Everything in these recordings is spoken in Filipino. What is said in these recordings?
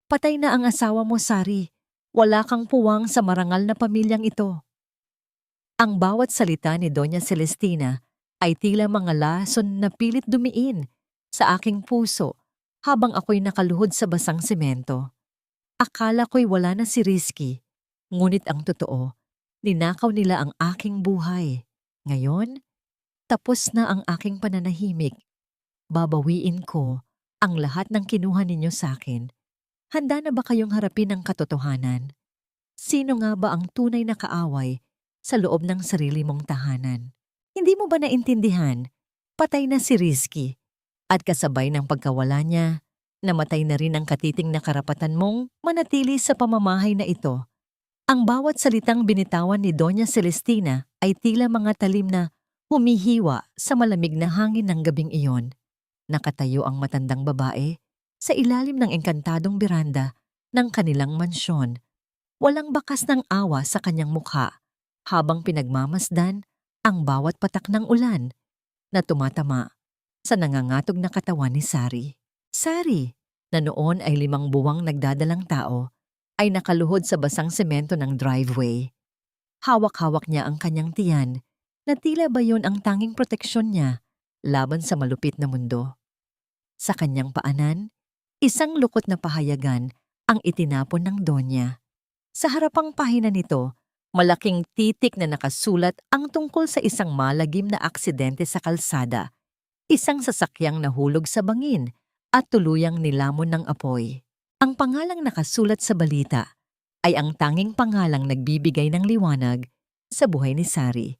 Patay na ang asawa mo, Sari. Wala kang puwang sa marangal na pamilyang ito. Ang bawat salita ni Doña Celestina ay tila mga lason na pilit dumiin sa aking puso habang ako'y nakaluhod sa basang semento. Akala ko'y wala na si Rizky, ngunit ang totoo, ninakaw nila ang aking buhay. Ngayon, tapos na ang aking pananahimik. Babawiin ko ang lahat ng kinuha ninyo sa akin. Handa na ba kayong harapin ang katotohanan? Sino nga ba ang tunay na kaaway sa loob ng sarili mong tahanan? Hindi mo ba naintindihan? Patay na si Rizky at kasabay ng pagkawala niya, namatay na rin ang katiting na karapatan mong manatili sa pamamahay na ito. Ang bawat salitang binitawan ni Doña Celestina ay tila mga talim na humihiwa sa malamig na hangin ng gabing iyon. Nakatayo ang matandang babae sa ilalim ng engkantadong beranda ng kanilang mansyon. Walang bakas ng awa sa kanyang mukha habang pinagmamasdan ang bawat patak ng ulan na tumatama sa nangangatog na katawan ni Sari. Sari, na noon ay 5 buwang nagdadalang tao, ay nakaluhod sa basang semento ng driveway. Hawak-hawak niya ang kanyang tiyan na tila ba yun ang tanging proteksyon niya laban sa malupit na mundo. Sa kanyang paanan, isang lukot na pahayagan ang itinapon ng Donya. Sa harapang pahina nito, malaking titik na nakasulat ang tungkol sa isang malagim na aksidente sa kalsada, isang sasakyang nahulog sa bangin at tuluyang nilamon ng apoy. Ang pangalang nakasulat sa balita ay ang tanging pangalang nagbibigay ng liwanag sa buhay ni Sari,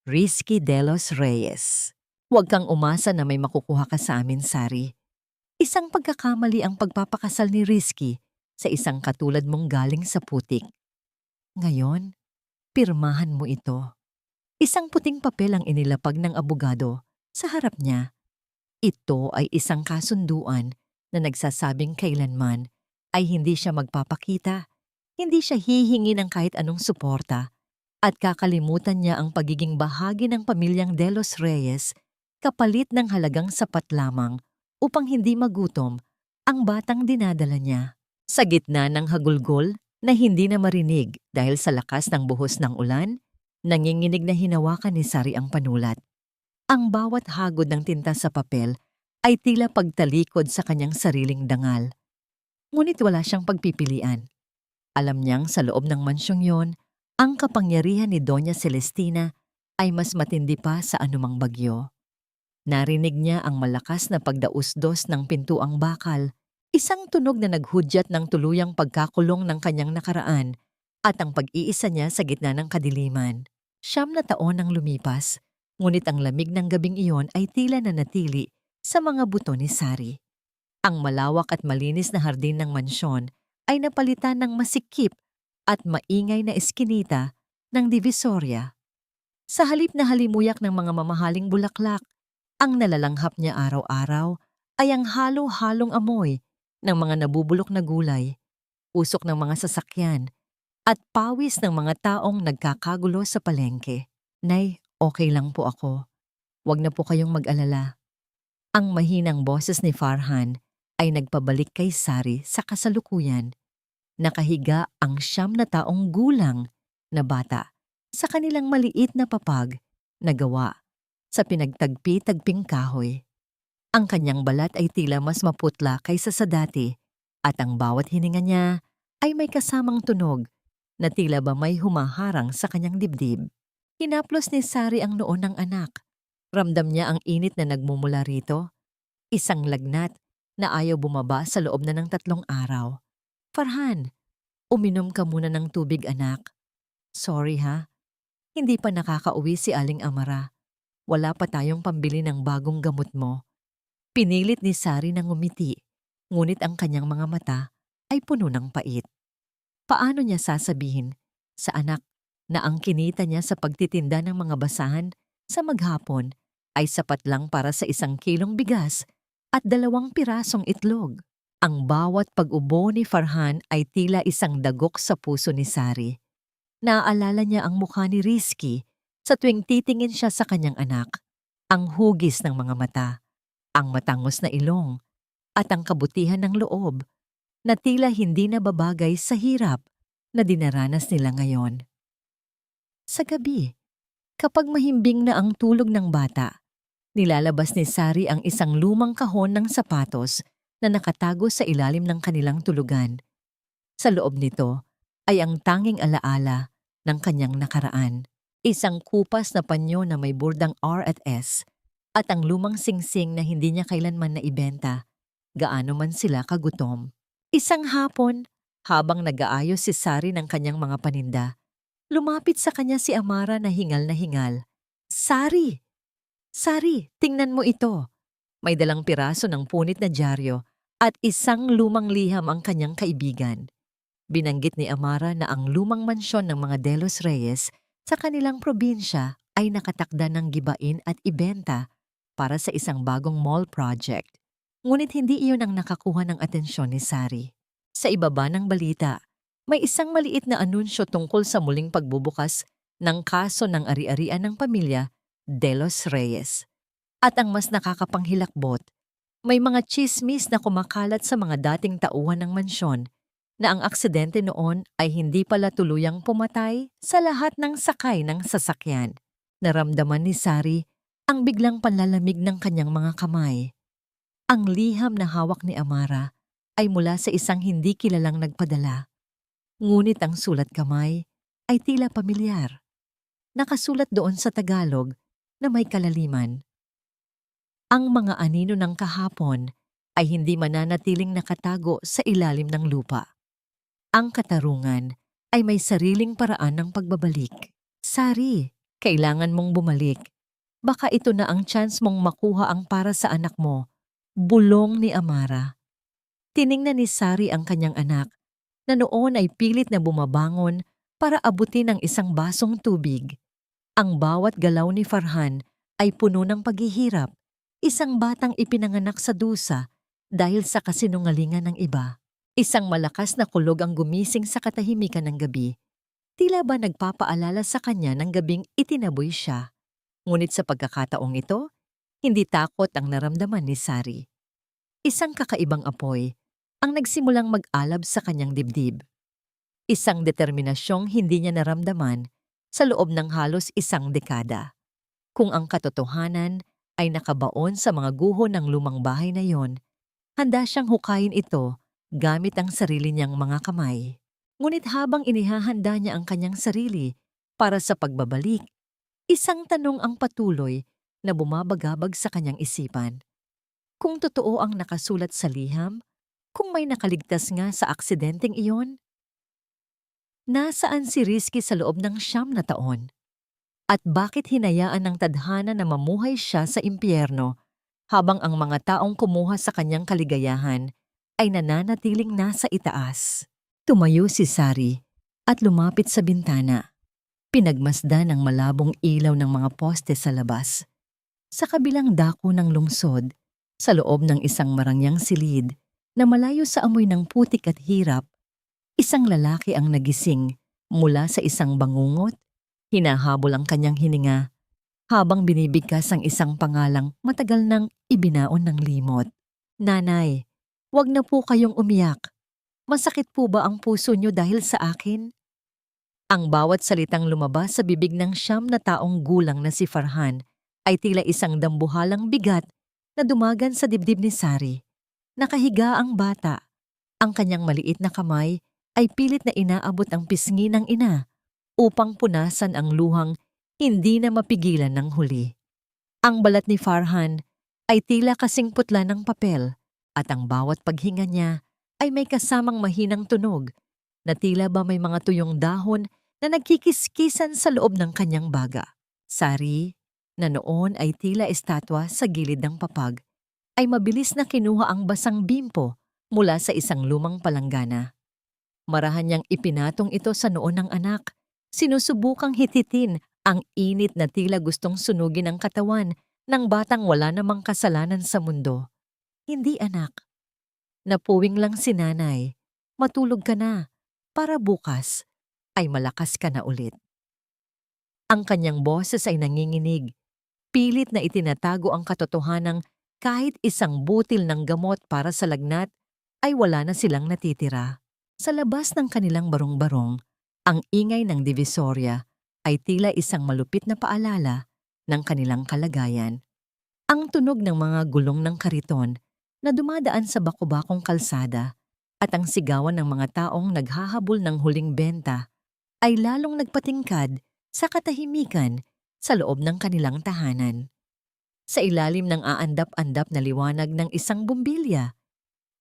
Rizky de los Reyes. Huwag kang umasa na may makukuha ka sa amin, Sari. Isang pagkakamali ang pagpapakasal ni Rizky sa isang katulad mong galing sa putik. Ngayon, pirmahan mo ito. Isang puting papel ang inilapag ng abogado sa harap niya. Ito ay isang kasunduan na nagsasabing kailanman ay hindi siya magpapakita, hindi siya hihingi ng kahit anong suporta, at kakalimutan niya ang pagiging bahagi ng pamilyang De Los Reyes kapalit ng halagang sapat lamang upang hindi magutom ang batang dinadala niya. Sa gitna ng hagulgol na hindi na marinig dahil sa lakas ng buhos ng ulan, nanginginig na hinawakan ni Sari ang panulat. Ang bawat hagod ng tinta sa papel ay tila pagtalikod sa kanyang sariling dangal. Ngunit wala siyang pagpipilian. Alam niyang sa loob ng mansyong yon, ang kapangyarihan ni Doña Celestina ay mas matindi pa sa anumang bagyo. Narinig niya ang malakas na pagdausdos ng pintuang bakal, isang tunog na naghudyat ng tuluyang pagkakulong ng kanyang nakaraan at ang pag-iisa niya sa gitna ng kadiliman. 9 na taon ang lumipas, ngunit ang lamig ng gabing iyon ay tila nanatili sa mga buto ni Sari. Ang malawak at malinis na hardin ng mansyon ay napalitan ng masikip at maingay na eskinita ng Divisoria. Sa halip na halimuyak ng mga mamahaling bulaklak, ang nalalanghap niya araw-araw ay ang halo-halong amoy ng mga nabubulok na gulay, usok ng mga sasakyan, at pawis ng mga taong nagkakagulo sa palengke. Nay, okay lang po ako. Huwag na po kayong mag-alala. Ang mahinang boses ni Farhan ay nagpabalik kay Sari sa kasalukuyan. Nakahiga ang 9 na taong gulang na bata sa kanilang maliit na papag na gawa sa pinagtagpi-tagping kahoy. Ang kanyang balat ay tila mas maputla kaysa sa dati at ang bawat hininga niya ay may kasamang tunog na tila ba may humaharang sa kanyang dibdib. Hinaplos ni Sari ang noo ng anak. Ramdam niya ang init na nagmumula rito. Isang lagnat na ayaw bumaba sa loob na ng 3 araw. Farhan, uminom ka muna ng tubig, anak. Sorry ha, hindi pa nakakauwi si Aling Amara. Wala pa tayong pambili ng bagong gamot mo. Pinilit ni Sari na ngumiti, ngunit ang kanyang mga mata ay puno ng pait. Paano niya sasabihin sa anak na ang kinita niya sa pagtitinda ng mga basahan sa maghapon ay sapat lang para sa 1 kilong bigas at 2 pirasong itlog? Ang bawat pag-ubo ni Farhan ay tila isang dagok sa puso ni Sari. Naaalala niya ang mukha ni Rizky sa tuwing titingin siya sa kanyang anak. Ang hugis ng mga mata, ang matangos na ilong, at ang kabutihan ng loob na tila hindi na babagay sa hirap na dinaranas nila ngayon. Sa gabi, kapag mahimbing na ang tulog ng bata, nilalabas ni Sari ang isang lumang kahon ng sapatos na nakatago sa ilalim ng kanilang tulugan. Sa loob nito ay ang tanging alaala ng kanyang nakaraan. Isang kupas na panyo na may burdang R at S at ang lumang singsing na hindi niya kailanman naibenta, gaano man sila kagutom. Isang hapon, habang nag-aayos si Sari ng kanyang mga paninda, lumapit sa kanya si Amara na hingal na hingal. Sari! Sari, tingnan mo ito. May dalang piraso ng punit na dyaryo at isang lumang liham ang kanyang kaibigan. Binanggit ni Amara na ang lumang mansyon ng mga De Los Reyes sa kanilang probinsya ay nakatakda ng gibain at ibenta para sa isang bagong mall project. Ngunit hindi iyon ang nakakuha ng atensyon ni Sari. Sa ibaba ng balita, may isang maliit na anunsyo tungkol sa muling pagbubukas ng kaso ng ari-arian ng pamilya De Los Reyes. At ang mas nakakapanghilakbot, may mga tsismis na kumakalat sa mga dating tauhan ng mansyon na ang aksidente noon ay hindi pala tuluyang pumatay sa lahat ng sakay ng sasakyan. Naramdaman ni Sari ang biglang panlalamig ng kanyang mga kamay. Ang liham na hawak ni Amara ay mula sa isang hindi kilalang nagpadala. Ngunit ang sulat kamay ay tila pamilyar. Nakasulat doon sa Tagalog na may kalaliman. Ang mga anino ng kahapon ay hindi mananatiling nakatago sa ilalim ng lupa. Ang katarungan ay may sariling paraan ng pagbabalik. Sari, kailangan mong bumalik. Baka ito na ang chance mong makuha ang para sa anak mo. Bulong ni Amara. Tiningnan ni Sari ang kanyang anak na noon ay pilit na bumabangon para abutin ang isang basong tubig. Ang bawat galaw ni Farhan ay puno ng paghihirap, isang batang ipinanganak sa dusa dahil sa kasinungalingan ng iba. Isang malakas na kulog ang gumising sa katahimikan ng gabi. Tila ba nagpapaalala sa kanya ng gabing itinaboy siya. Ngunit sa pagkakataong ito, hindi takot ang naramdaman ni Sari. Isang kakaibang apoy ang nagsimulang mag-alab sa kanyang dibdib. Isang determinasyong hindi niya naramdaman sa loob ng halos isang dekada. Kung ang katotohanan ay nakabaon sa mga guho ng lumang bahay na yon, handa siyang hukayin ito gamit ang sarili niyang mga kamay. Ngunit habang inihahanda niya ang kanyang sarili para sa pagbabalik, isang tanong ang patuloy na bumabagabag sa kanyang isipan. Kung totoo ang nakasulat sa liham, kung may nakaligtas nga sa aksidenteng iyon? Nasaan si Rizky sa loob ng 9 na taon? At bakit hinayaan ng tadhana na mamuhay siya sa impyerno habang ang mga taong kumuha sa kanyang kaligayahan ay nananatiling nasa itaas? Tumayo si Sari at lumapit sa bintana. Pinagmasdan ang malabong ilaw ng mga poste sa labas. Sa kabilang dako ng lungsod, sa loob ng isang marangyang silid na malayo sa amoy ng putik at hirap, isang lalaki ang nagising mula sa isang bangungot. Hinahabol ang kanyang hininga habang binibigkas ang isang pangalang matagal nang ibinaon ng limot. Nanay, wag na po kayong umiyak. Masakit po ba ang puso niyo dahil sa akin? Ang bawat salitang lumabas sa bibig ng 9 na taong gulang na si Farhan ay tila isang dambuhalang bigat na dumagan sa dibdib ni Sari. Nakahiga ang bata. Ang kanyang maliit na kamay ay pilit na inaabot ang pisngi ng ina upang punasan ang luhang hindi na mapigilan ng huli. Ang balat ni Farhan ay tila kasing putla ng papel at ang bawat paghinga niya ay may kasamang mahinang tunog na tila ba may mga tuyong dahon na nagkikiskisan sa loob ng kanyang baga. Sari, na noon ay tila estatwa sa gilid ng papag, ay mabilis na kinuha ang basang bimpo mula sa isang lumang palanggana. Marahan niyang ipinatong ito sa noo ng anak. Sinusubukang hititin ang init na tila gustong sunugin ang katawan ng batang wala namang kasalanan sa mundo. Hindi, anak. Napuwing lang si nanay. Matulog ka na para bukas ay malakas ka na ulit. Ang kanyang boses ay nanginginig. Pilit na itinatago ang katotohanang kahit isang butil ng gamot para sa lagnat ay wala na silang natitira. Sa labas ng kanilang barong-barong, ang ingay ng Divisoria ay tila isang malupit na paalala ng kanilang kalagayan. Ang tunog ng mga gulong ng kariton na dumadaan sa bako-bakong kalsada at ang sigawan ng mga taong naghahabol ng huling benta ay lalong nagpatingkad sa katahimikan sa loob ng kanilang tahanan. Sa ilalim ng aandap-andap na liwanag ng isang bumbilya,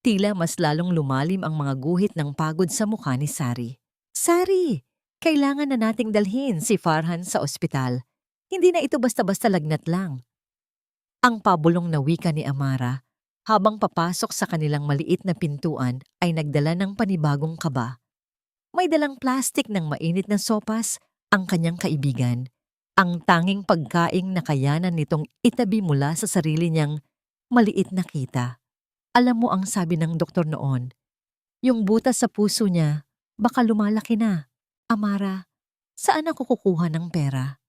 tila mas lalong lumalim ang mga guhit ng pagod sa mukha ni Sari. Sari, kailangan na nating dalhin si Farhan sa ospital. Hindi na ito basta-basta lagnat lang. Ang pabulong na wika ni Amara habang papasok sa kanilang maliit na pintuan ay nagdala ng panibagong kaba. May dalang plastik ng mainit na sopas ang kanyang kaibigan. Ang tanging pagkaing na kayanan nitong itabi mula sa sarili niyang maliit na kita. Alam mo ang sabi ng doktor noon, yung butas sa puso niya baka lumalaki na. Amara, saan ako kukuha ng pera?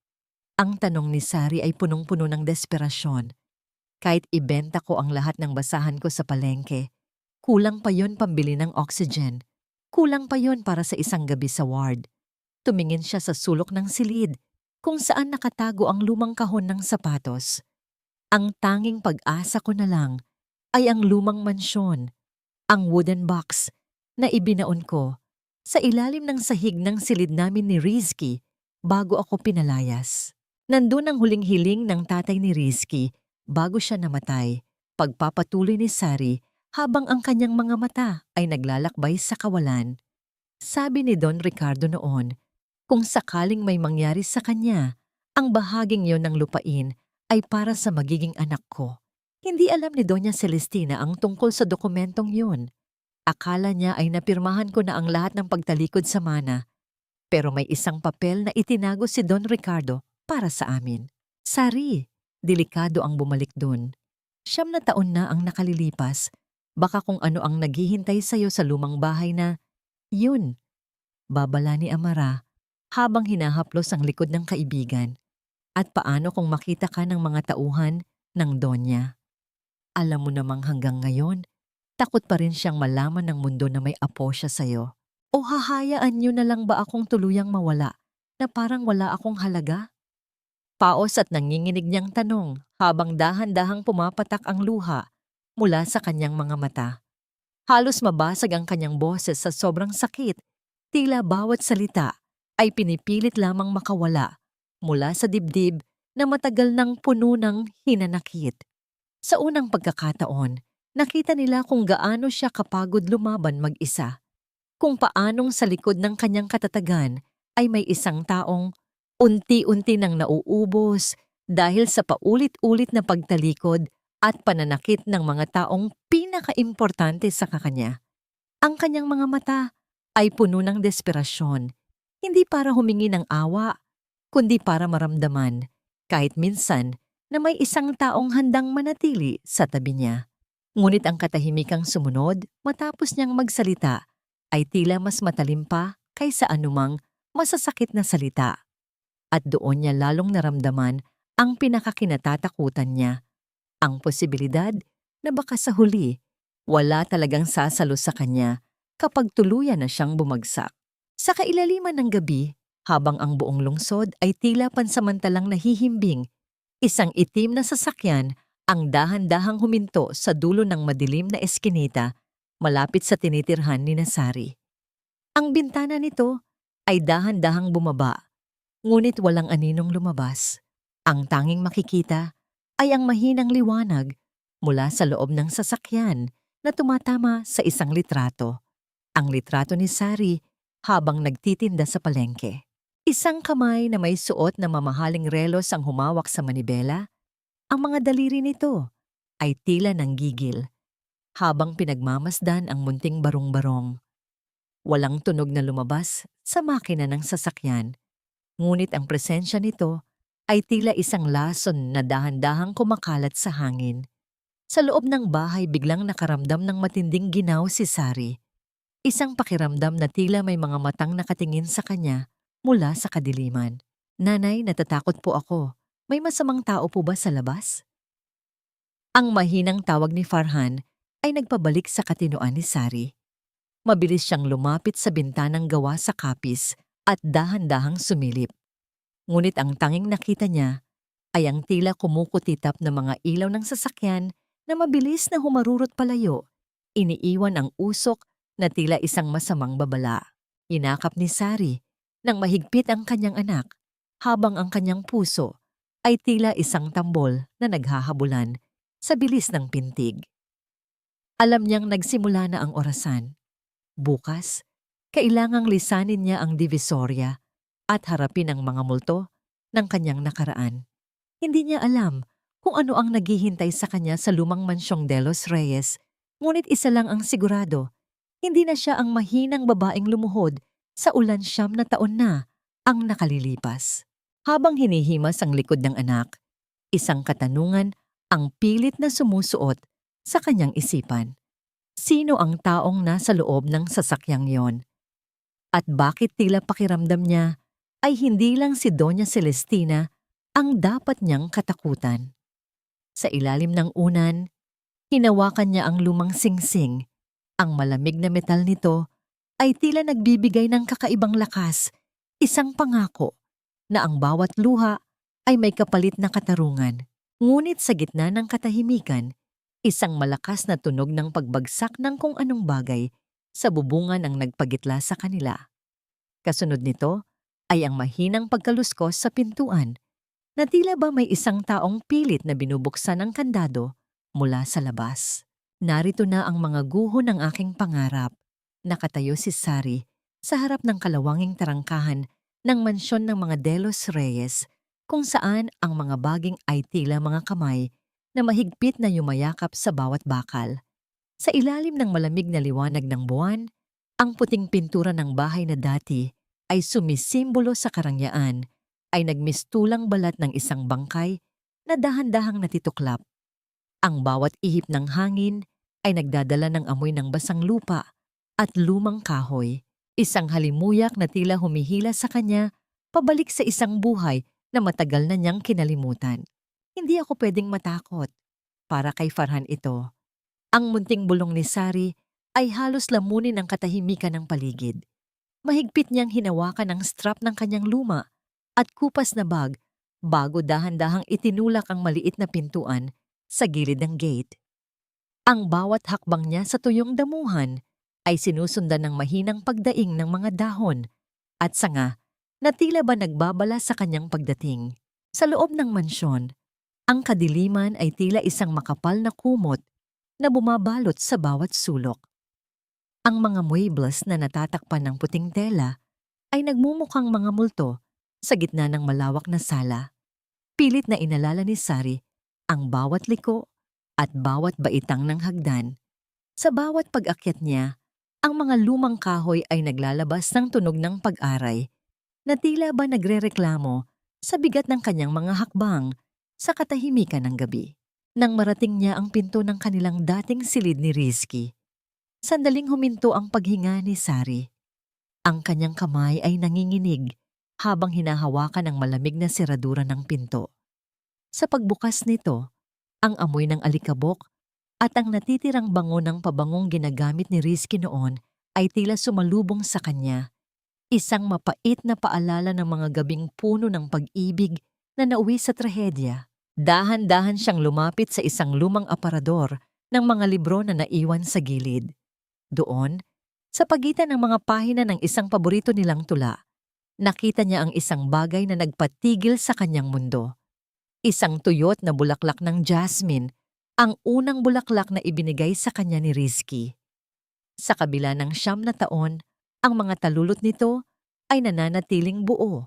Ang tanong ni Sari ay punong-puno ng desperasyon. Kahit ibenta ko ang lahat ng basahan ko sa palengke, kulang pa yon pambili ng oxygen. Kulang pa yon para sa isang gabi sa ward. Tumingin siya sa sulok ng silid, kung saan nakatago ang lumang kahon ng sapatos. Ang tanging pag-asa ko na lang ay ang lumang mansyon, ang wooden box na ibinaon ko sa ilalim ng sahig ng silid namin ni Rizky bago ako pinalayas. Nandun ang huling hiling ng tatay ni Rizky bago siya namatay, pagpapatuloy ni Sari habang ang kanyang mga mata ay naglalakbay sa kawalan. Sabi ni Don Ricardo noon, kung sakaling may mangyari sa kanya, ang bahaging yon ng lupain ay para sa magiging anak ko. Hindi alam ni Doña Celestina ang tungkol sa dokumentong yun. Akala niya ay napirmahan ko na ang lahat ng pagtalikod sa mana. Pero may isang papel na itinago si Don Ricardo para sa amin. Sari, delikado ang bumalik dun. 9 na taon na ang nakalilipas. Baka kung ano ang naghihintay sa'yo sa lumang bahay na, yun. Babala ni Amara habang hinahaplos ang likod ng kaibigan. At paano kung makita ka ng mga tauhan ng Donya? Alam mo namang hanggang ngayon, takot pa rin siyang malaman ng mundo na may apo siya sa'yo. O hahayaan niyo na lang ba akong tuluyang mawala na parang wala akong halaga? Paos at nanginginig niyang tanong habang dahan-dahang pumapatak ang luha mula sa kanyang mga mata. Halos mabasag ang kanyang boses sa sobrang sakit, tila bawat salita ay pinipilit lamang makawala mula sa dibdib na matagal nang puno ng hinanakit. Sa unang pagkakataon, nakita nila kung gaano siya kapagod lumaban mag-isa. Kung paanong sa likod ng kanyang katatagan ay may isang taong unti-unti nang nauubos dahil sa paulit-ulit na pagtalikod at pananakit ng mga taong pinakaimportante sa kakanya. Ang kanyang mga mata ay puno ng desperasyon, hindi para humingi ng awa, kundi para maramdaman, kahit minsan, na may isang taong handang manatili sa tabi niya. Ngunit ang katahimikang sumunod matapos niyang magsalita ay tila mas matalim pa kaysa anumang masasakit na salita. At doon niya lalong naramdaman ang pinakakinatatakutan niya, ang posibilidad na baka sa huli, wala talagang sasalo sa kanya kapag tuluyan na siyang bumagsak. Sa kailaliman ng gabi, habang ang buong lungsod ay tila pansamantalang nahihimbing, isang itim na sasakyan ang dahan-dahang huminto sa dulo ng madilim na eskinita malapit sa tinitirhan ni Sari. Ang bintana nito ay dahan-dahang bumaba, ngunit walang aninong lumabas. Ang tanging makikita ay ang mahinang liwanag mula sa loob ng sasakyan na tumatama sa isang litrato. Ang litrato ni Sari habang nagtitinda sa palengke. Isang kamay na may suot na mamahaling relos ang humawak sa manibela. Ang mga daliri nito ay tila nanggigil habang pinagmamasdan ang munting barong-barong. Walang tunog na lumabas sa makina ng sasakyan, ngunit ang presensya nito ay tila isang lason na dahan-dahang kumakalat sa hangin. Sa loob ng bahay biglang nakaramdam ng matinding ginaw si Sari. Isang pakiramdam na tila may mga matang nakatingin sa kanya mula sa kadiliman. Nanay, natatakot po ako. May masamang tao po ba sa labas? Ang mahinang tawag ni Farhan ay nagpabalik sa katinoan ni Sari. Mabilis siyang lumapit sa bintanang gawa sa kapis at dahan-dahang sumilip. Ngunit ang tanging nakita niya ay ang tila kumukutitap na mga ilaw ng sasakyan na mabilis na humarurot palayo. Iniiwan ang usok na tila isang masamang babala. Inakap ni Sari nang mahigpit ang kanyang anak habang ang kanyang puso ay tila isang tambol na naghahabulan sa bilis ng pintig. Alam niyang nagsimula na ang orasan. Bukas, kailangang lisanin niya ang divisorya at harapin ang mga multo ng kanyang nakaraan. Hindi niya alam kung ano ang naghihintay sa kanya sa lumang mansyong De Los Reyes, ngunit isa lang ang sigurado, hindi na siya ang mahinang babaeng lumuhod sa ulan 9 na ang nakalilipas. Habang hinihimas ang likod ng anak, isang katanungan ang pilit na sumusuot sa kanyang isipan. Sino ang taong nasa loob ng sasakyang yon? At bakit tila pakiramdam niya ay hindi lang si Doña Celestina ang dapat niyang katakutan? Sa ilalim ng unan, hinawakan niya ang lumang singsing. Ang malamig na metal nito ay tila nagbibigay ng kakaibang lakas, isang pangako na ang bawat luha ay may kapalit na katarungan. Ngunit sa gitna ng katahimikan, isang malakas na tunog ng pagbagsak ng kung anong bagay sa bubungan ang nagpagitla sa kanila. Kasunod nito ay ang mahinang pagkaluskos sa pintuan na tila ba may isang taong pilit na binubuksan ang kandado mula sa labas. Narito na ang mga guho ng aking pangarap. Nakatayo si Sari sa harap ng kalawanging tarangkahan ng mansyon ng mga De Los Reyes kung saan ang mga baging ay tila mga kamay na mahigpit na yumayakap sa bawat bakal. Sa ilalim ng malamig na liwanag ng buwan, ang puting pintura ng bahay na dati ay sumisimbolo sa karangyaan ay nagmistulang balat ng isang bangkay na dahan-dahang natituklap. Ang bawat ihip ng hangin ay nagdadala ng amoy ng basang lupa at lumang kahoy, isang halimuyak na tila humihila sa kanya pabalik sa isang buhay na matagal na niyang kinalimutan. Hindi ako pwedeng matakot. Para kay Farhan ito. Ang munting bulong ni Sari ay halos lamunin ang katahimikan ng paligid. Mahigpit niyang hinawakan ang strap ng kanyang luma at kupas na bag bago dahan-dahang itinulak ang maliit na pintuan sa gilid ng gate. Ang bawat hakbang niya sa tuyong damuhan ay sinusundan ng mahinang pagdaing ng mga dahon at sanga na tila ba nagbabala sa kanyang pagdating. Sa loob ng mansyon, ang kadiliman ay tila isang makapal na kumot na bumabalot sa bawat sulok. Ang mga muebles na natatakpan ng puting tela ay nagmumukhang mga multo sa gitna ng malawak na sala. Pilit na inalala ni Sari ang bawat liko at bawat baitang ng hagdan. Sa bawat pag-akyat niya, ang mga lumang kahoy ay naglalabas ng tunog ng pag-aray na tila ba nagrereklamo sa bigat ng kanyang mga hakbang sa katahimikan ng gabi. Nang marating niya ang pinto ng kanilang dating silid ni Rizky, sandaling huminto ang paghinga ni Sari. Ang kanyang kamay ay nanginginig habang hinahawakan ang malamig na seradura ng pinto. Sa pagbukas nito, ang amoy ng alikabok at ang natitirang bango ng pabangong ginagamit ni Rizky noon ay tila sumalubong sa kanya. Isang mapait na paalala ng mga gabing puno ng pag-ibig na nauwi sa trahedya. Dahan-dahan siyang lumapit sa isang lumang aparador ng mga libro na naiwan sa gilid. Doon, sa pagitan ng mga pahina ng isang paborito nilang tula, nakita niya ang isang bagay na nagpatigil sa kanyang mundo. Isang tuyot na bulaklak ng jasmine, ang unang bulaklak na ibinigay sa kanya ni Rizky. Sa kabila ng 9 na taon, ang mga talulot nito ay nananatiling buo.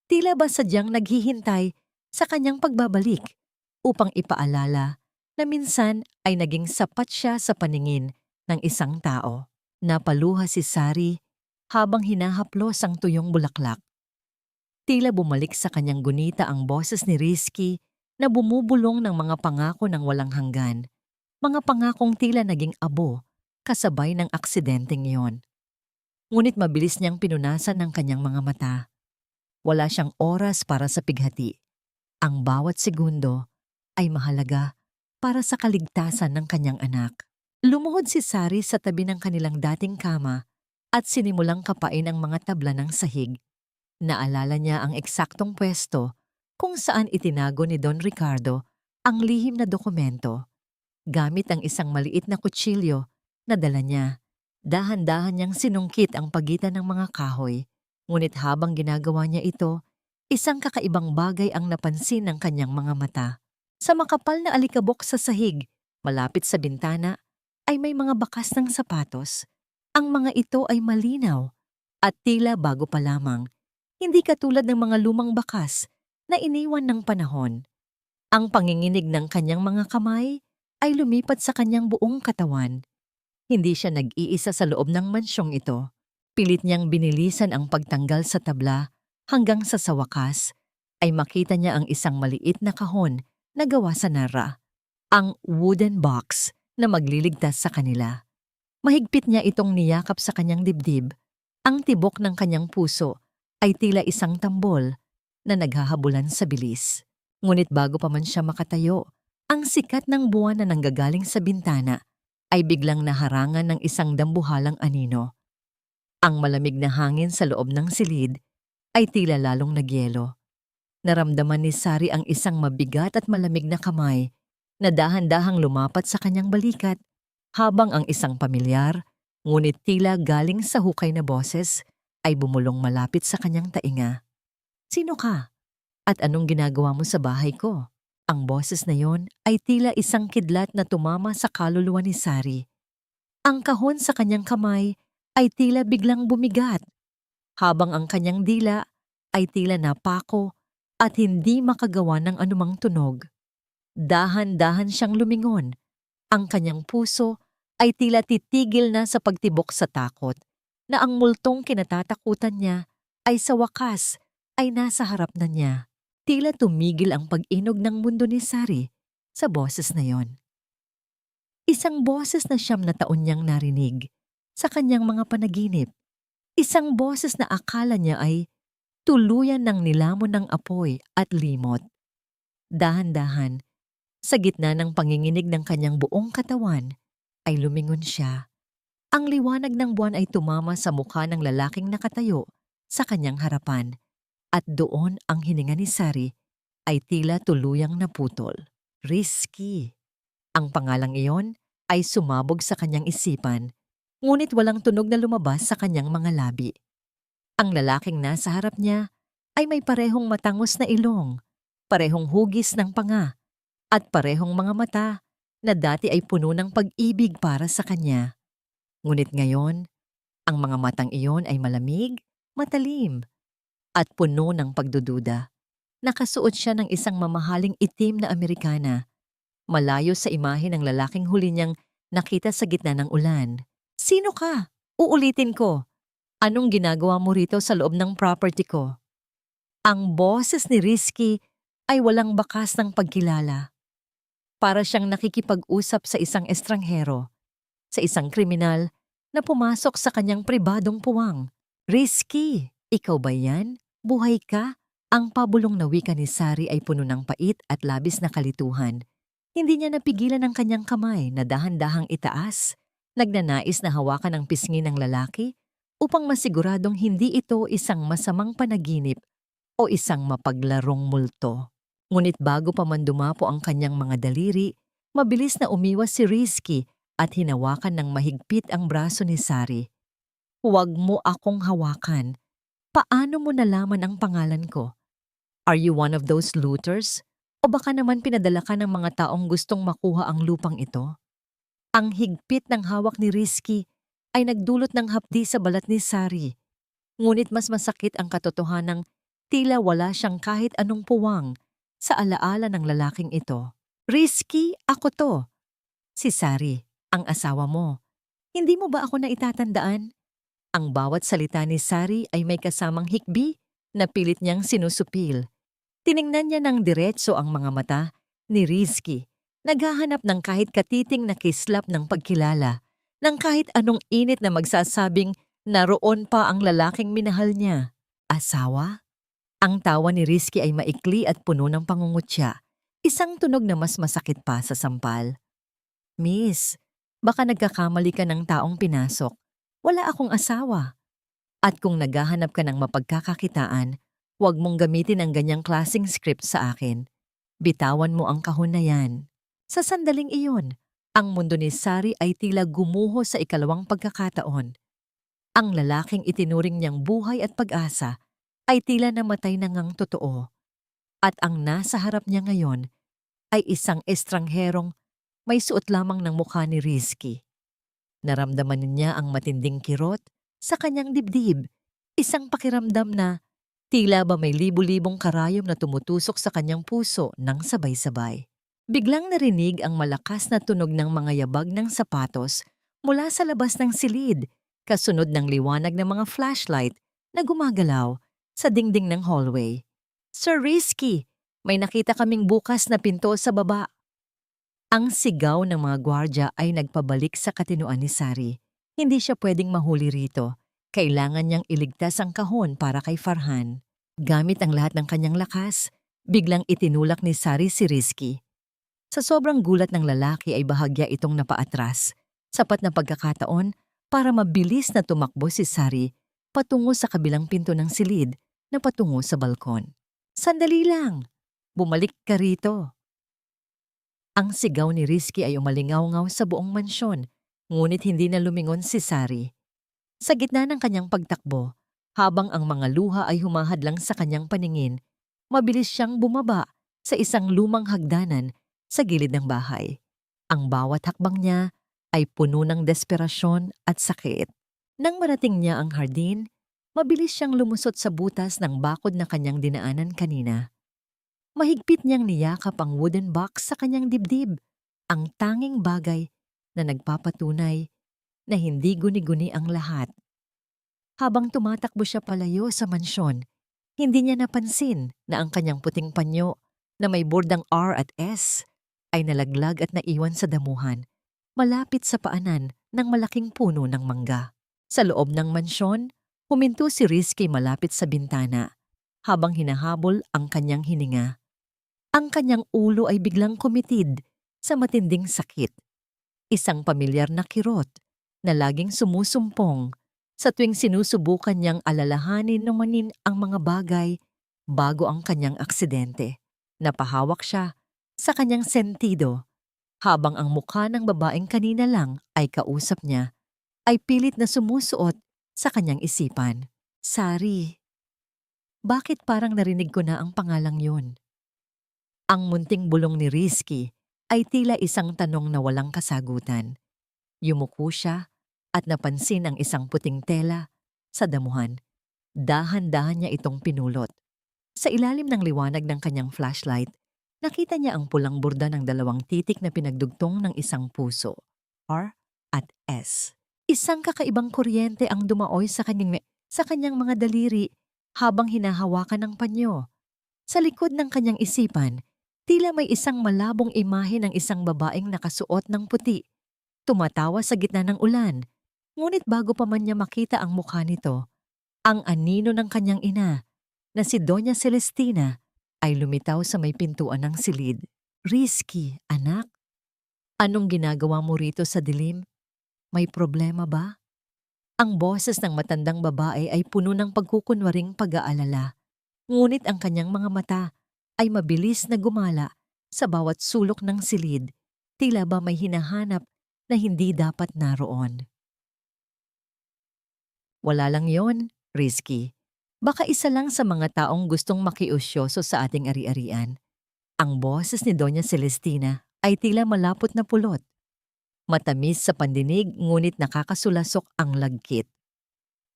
Tila ba sadyang naghihintay sa kanyang pagbabalik upang ipaalala na minsan ay naging sapat siya sa paningin ng isang tao. Napaluha si Sari habang hinahaplos ang tuyong bulaklak. Tila bumalik sa kanyang gunita ang boses ni Rizky na bumubulong ng mga pangako ng walang hanggan. Mga pangakong tila naging abo kasabay ng aksidenteng iyon. Ngunit mabilis niyang pinunasan ng kanyang mga mata. Wala siyang oras para sa pighati. Ang bawat segundo ay mahalaga para sa kaligtasan ng kanyang anak. Lumuhod si Sari sa tabi ng kanilang dating kama at sinimulang kapain ang mga tabla ng sahig. Naalala niya ang eksaktong pwesto kung saan itinago ni Don Ricardo ang lihim na dokumento. Gamit ang isang maliit na kutsilyo na dala niya, dahan-dahan niyang sinungkit ang pagitan ng mga kahoy. Ngunit habang ginagawa niya ito, isang kakaibang bagay ang napansin ng kanyang mga mata. Sa makapal na alikabok sa sahig, malapit sa bintana, ay may mga bakas ng sapatos. Ang mga ito ay malinaw at tila bago pa lamang, hindi katulad ng mga lumang bakas na iniwan ng panahon. Ang panginginig ng kanyang mga kamay ay lumipat sa kanyang buong katawan. Hindi siya nag-iisa sa loob ng mansyong ito. Pilit niyang binilisan ang pagtanggal sa tabla hanggang sa wakas ay makita niya ang isang maliit na kahon na gawa sa nara. Ang wooden box na magliligtas sa kanila. Mahigpit niya itong niyakap sa kanyang dibdib. Ang tibok ng kanyang puso ay tila isang tambol na naghahabulan sa bilis. Ngunit bago pa man siya makatayo, ang sikat ng buwan na nanggagaling sa bintana ay biglang naharangan ng isang dambuhalang anino. Ang malamig na hangin sa loob ng silid ay tila lalong nagyelo. Naramdaman ni Sari ang isang mabigat at malamig na kamay na dahan-dahang lumapat sa kanyang balikat habang ang isang pamilyar, ngunit tila galing sa hukay na boses ay bumulong malapit sa kanyang tainga. "Sino ka? At anong ginagawa mo sa bahay ko?" Ang boses na yon ay tila isang kidlat na tumama sa kaluluwa ni Sari. Ang kahon sa kanyang kamay ay tila biglang bumigat, habang ang kanyang dila ay tila napako at hindi makagawa ng anumang tunog. Dahan-dahan siyang lumingon. Ang kanyang puso ay tila titigil na sa pagtibok sa takot, na ang multong kinatatakutan niya ay sa wakas ay nasa harap na niya. Tila tumigil ang pag-inog ng mundo ni Sari sa boses na yon. Isang boses na 9 niyang narinig sa kanyang mga panaginip. Isang boses na akala niya ay tuluyan ng nilamon ng apoy at limot. Dahan-dahan, sa gitna ng panginginig ng kanyang buong katawan, ay lumingon siya. Ang liwanag ng buwan ay tumama sa mukha ng lalaking nakatayo sa kanyang harapan. At doon ang hininga ni Sari ay tila tuluyang naputol. Risky. Ang pangalang iyon ay sumabog sa kanyang isipan, ngunit walang tunog na lumabas sa kanyang mga labi. Ang lalaking nasa harap niya ay may parehong matangos na ilong, parehong hugis ng panga, at parehong mga mata na dati ay puno ng pag-ibig para sa kanya. Ngunit ngayon, ang mga matang iyon ay malamig, matalim, at puno ng pagdududa. Nakasuot siya ng isang mamahaling itim na Amerikana, malayo sa imahe ng lalaking huli niyang nakita sa gitna ng ulan. "Sino ka? Uulitin ko. Anong ginagawa mo rito sa loob ng property ko?" Ang boses ni Risky ay walang bakas ng pagkilala. Para siyang nakikipag-usap sa isang estranghero, sa isang kriminal na pumasok sa kanyang pribadong puwang. "Risky, ikaw ba yan? Buhay ka?" Ang pabulong na wika ni Sari ay puno ng pait at labis na kalituhan. Hindi niya napigilan ang kanyang kamay na dahan-dahang itaas, nagnanais na hawakan ang pisngi ng lalaki upang masiguradong hindi ito isang masamang panaginip o isang mapaglarong multo. Ngunit bago pa man dumapo ang kanyang mga daliri, mabilis na umiwas si Risky at hinawakan ng mahigpit ang braso ni Sari. "Huwag mo akong hawakan. Paano mo nalaman ang pangalan ko? Are you one of those looters? O baka naman pinadala ka ng mga taong gustong makuha ang lupang ito?" Ang higpit ng hawak ni Risky ay nagdulot ng hapdi sa balat ni Sari. Ngunit mas masakit ang katotohanang tila wala siyang kahit anong puwang sa alaala ng lalaking ito. "Risky, ako to. Si Sari, ang asawa mo. Hindi mo ba ako naitatandaan?" Ang bawat salita ni Sari ay may kasamang hikbi na pilit niyang sinusupil. Tiningnan niya ng diretso ang mga mata ni Risky, naghahanap ng kahit katiting na kislap ng pagkilala, ng kahit anong init na magsasabing naroon pa ang lalaking minahal niya. "Asawa?" Ang tawa ni Risky ay maikli at puno ng pangungutya, isang tunog na mas masakit pa sa sampal. "Miss, Baka nagkakamali ka ng taong pinasok. Wala akong asawa. At kung naghahanap ka ng mapagkakakitaan, huwag mong gamitin ang ganyang klaseng script sa akin. Bitawan mo ang kahon na yan. Sa sandaling iyon, ang mundo ni Sari ay tila gumuho sa ikalawang pagkakataon. Ang lalaking itinuring niyang buhay at pag-asa ay tila namatay na ngang totoo. At ang nasa harap niya ngayon ay isang estrangherong may suot lamang ng mukha ni Rizky. Naramdaman niya ang matinding kirot sa kanyang dibdib, isang pakiramdam na tila ba may libu-libong karayom na tumutusok sa kanyang puso ng sabay-sabay. Biglang narinig ang malakas na tunog ng mga yabag ng sapatos mula sa labas ng silid, kasunod ng liwanag ng mga flashlight na gumagalaw sa dingding ng hallway. "Sir Rizky, may nakita kaming bukas na pinto sa baba." Ang sigaw ng mga gwardya ay nagpabalik sa katinuan ni Sari. Hindi siya pwedeng mahuli rito. Kailangan niyang iligtas ang kahon para kay Farhan. Gamit ang lahat ng kanyang lakas, biglang itinulak ni Sari si Rizky. Sa sobrang gulat ng lalaki ay bahagya itong napaatras. Sapat na pagkakataon para mabilis na tumakbo si Sari patungo sa kabilang pinto ng silid na patungo sa balkon. "Sandali lang! Bumalik ka rito!" Ang sigaw ni Rizky ay umalingaw-ngaw sa buong mansyon, ngunit hindi na lumingon si Sari. Sa gitna ng kanyang pagtakbo, habang ang mga luha ay humahadlang sa kanyang paningin, mabilis siyang bumaba sa isang lumang hagdanan sa gilid ng bahay. Ang bawat hakbang niya ay puno ng desperasyon at sakit. Nang marating niya ang hardin, mabilis siyang lumusot sa butas ng bakod na kanyang dinaanan kanina. Mahigpit niyang niyakap ang wooden box sa kanyang dibdib, ang tanging bagay na nagpapatunay na hindi guni-guni ang lahat. Habang tumatakbo siya palayo sa mansyon, hindi niya napansin na ang kanyang puting panyo na may bordang R at S ay nalaglag at naiwan sa damuhan, malapit sa paanan ng malaking puno ng mangga. Sa loob ng mansyon, huminto si Rizky malapit sa bintana, habang hinahabol ang kanyang hininga. Ang kanyang ulo ay biglang kumitid sa matinding sakit. Isang pamilyar na kirot na laging sumusumpong sa tuwing sinusubukan niyang alalahanin naman ang mga bagay bago ang kanyang aksidente. Napahawak siya sa kanyang sentido habang ang mukha ng babaeng kanina lang ay kausap niya ay pilit na sumusuot sa kanyang isipan. "Sari, bakit parang narinig ko na ang pangalang yun?" Ang munting bulong ni Rizky ay tila isang tanong na walang kasagutan. Yumuko siya at napansin ang isang puting tela sa damuhan. Dahan-dahan niya itong pinulot. Sa ilalim ng liwanag ng kanyang flashlight, nakita niya ang pulang borda ng dalawang titik na pinagdugtong ng isang puso, R at S. Isang kakaibang kuryente ang dumaoy sa kanyang mga daliri habang hinahawakan ng panyo. Sa likod ng kanyang isipan, tila may isang malabong imahe ng isang babaeng nakasuot ng puti, tumatawa sa gitna ng ulan. Ngunit bago pa man niya makita ang mukha nito, ang anino ng kanyang ina, na si Doña Celestina, ay lumitaw sa may pintuan ng silid. "Rizky, anak, anong ginagawa mo rito sa dilim? May problema ba?" Ang boses ng matandang babae ay puno ng pagkukunwaring pag-aalala, ngunit ang kanyang mga mata ay mabilis na gumala sa bawat sulok ng silid, tila ba may hinahanap na hindi dapat naroon. "Wala lang yon, Rizky. Baka isa lang sa mga taong gustong makiusyoso sa ating ari-arian." Ang boses ni Doña Celestina ay tila malapot na pulot. Matamis sa pandinig ngunit nakakasulasok ang lagkit.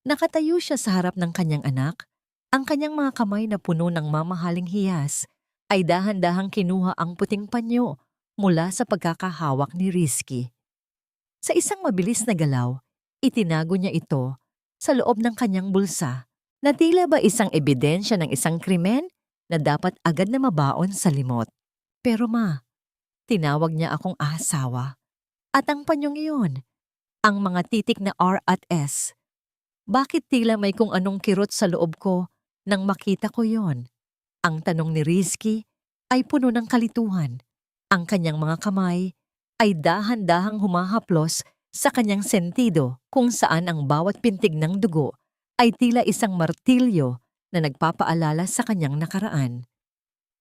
Nakatayo siya sa harap ng kanyang anak. Ang kanyang mga kamay na puno ng mamahaling hiyas ay dahan-dahang kinuha ang puting panyo mula sa pagkakahawak ni Rizky. Sa isang mabilis na galaw, itinago niya ito sa loob ng kanyang bulsa na tila ba isang ebidensya ng isang krimen na dapat agad na mabaon sa limot. "Pero ma, tinawag niya akong asawa. At ang panyong iyon, ang mga titik na R at S. Bakit tila may kung anong kirot sa loob ko nang makita ko yon?" Ang tanong ni Rizky ay puno ng kalituhan. Ang kanyang mga kamay ay dahan-dahang humahaplos sa kanyang sentido kung saan ang bawat pintig ng dugo ay tila isang martilyo na nagpapaalala sa kanyang nakaraan.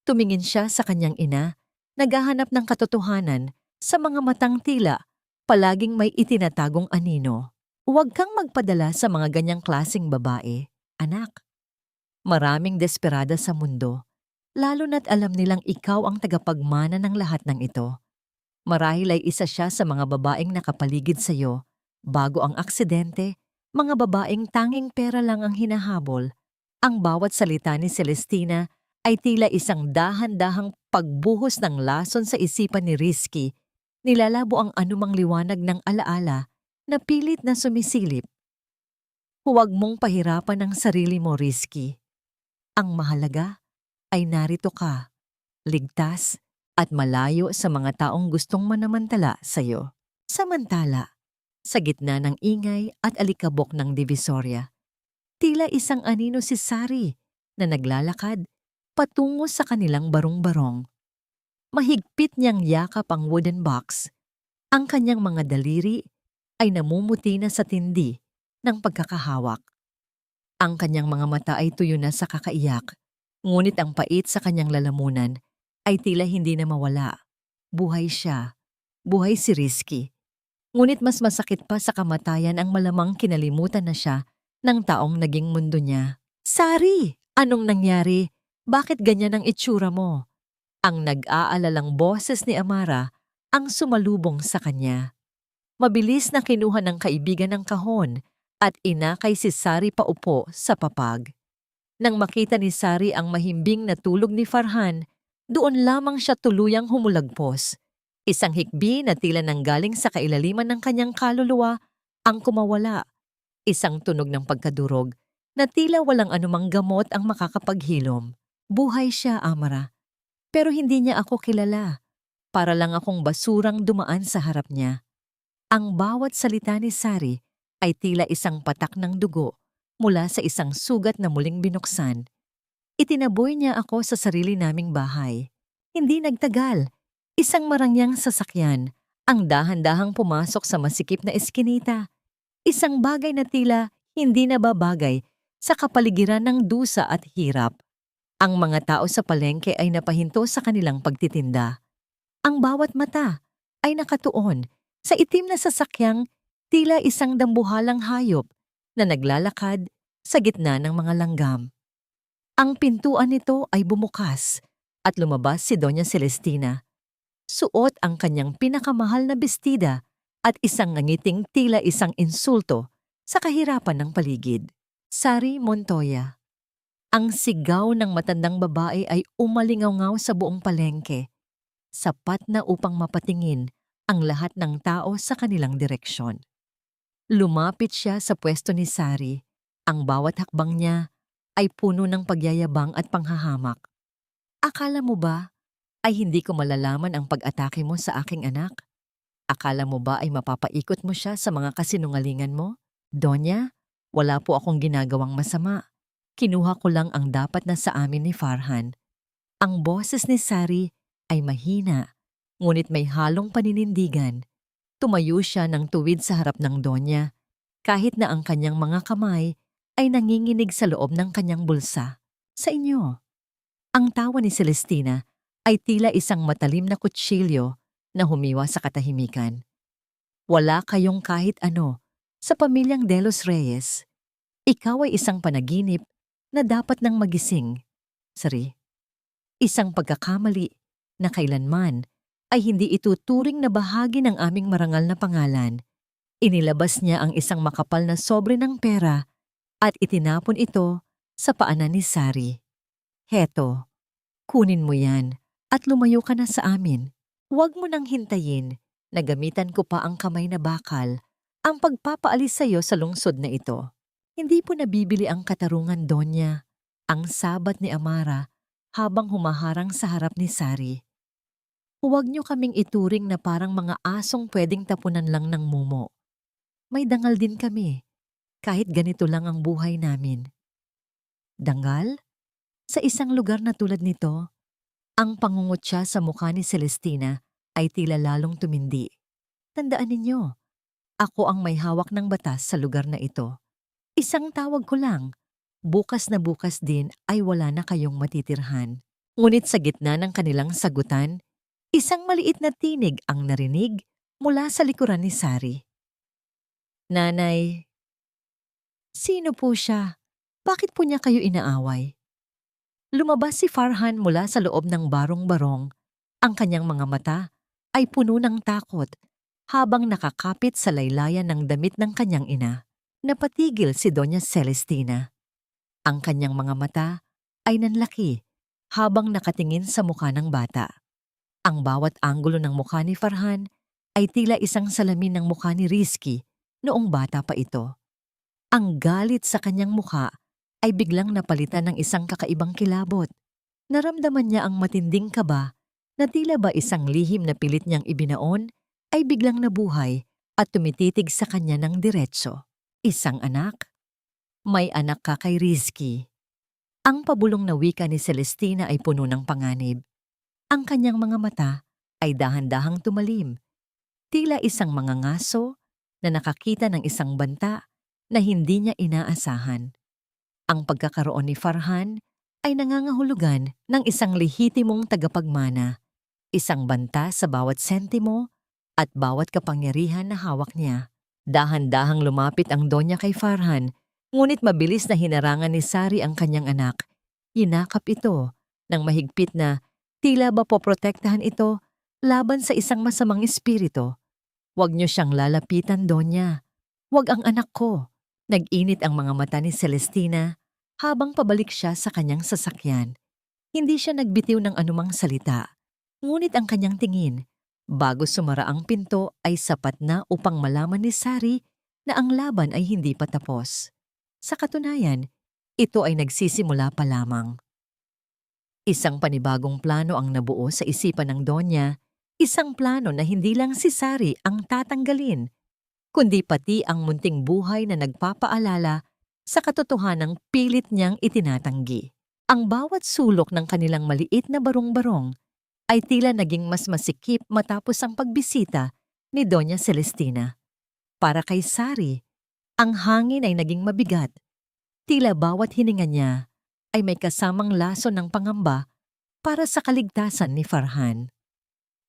Tumingin siya sa kanyang ina, naghahanap ng katotohanan sa mga matang tila palaging may itinatagong anino. Huwag kang magpadala sa mga ganyang klasing babae, anak. Maraming desperada sa mundo, lalo na't alam nilang ikaw ang tagapagmana ng lahat ng ito. Marahil ay isa siya sa mga babaeng nakapaligid sa iyo bago ang aksidente, mga babaeng tanging pera lang ang hinahabol. Ang bawat salita ni Celestina ay tila isang dahan-dahang pagbuhos ng lason sa isipan ni Rizky. Nilalabo ang anumang liwanag ng alaala na pilit na sumisilip. Huwag mong pahirapan ang sarili mo, Rizky. Ang mahalaga ay narito ka, ligtas at malayo sa mga taong gustong manamantala sa iyo. Samantala, sa gitna ng ingay at alikabok ng Divisoria, tila isang anino si Sari na naglalakad patungo sa kanilang barong-barong. Mahigpit niyang yakap ang wooden box. Ang kanyang mga daliri ay namumuti na sa tindi ng pagkakahawak. Ang kanyang mga mata ay tuyo na sa kakaiyak, ngunit ang pait sa kanyang lalamunan ay tila hindi na mawala. Buhay siya. Buhay si Rizky. Ngunit mas masakit pa sa kamatayan ang malamang kinalimutan na siya ng taong naging mundo niya. Sari! Anong nangyari? Bakit ganyan ang itsura mo? Ang nag-aalalang boses ni Amara ang sumalubong sa kanya. Mabilis na kinuha ng kaibigan ng kahon at inakay si Sari paupo sa papag. Nang makita ni Sari ang mahimbing na tulog ni Farhan, doon lamang siya tuluyang humulagpos. Isang hikbi na tila nanggaling sa kailaliman ng kanyang kaluluwa ang kumawala. Isang tunog ng pagkadurog na tila walang anumang gamot ang makakapaghilom. Buhay siya, Amara. Pero hindi niya ako kilala. Para lang akong basurang dumaan sa harap niya. Ang bawat salita ni Sari ay tila isang patak ng dugo mula sa isang sugat na muling binuksan. Itinaboy niya ako sa sarili naming bahay. Hindi nagtagal. Isang marangyang sasakyan ang dahan-dahang pumasok sa masikip na eskinita. Isang bagay na tila hindi nababagay sa kapaligiran ng dusa at hirap. Ang mga tao sa palengke ay napahinto sa kanilang pagtitinda. Ang bawat mata ay nakatuon sa itim na sasakyang tila isang dambuhalang hayop na naglalakad sa gitna ng mga langgam. Ang pintuan nito ay bumukas at lumabas si Doña Celestina. Suot ang kanyang pinakamahal na bestida at isang nangiting tila isang insulto sa kahirapan ng paligid. Sari Montoya. Ang sigaw ng matandang babae ay umalingaw-ngaw sa buong palengke, sapat na upang mapatingin ang lahat ng tao sa kanilang direksyon. Lumapit siya sa pwesto ni Sari. Ang bawat hakbang niya ay puno ng pagyayabang at panghahamak. Akala mo ba ay hindi ko malalaman ang pag-atake mo sa aking anak? Akala mo ba ay mapapaikot mo siya sa mga kasinungalingan mo? Donya, wala po akong ginagawang masama. Kinuha ko lang ang dapat na sa amin ni Farhan. Ang boses ni Sari ay mahina, ngunit may halong paninindigan. Tumayo siya ng tuwid sa harap ng Donya, kahit na ang kanyang mga kamay ay nanginginig sa loob ng kanyang bulsa. Sa inyo. Ang tawa ni Celestina ay tila isang matalim na kutsilyo na humiwa sa katahimikan. Wala kayong kahit ano sa pamilyang De Los Reyes. Ikaw ay isang panaginip na dapat nang magising. Sari, isang pagkakamali na kailanman ay hindi ituturing na bahagi ng aming marangal na pangalan. Inilabas niya ang isang makapal na sobre ng pera at itinapon ito sa paanan ni Sari. Heto, kunin mo yan at lumayo ka na sa amin. Huwag mo nang hintayin na gamitan ko pa ang kamay na bakal ang pagpapaalis sa iyo sa lungsod na ito. Hindi po nabibili ang katarungan, Donya. Ang sabat ni Amara habang humaharang sa harap ni Sari. Huwag niyo kaming ituring na parang mga asong pwedeng tapunan lang ng mumo. May dangal din kami, kahit ganito lang ang buhay namin. Dangal? Sa isang lugar na tulad nito, ang pangungutya sa mukha ni Celestina ay tila lalong tumindi. Tandaan ninyo, ako ang may hawak ng batas sa lugar na ito. Isang tawag ko lang, bukas na bukas din ay wala na kayong matitirhan. Ngunit sa gitna ng kanilang sagutan, isang maliit na tinig ang narinig mula sa likuran ni Sari. Nanay, sino po siya? Bakit po niya kayo inaaway? Lumabas si Farhan mula sa loob ng barong-barong. Ang kanyang mga mata ay puno ng takot habang nakakapit sa laylayan ng damit ng kanyang ina. Napatigil si Doña Celestina. Ang kanyang mga mata ay nanlaki habang nakatingin sa mukha ng bata. Ang bawat anggulo ng mukha ni Farhan ay tila isang salamin ng mukha ni Rizky noong bata pa ito. Ang galit sa kanyang mukha ay biglang napalitan ng isang kakaibang kilabot. Naramdaman niya ang matinding kaba na tila ba isang lihim na pilit niyang ibinaon ay biglang nabuhay at tumititig sa kanya ng diretso. Isang anak? May anak ka kay Rizky. Ang pabulong na wika ni Celestina ay puno ng panganib. Ang kanyang mga mata ay dahan-dahang tumalim. Tila isang mga ngaso na nakakita ng isang banta na hindi niya inaasahan. Ang pagkakaroon ni Farhan ay nangangahulugan ng isang lehitimong tagapagmana, isang banta sa bawat sentimo at bawat kapangyarihan na hawak niya. Dahan-dahang lumapit ang Donya kay Farhan, ngunit mabilis na hinarangan ni Sari ang kanyang anak. Yinakap ito ng mahigpit na tila ba poprotektahan ito laban sa isang masamang espiritu. Huwag niyo siyang lalapitan, Donya. Huwag ang anak ko. Nag-init ang mga mata ni Celestina habang pabalik siya sa kanyang sasakyan. Hindi siya nagbitiw ng anumang salita, ngunit ang kanyang tingin bago sumara ang pinto ay sapat na upang malaman ni Sari na ang laban ay hindi pa tapos. Sa katunayan, ito ay nagsisimula pa lamang. Isang panibagong plano ang nabuo sa isipan ng Donya, isang plano na hindi lang si Sari ang tatanggalin, kundi pati ang munting buhay na nagpapaalala sa katotohanang pilit niyang itinatanggi. Ang bawat sulok ng kanilang maliit na barong-barong ay tila naging mas masikip matapos ang pagbisita ni Doña Celestina. Para kay Sari, ang hangin ay naging mabigat. Tila bawat hininga niya ay may kasamang laso ng pangamba para sa kaligtasan ni Farhan.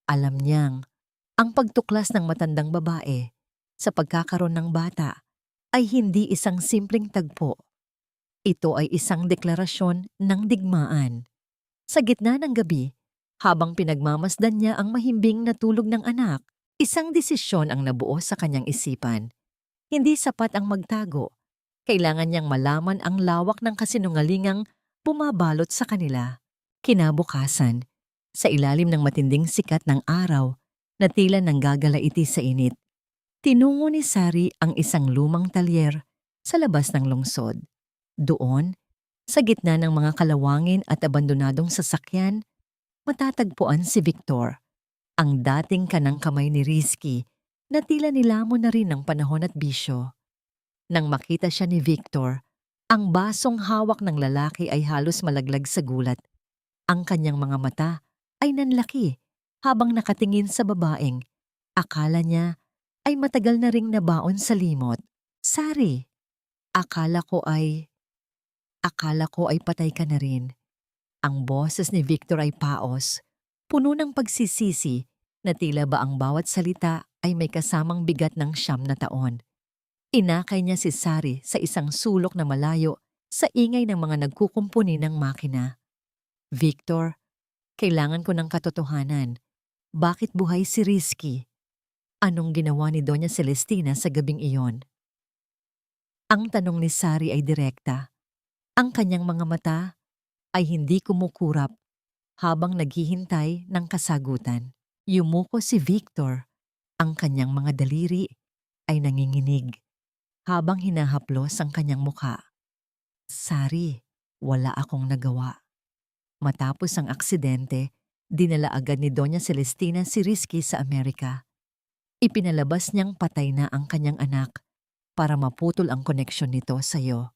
Alam niyang ang pagtuklas ng matandang babae sa pagkakaroon ng bata ay hindi isang simpleng tagpo. Ito ay isang deklarasyon ng digmaan. Sa gitna ng gabi, habang pinagmamasdan niya ang mahimbing na tulog ng anak, isang desisyon ang nabuo sa kanyang isipan. Hindi sapat ang magtago. Kailangan niyang malaman ang lawak ng kasinungalingang bumabalot sa kanila. Kinabukasan, sa ilalim ng matinding sikat ng araw na tila nanggagalaiti sa init, tinungo ni Sari ang isang lumang talyer sa labas ng lungsod. Doon, sa gitna ng mga kalawangin at abandonadong sasakyan, matatagpuan si Victor, ang dating kanang kamay ni Rizky na tila nilamon na rin ng panahon at bisyo. Nang makita siya ni Victor, ang basong hawak ng lalaki ay halos malaglag sa gulat. Ang kanyang mga mata ay nanlaki habang nakatingin sa babaeng. Akala niya ay matagal na ring nabaon sa limot. Sari, akala ko ay patay ka na rin. Ang boses ni Victor ay paos, puno ng pagsisisi na tila ba ang bawat salita ay may kasamang bigat ng 9 na taon. Inakay niya si Sari sa isang sulok na malayo sa ingay ng mga nagkukumpuni ng makina. Victor, kailangan ko ng katotohanan. Bakit buhay si Rizky? Anong ginawa ni Doña Celestina sa gabing iyon? Ang tanong ni Sari ay direkta. Ang kanyang mga mata ay hindi kumukurap habang naghihintay ng kasagutan. Yumuko si Victor. Ang kanyang mga daliri ay nanginginig habang hinahaplos ang kanyang mukha. Sari, wala akong nagawa. Matapos ang aksidente, dinala agad ni Doña Celestina si Rizky sa Amerika. Ipinalabas niyang patay na ang kanyang anak para maputol ang koneksyon nito sa iyo.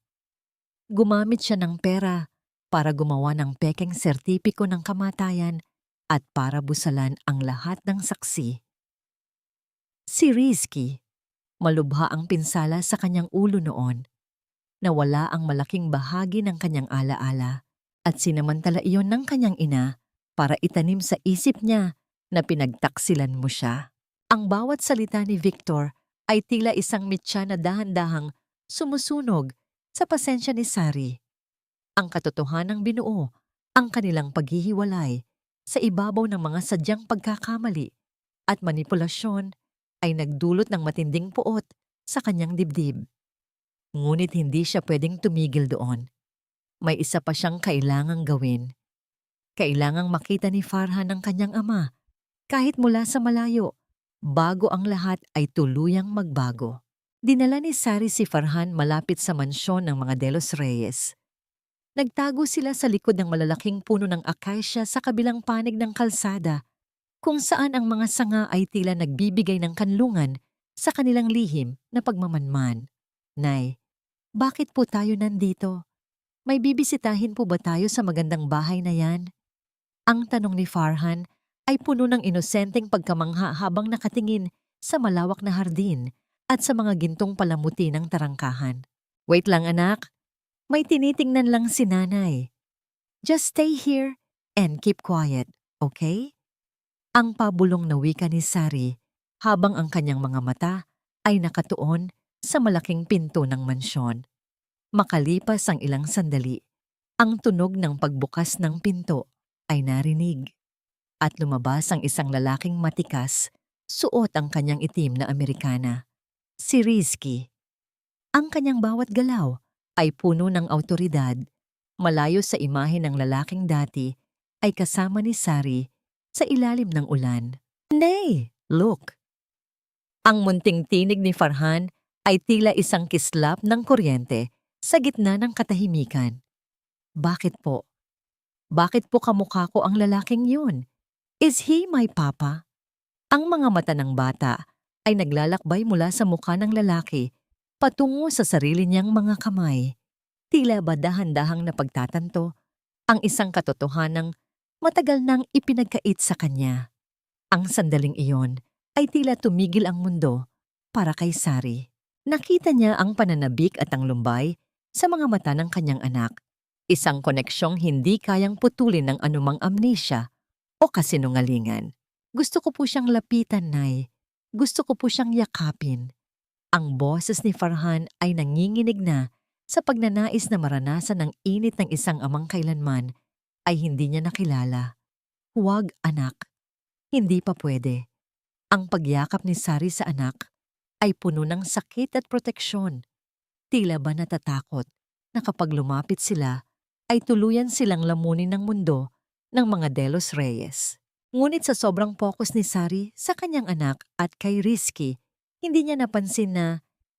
Gumamit siya ng pera para gumawa ng pekeng sertipiko ng kamatayan at para busalan ang lahat ng saksi. Si Rizky, malubha ang pinsala sa kanyang ulo noon. Nawala ang malaking bahagi ng kanyang alaala at sinamantala iyon ng kanyang ina para itanim sa isip niya na pinagtaksilan mo siya. Ang bawat salita ni Victor ay tila isang mitya na dahan-dahang sumusunog sa pasensya ni Sari. Ang katotohanang binuo, ang kanilang paghihiwalay sa ibabaw ng mga sadyang pagkakamali at manipulasyon ay nagdulot ng matinding puot sa kanyang dibdib. Ngunit hindi siya pwedeng tumigil doon. May isa pa siyang kailangang gawin. Kailangang makita ni Farhan ang kanyang ama kahit mula sa malayo, bago ang lahat ay tuluyang magbago. Dinala ni Sari si Farhan malapit sa mansyon ng mga De Los Reyes. Nagtago sila sa likod ng malalaking puno ng acacia sa kabilang panig ng kalsada, kung saan ang mga sanga ay tila nagbibigay ng kanlungan sa kanilang lihim na pagmamanman. Nay, bakit po tayo nandito? May bibisitahin po ba tayo sa magandang bahay na yan? Ang tanong ni Farhan ay puno ng inosenteng pagkamangha habang nakatingin sa malawak na hardin at sa mga gintong palamuti ng tarangkahan. Wait lang anak, may tinitingnan lang si nanay. Just stay here and keep quiet, okay? Ang pabulong na wika ni Sari habang ang kanyang mga mata ay nakatuon sa malaking pinto ng mansyon. Makalipas ang ilang sandali, ang tunog ng pagbukas ng pinto ay narinig at lumabas ang isang lalaking matikas, suot ang kanyang itim na Amerikana. Si Rizky. Ang kanyang bawat galaw ay puno ng awtoridad. Malayo sa imahe ng lalaking dati ay kasama ni Sari sa ilalim ng ulan. Nay, look! Ang munting tinig ni Farhan ay tila isang kislap ng kuryente sa gitna ng katahimikan. Bakit po? Bakit po kamukha ko ang lalaking yun? Is he my papa? Ang mga mata ng bata ay naglalakbay mula sa mukha ng lalaki patungo sa sarili niyang mga kamay. Tila ba dahan-dahang napagtatanto ang isang katotohanang matagal nang ipinagkait sa kanya. Ang sandaling iyon ay tila tumigil ang mundo para kay Sari. Nakita niya ang pananabik at ang lumbay sa mga mata ng kanyang anak. Isang koneksyong hindi kayang putulin ng anumang amnesia o kasinungalingan. Gusto ko po siyang lapitan, Nay. Gusto ko po siyang yakapin. Ang boses ni Farhan ay nanginginig na sa pagnanais na maranasan ng init ng isang amang kailanman ay hindi niya nakilala. Huwag, anak. Hindi pa pwede. Ang pagyakap ni Sari sa anak ay puno ng sakit at proteksyon. Tila ba natatakot na kapag lumapit sila ay tuluyan silang lamunin ng mundo ng mga De Los Reyes. Ngunit sa sobrang focus ni Sari sa kanyang anak at kay Rizky, hindi niya napansin na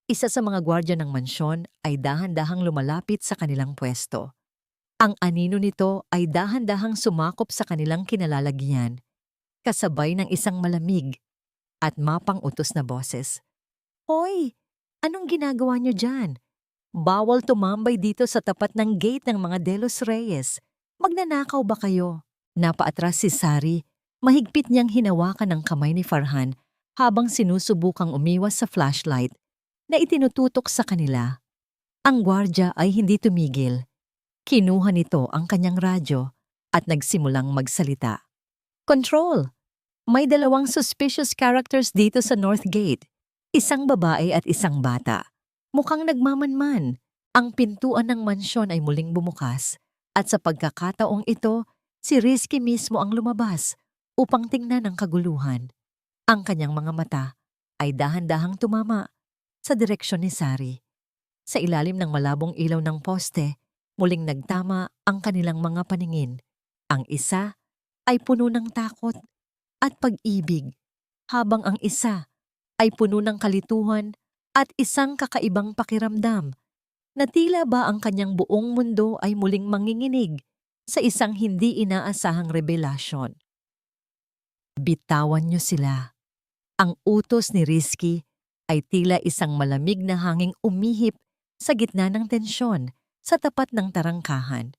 isa sa mga gwardya ng mansyon ay dahan-dahang lumalapit sa kanilang pwesto. Ang anino nito ay dahan-dahang sumakop sa kanilang kinalalagyan, kasabay ng isang malamig at mapang-utos na boses. Hoy! Anong ginagawa niyo dyan? Bawal tumambay dito sa tapat ng gate ng mga De Los Reyes. Magnanakaw ba kayo? Napaatras si Sari, mahigpit niyang hinawakan ng kamay ni Farhan habang sinusubukang umiwas sa flashlight na itinututok sa kanila. Ang gwardya ay hindi tumigil. Kinuha nito ang kanyang radyo at nagsimulang magsalita. Control! May dalawang suspicious characters dito sa North Gate. Isang babae at isang bata. Mukhang nagmamanman. Ang pintuan ng mansyon ay muling bumukas at sa pagkakataong ito, si Rizky mismo ang lumabas upang tingnan ang kaguluhan. Ang kanyang mga mata ay dahan-dahang tumama sa direksyon ni Sari. Sa ilalim ng malabong ilaw ng poste, muling nagtama ang kanilang mga paningin. Ang isa ay puno ng takot at pag-ibig, habang ang isa ay puno ng kalituhan at isang kakaibang pakiramdam na tila ba ang kanyang buong mundo ay muling manginginig sa isang hindi inaasahang revelasyon. Bitawan niyo sila. Ang utos ni Rizky ay tila isang malamig na hanging umihip sa gitna ng tensyon sa tapat ng tarangkahan.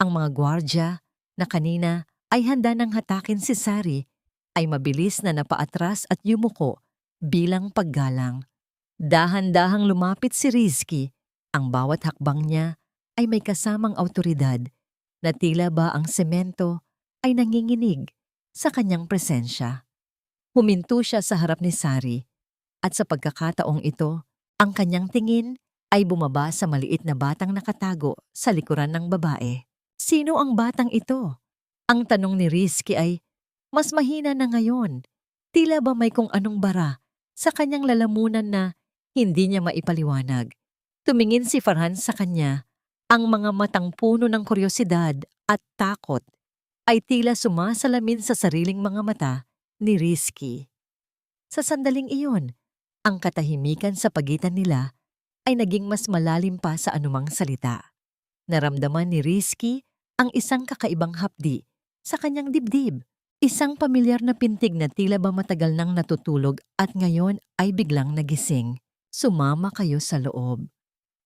Ang mga gwardya na kanina ay handa ng hatakin si Sari, ay mabilis na napaatras at yumuko bilang paggalang. Dahan-dahang lumapit si Rizky. Ang bawat hakbang niya ay may kasamang awtoridad na tila ba ang semento ay nanginginig sa kanyang presensya. Huminto siya sa harap ni Sari at sa pagkakataong ito, ang kanyang tingin ay bumaba sa maliit na batang nakatago sa likuran ng babae. Sino ang batang ito? Ang tanong ni Rizky ay mas mahina na ngayon. Tila ba may kung anong bara sa kanyang lalamunan na hindi niya maipaliwanag. Tumingin si Farhan sa kanya. Ang mga matang puno ng kuryosidad at takot ay tila sumasalamin sa sariling mga mata ni Rizky. Sa sandaling iyon, ang katahimikan sa pagitan nila ay naging mas malalim pa sa anumang salita. Naramdaman ni Rizky ang isang kakaibang hapdi sa kanyang dibdib. Isang pamilyar na pintig na tila ba matagal nang natutulog at ngayon ay biglang nagising. Sumama kayo sa loob.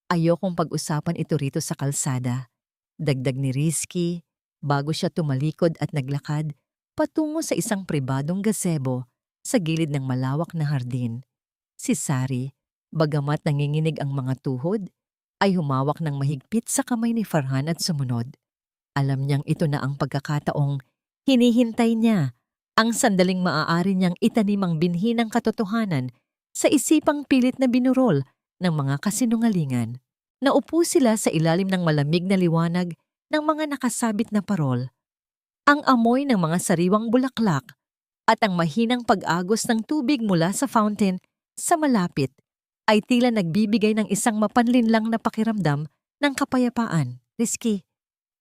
Ayokong pag-usapan ito rito sa kalsada. Dagdag ni Rizky bago siya tumalikod at naglakad patungo sa isang pribadong gazebo sa gilid ng malawak na hardin. Si Sari, bagamat nanginginig ang mga tuhod, ay humawak ng mahigpit sa kamay ni Farhan at sumunod. Alam niyang ito na ang pagkakataong hinihintay niya, ang sandaling maaari niyang itanim ang binhi ng katotohanan sa isipang pilit na binurol ng mga kasinungalingan. Naupo sila sa ilalim ng malamig na liwanag ng mga nakasabit na parol. Ang amoy ng mga sariwang bulaklak at ang mahinang pag-agos ng tubig mula sa fountain sa malapit ay tila nagbibigay ng isang mapanlinlang na pakiramdam ng kapayapaan. Rizky,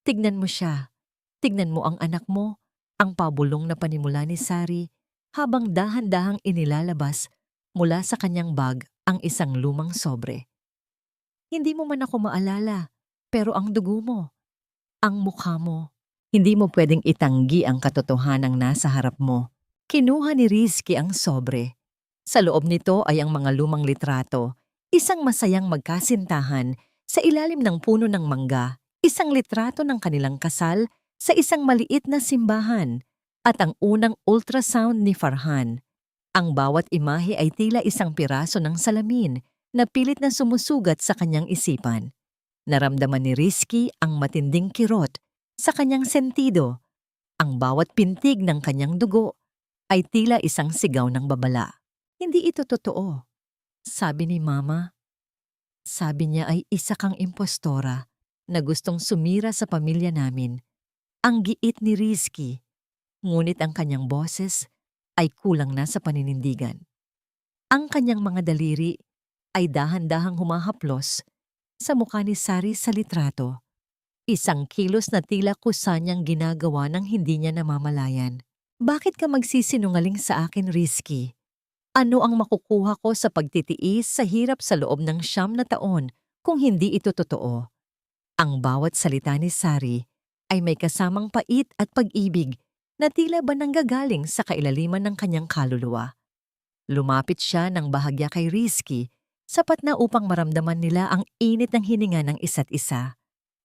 tignan mo siya. Tignan mo ang anak mo, ang pabulong na panimula ni Sari habang dahan-dahang inilalabas mula sa kanyang bag ang isang lumang sobre. Hindi mo man ako maalala, pero ang dugo mo, ang mukha mo, hindi mo pwedeng itanggi ang katotohanang nasa harap mo. Kinuha ni Rizky ang sobre. Sa loob nito ay ang mga lumang litrato, isang masayang magkasintahan sa ilalim ng puno ng mangga, isang litrato ng kanilang kasal sa isang maliit na simbahan, at ang unang ultrasound ni Farhan. Ang bawat imahe ay tila isang piraso ng salamin na pilit na sumusugat sa kanyang isipan. Naramdaman ni Rizky ang matinding kirot sa kanyang sentido. Ang bawat pintig ng kanyang dugo ay tila isang sigaw ng babala. Hindi ito totoo, sabi ni Mama. Sabi niya ay isa kang impostora na gustong sumira sa pamilya namin. Ang giit ni Rizky, ngunit ang kanyang boses ay kulang na sa paninindigan. Ang kanyang mga daliri ay dahan-dahang humahaplos sa mukha ni Sari sa litrato. Isang kilos na tila kusa niyang ginagawa ng hindi niya namamalayan. Bakit ka magsisinungaling sa akin, Rizky? Ano ang makukuha ko sa pagtitiis sa hirap sa loob ng 9 na taon kung hindi ito totoo? Ang bawat salita ni Sari ay may kasamang pait at pag-ibig na tila ba nanggagaling sa kailaliman ng kanyang kaluluwa. Lumapit siya ng bahagya kay Rizky, sapat na upang maramdaman nila ang init ng hininga ng isa't isa.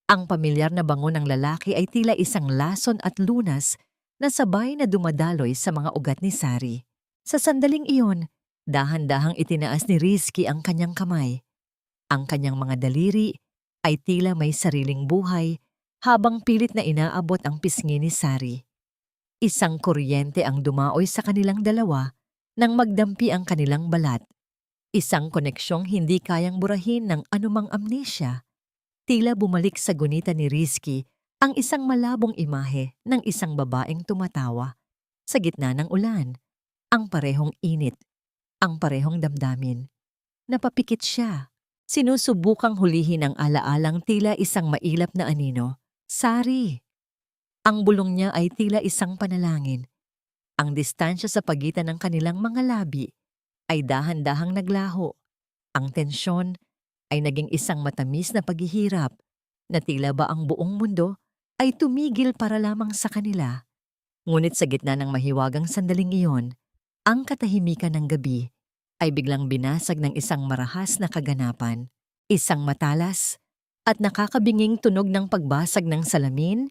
Ang pamilyar na bango ng lalaki ay tila isang lason at lunas na sabay na dumadaloy sa mga ugat ni Sari. Sa sandaling iyon, dahan-dahang itinaas ni Rizky ang kanyang kamay. Ang kanyang mga daliri ay tila may sariling buhay habang pilit na inaabot ang pisngi ni Sari. Isang kuryente ang dumaoy sa kanilang dalawa nang magdampi ang kanilang balat. Isang koneksyong hindi kayang burahin ng anumang amnesia. Tila bumalik sa gunita ni Rizky ang isang malabong imahe ng isang babaeng tumatawa sa gitna ng ulan. Ang parehong init, ang parehong damdamin. Napapikit siya. Sinusubukang hulihin ang alaalang tila isang mailap na anino. Sari! Ang bulong niya ay tila isang panalangin. Ang distansya sa pagitan ng kanilang mga labi ay dahan-dahang naglaho. Ang tensyon ay naging isang matamis na paghihirap na tila ba ang buong mundo ay tumigil para lamang sa kanila. Ngunit sa gitna ng mahiwagang sandaling iyon, ang katahimikan ng gabi ay biglang binasag ng isang marahas na kaganapan, isang matalas at nakakabinging tunog ng pagbasag ng salamin.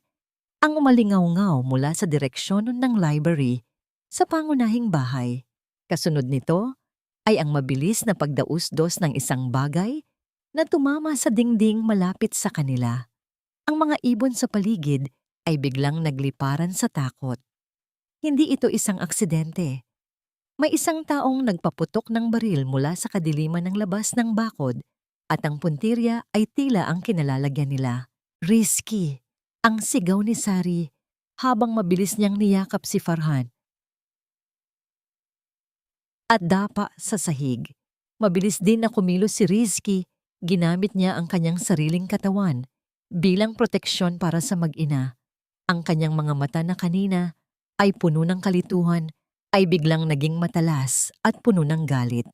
ang umalingaw-ngaw mula sa direksyon ng library sa pangunahing bahay. Kasunod nito ay ang mabilis na pagdaus-dos ng isang bagay na tumama sa dingding malapit sa kanila. Ang mga ibon sa paligid ay biglang nagliparan sa takot. Hindi ito isang aksidente. May isang taong nagpaputok ng baril mula sa kadiliman ng labas ng bakod at ang puntirya ay tila ang kinalalagyan nila. Risky, ang sigaw ni Sari habang mabilis niyang niyakap si Farhan. At dapa sa sahig. Mabilis din na kumilos si Rizky, ginamit niya ang kanyang sariling katawan bilang proteksyon para sa mag-ina. Ang kanyang mga mata na kanina ay puno ng kalituhan ay biglang naging matalas at puno ng galit.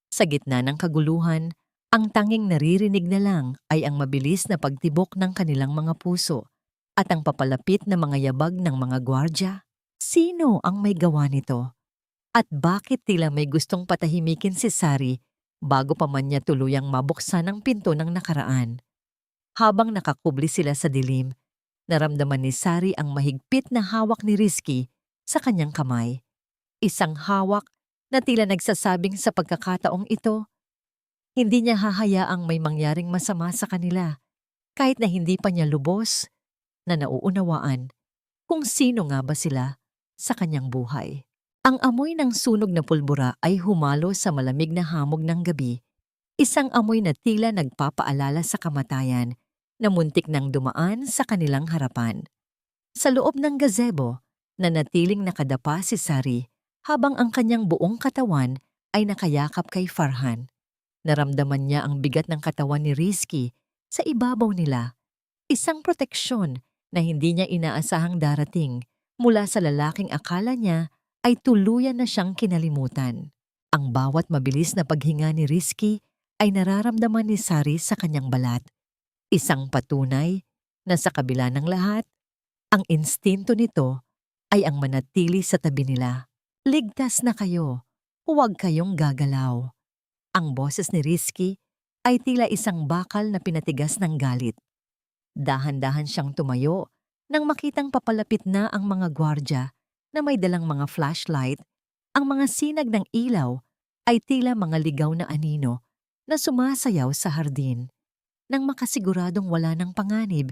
Sa gitna ng kaguluhan, ang tanging naririnig na lang ay ang mabilis na pagtibok ng kanilang mga puso at ang papalapit na mga yabag ng mga gwardya. Sino ang may gawa nito? At bakit tila may gustong patahimikin si Sari bago pa man niya tuluyang mabuksan ang pinto ng nakaraan? Habang nakakubli sila sa dilim, naramdaman ni Sari ang mahigpit na hawak ni Rizky sa kanyang kamay. Isang hawak na tila nagsasabing sa pagkakataong ito, hindi niya hahayaang may mangyaring masama sa kanila kahit na hindi pa niya lubos na nauunawaan kung sino nga ba sila sa kanyang buhay. Ang amoy ng sunog na pulbura ay humalo sa malamig na hamog ng gabi, isang amoy na tila nagpapaalala sa kamatayan na muntik nang dumaan sa kanilang harapan. Sa loob ng gazebo, nanatiling nakadapa si Sari habang ang kanyang buong katawan ay nakayakap kay Farhan. Naramdaman niya ang bigat ng katawan ni Rizky sa ibabaw nila, isang proteksyon na hindi niya inaasahang darating mula sa lalaking akala niya ay tuluyan na siyang kinalimutan. Ang bawat mabilis na paghinga ni Rizky ay nararamdaman ni Sari sa kanyang balat. Isang patunay na sa kabila ng lahat, ang instinto nito ay ang manatili sa tabi nila. Ligtas na kayo, huwag kayong gagalaw. Ang boses ni Rizky ay tila isang bakal na pinatigas ng galit. Dahan-dahan siyang tumayo nang makitang papalapit na ang mga gwardya na may dalang mga flashlight. Ang mga sinag ng ilaw ay tila mga ligaw na anino na sumasayaw sa hardin. Nang makasiguradong wala ng panganib,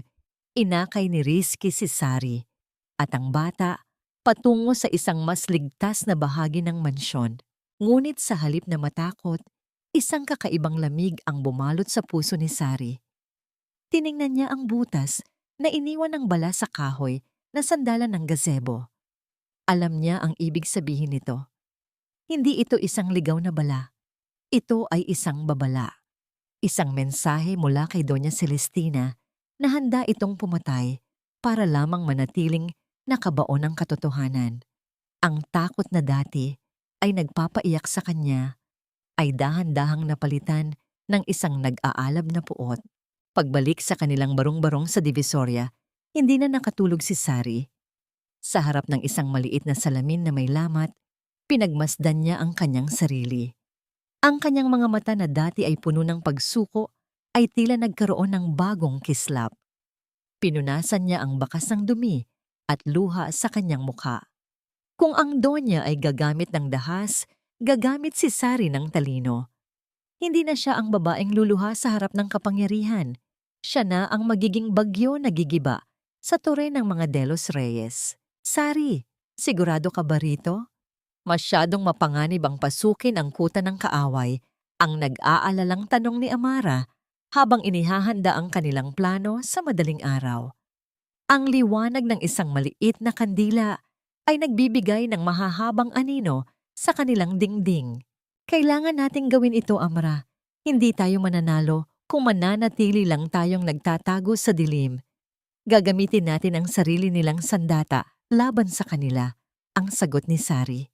inakay ni Rizky si Sari at ang bata patungo sa isang mas ligtas na bahagi ng mansyon. Ngunit sa halip na matakot, isang kakaibang lamig ang bumalot sa puso ni Sari. Tiningnan niya ang butas na iniwan ng bala sa kahoy na sandalan ng gazebo. Alam niya ang ibig sabihin nito. Hindi ito isang ligaw na bala. Ito ay isang babala. Isang mensahe mula kay Doña Celestina na handa itong pumatay para lamang manatiling nakabaon ng katotohanan. Ang takot na dati ay nagpapaiyak sa kanya ay dahan-dahang napalitan ng isang nag-aalab na puot. Pagbalik sa kanilang barong-barong sa Divisoria, hindi na nakatulog si Sari. Sa harap ng isang maliit na salamin na may lamat, pinagmasdan niya ang kanyang sarili. Ang kanyang mga mata na dati ay puno ng pagsuko ay tila nagkaroon ng bagong kislap. Pinunasan niya ang bakas ng dumi at luha sa kanyang mukha. Kung ang Donya ay gagamit ng dahas, gagamit si Sari ng talino. Hindi na siya ang babaeng luluha sa harap ng kapangyarihan. Siya na ang magiging bagyo na gigiba sa tore ng mga Delos Reyes. Sari, sigurado ka ba rito? Masyadong mapanganib ang pasukin ang kuta ng kaaway, ang nag-aalalang tanong ni Amara habang inihahanda ang kanilang plano sa madaling araw. Ang liwanag ng isang maliit na kandila ay nagbibigay ng mahahabang anino sa kanilang dingding. Kailangan nating gawin ito, Amara. Hindi tayo mananalo kung mananatili lang tayong nagtatago sa dilim. Gagamitin natin ang sarili nilang sandata laban sa kanila, ang sagot ni Sari.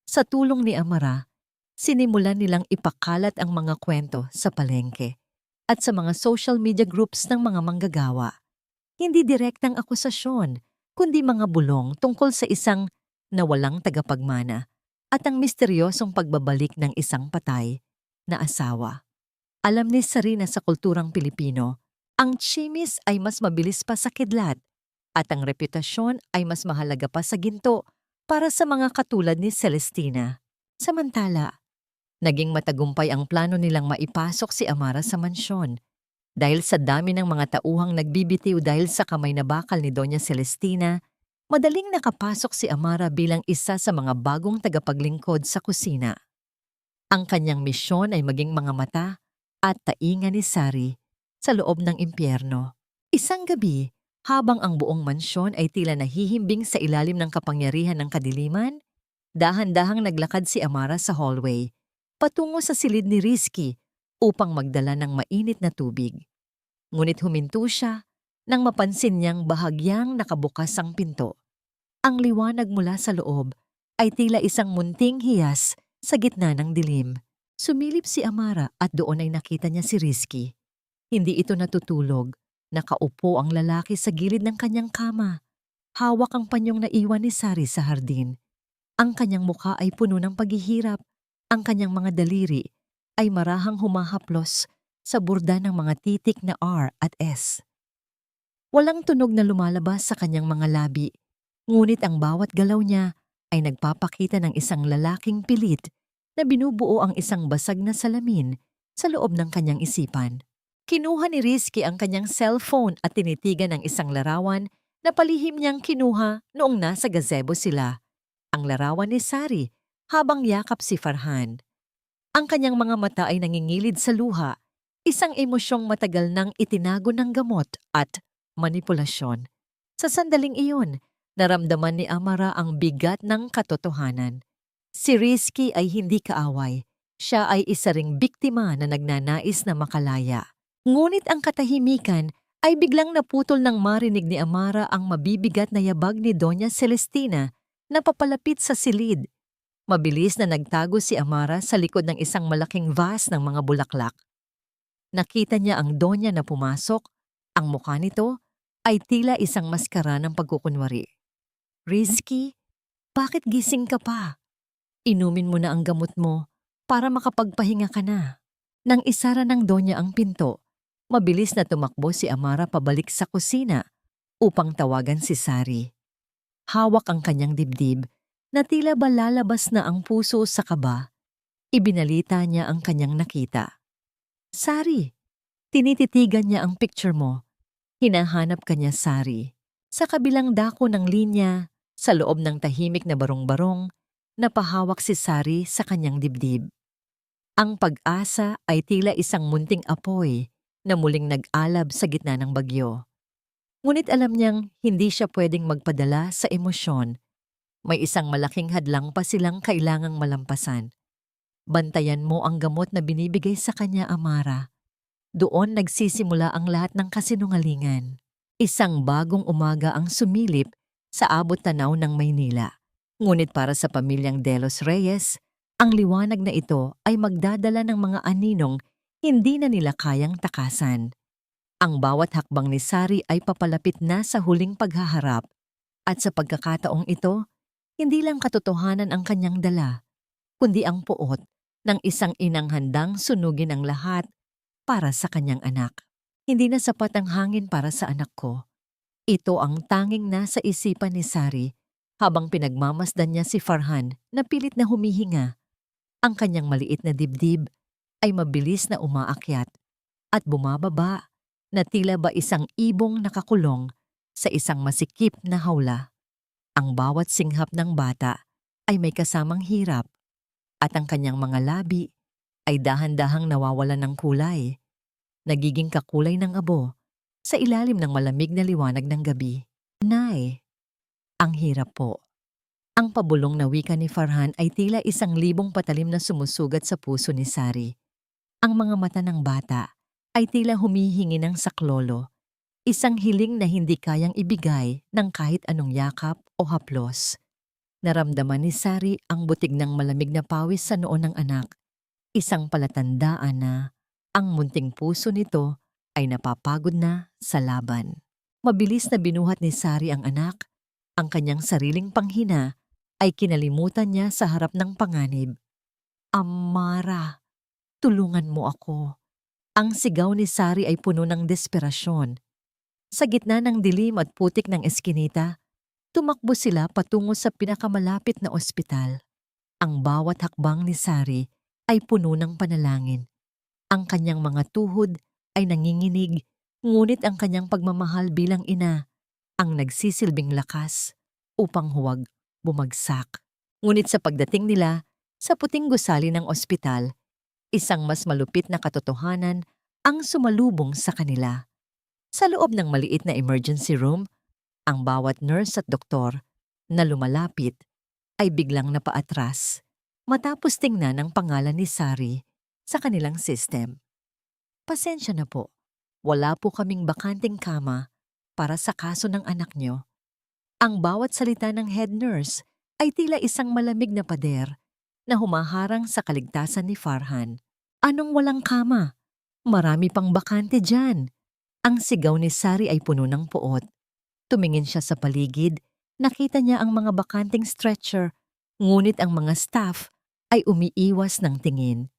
Sa tulong ni Amara, sinimulan nilang ipakalat ang mga kwento sa palengke at sa mga social media groups ng mga manggagawa. Hindi direktang akusasyon, kundi mga bulong tungkol sa isang nawalang tagapagmana at ang misteryosong pagbabalik ng isang patay na asawa. Alam ni Sari na sa kulturang Pilipino, ang tsimis ay mas mabilis pa sa kidlat. At ang reputasyon ay mas mahalaga pa sa ginto para sa mga katulad ni Celestina. Samantala, naging matagumpay ang plano nilang maipasok si Amara sa mansyon. Dahil sa dami ng mga tauhang nagbibitiw dahil sa kamay na bakal ni Doña Celestina, madaling nakapasok si Amara bilang isa sa mga bagong tagapaglingkod sa kusina. Ang kanyang misyon ay maging mga mata at tainga ni Sari sa loob ng impyerno. Isang gabi, habang ang buong mansyon ay tila nahihimbing sa ilalim ng kapangyarihan ng kadiliman, dahan-dahang naglakad si Amara sa hallway, patungo sa silid ni Rizky upang magdala ng mainit na tubig. Ngunit huminto siya nang mapansin niyang bahagyang nakabukas ang pinto. Ang liwanag mula sa loob ay tila isang munting hiyas sa gitna ng dilim. Sumilip si Amara at doon ay nakita niya si Rizky. Hindi ito natutulog. Nakaupo ang lalaki sa gilid ng kanyang kama. Hawak ang panyong naiwan ni Sari sa hardin. Ang kanyang mukha ay puno ng paghihirap. Ang kanyang mga daliri ay marahang humahaplos sa burda ng mga titik na R at S. Walang tunog na lumalabas sa kanyang mga labi, ngunit ang bawat galaw niya ay nagpapakita ng isang lalaking pilit na binubuo ang isang basag na salamin sa loob ng kanyang isipan. Kinuha ni Rizky ang kanyang cellphone at tinitigan ng isang larawan na palihim niyang kinuha noong nasa gazebo sila. Ang larawan ni Sari habang yakap si Farhan. Ang kanyang mga mata ay nangingilid sa luha, isang emosyong matagal nang itinago ng gamot at manipulasyon. Sa sandaling iyon, naramdaman ni Amara ang bigat ng katotohanan. Si Rizky ay hindi kaaway. Siya ay isa ring biktima na nagnanais na makalaya. Ngunit ang katahimikan ay biglang naputol nang marinig ni Amara ang mabibigat na yabag ni Doña Celestina na papalapit sa silid. Mabilis na nagtago si Amara sa likod ng isang malaking vase ng mga bulaklak. Nakita niya ang Doña na pumasok. Ang mukha nito ay tila isang maskara ng pagkukunwari. Rizky, bakit gising ka pa? Inumin mo na ang gamot mo para makapagpahinga ka na. Nang isara ng Doña ang pinto, mabilis na tumakbo si Amara pabalik sa kusina upang tawagan si Sari. Hawak ang kanyang dibdib na tila ba lalabas na ang puso sa kaba. Ibinalita niya ang kanyang nakita. Sari, tinititigan niya ang picture mo. Hinahanap ka niya, Sari. Sa kabilang dako ng linya, sa loob ng tahimik na barong-barong, napahawak si Sari sa kanyang dibdib. Ang pag-asa ay tila isang munting apoy na muling nag-alab sa gitna ng bagyo. Ngunit alam niyang hindi siya pwedeng magpadala sa emosyon. May isang malaking hadlang pa silang kailangang malampasan. Bantayan mo ang gamot na binibigay sa kanya, Amara. Doon nagsisimula ang lahat ng kasinungalingan. Isang bagong umaga ang sumilip sa abot tanaw ng Maynila. Ngunit para sa pamilyang De Los Reyes, ang liwanag na ito ay magdadala ng mga aninong hindi na nila kayang takasan. Ang bawat hakbang ni Sari ay papalapit na sa huling paghaharap. At sa pagkakataong ito, hindi lang katotohanan ang kanyang dala, kundi ang puot ng isang inang handang sunugin ang lahat para sa kanyang anak. Hindi na sapat ang hangin para sa anak ko. Ito ang tanging nasa isipan ni Sari habang pinagmamasdan niya si Farhan na pilit na humihinga. Ang kanyang maliit na dibdib ay mabilis na umaakyat at bumababa na tila ba isang ibong nakakulong sa isang masikip na hawla. Ang bawat singhap ng bata ay may kasamang hirap at ang kanyang mga labi ay dahan-dahang nawawalan ng kulay, nagiging kakulay ng abo sa ilalim ng malamig na liwanag ng gabi. Nay, ang hirap po. Ang pabulong na wika ni Farhan ay tila isang libong patalim na sumusugat sa puso ni Sari. Ang mga mata ng bata ay tila humihingi ng saklolo, isang hiling na hindi kayang ibigay ng kahit anong yakap o haplos. Naramdaman ni Sari ang butig ng malamig na pawis sa noo ng anak, isang palatandaan na ang munting puso nito ay napapagod na sa laban. Mabilis na binuhat ni Sari ang anak, ang kanyang sariling panghina ay kinalimutan niya sa harap ng panganib. Amara, tulungan mo ako. Ang sigaw ni Sari ay puno ng desperasyon. Sa gitna ng dilim at putik ng eskinita, tumakbo sila patungo sa pinakamalapit na ospital. Ang bawat hakbang ni Sari ay puno ng panalangin. Ang kanyang mga tuhod ay nanginginig, ngunit ang kanyang pagmamahal bilang ina ang nagsisilbing lakas upang huwag bumagsak. Ngunit sa pagdating nila sa puting gusali ng ospital, isang mas malupit na katotohanan ang sumalubong sa kanila. Sa loob ng maliit na emergency room, ang bawat nurse at doktor na lumalapit ay biglang napaatras matapos tingnan ang pangalan ni Sari sa kanilang system. Pasensya na po, wala po kaming bakanting kama para sa kaso ng anak nyo. Ang bawat salita ng head nurse ay tila isang malamig na pader na humaharang sa kaligtasan ni Farhan. Anong walang kama? Marami pang bakante dyan. Ang sigaw ni Sari ay puno ng puot. Tumingin siya sa paligid, nakita niya ang mga bakanting stretcher, ngunit ang mga staff ay umiiwas ng tingin.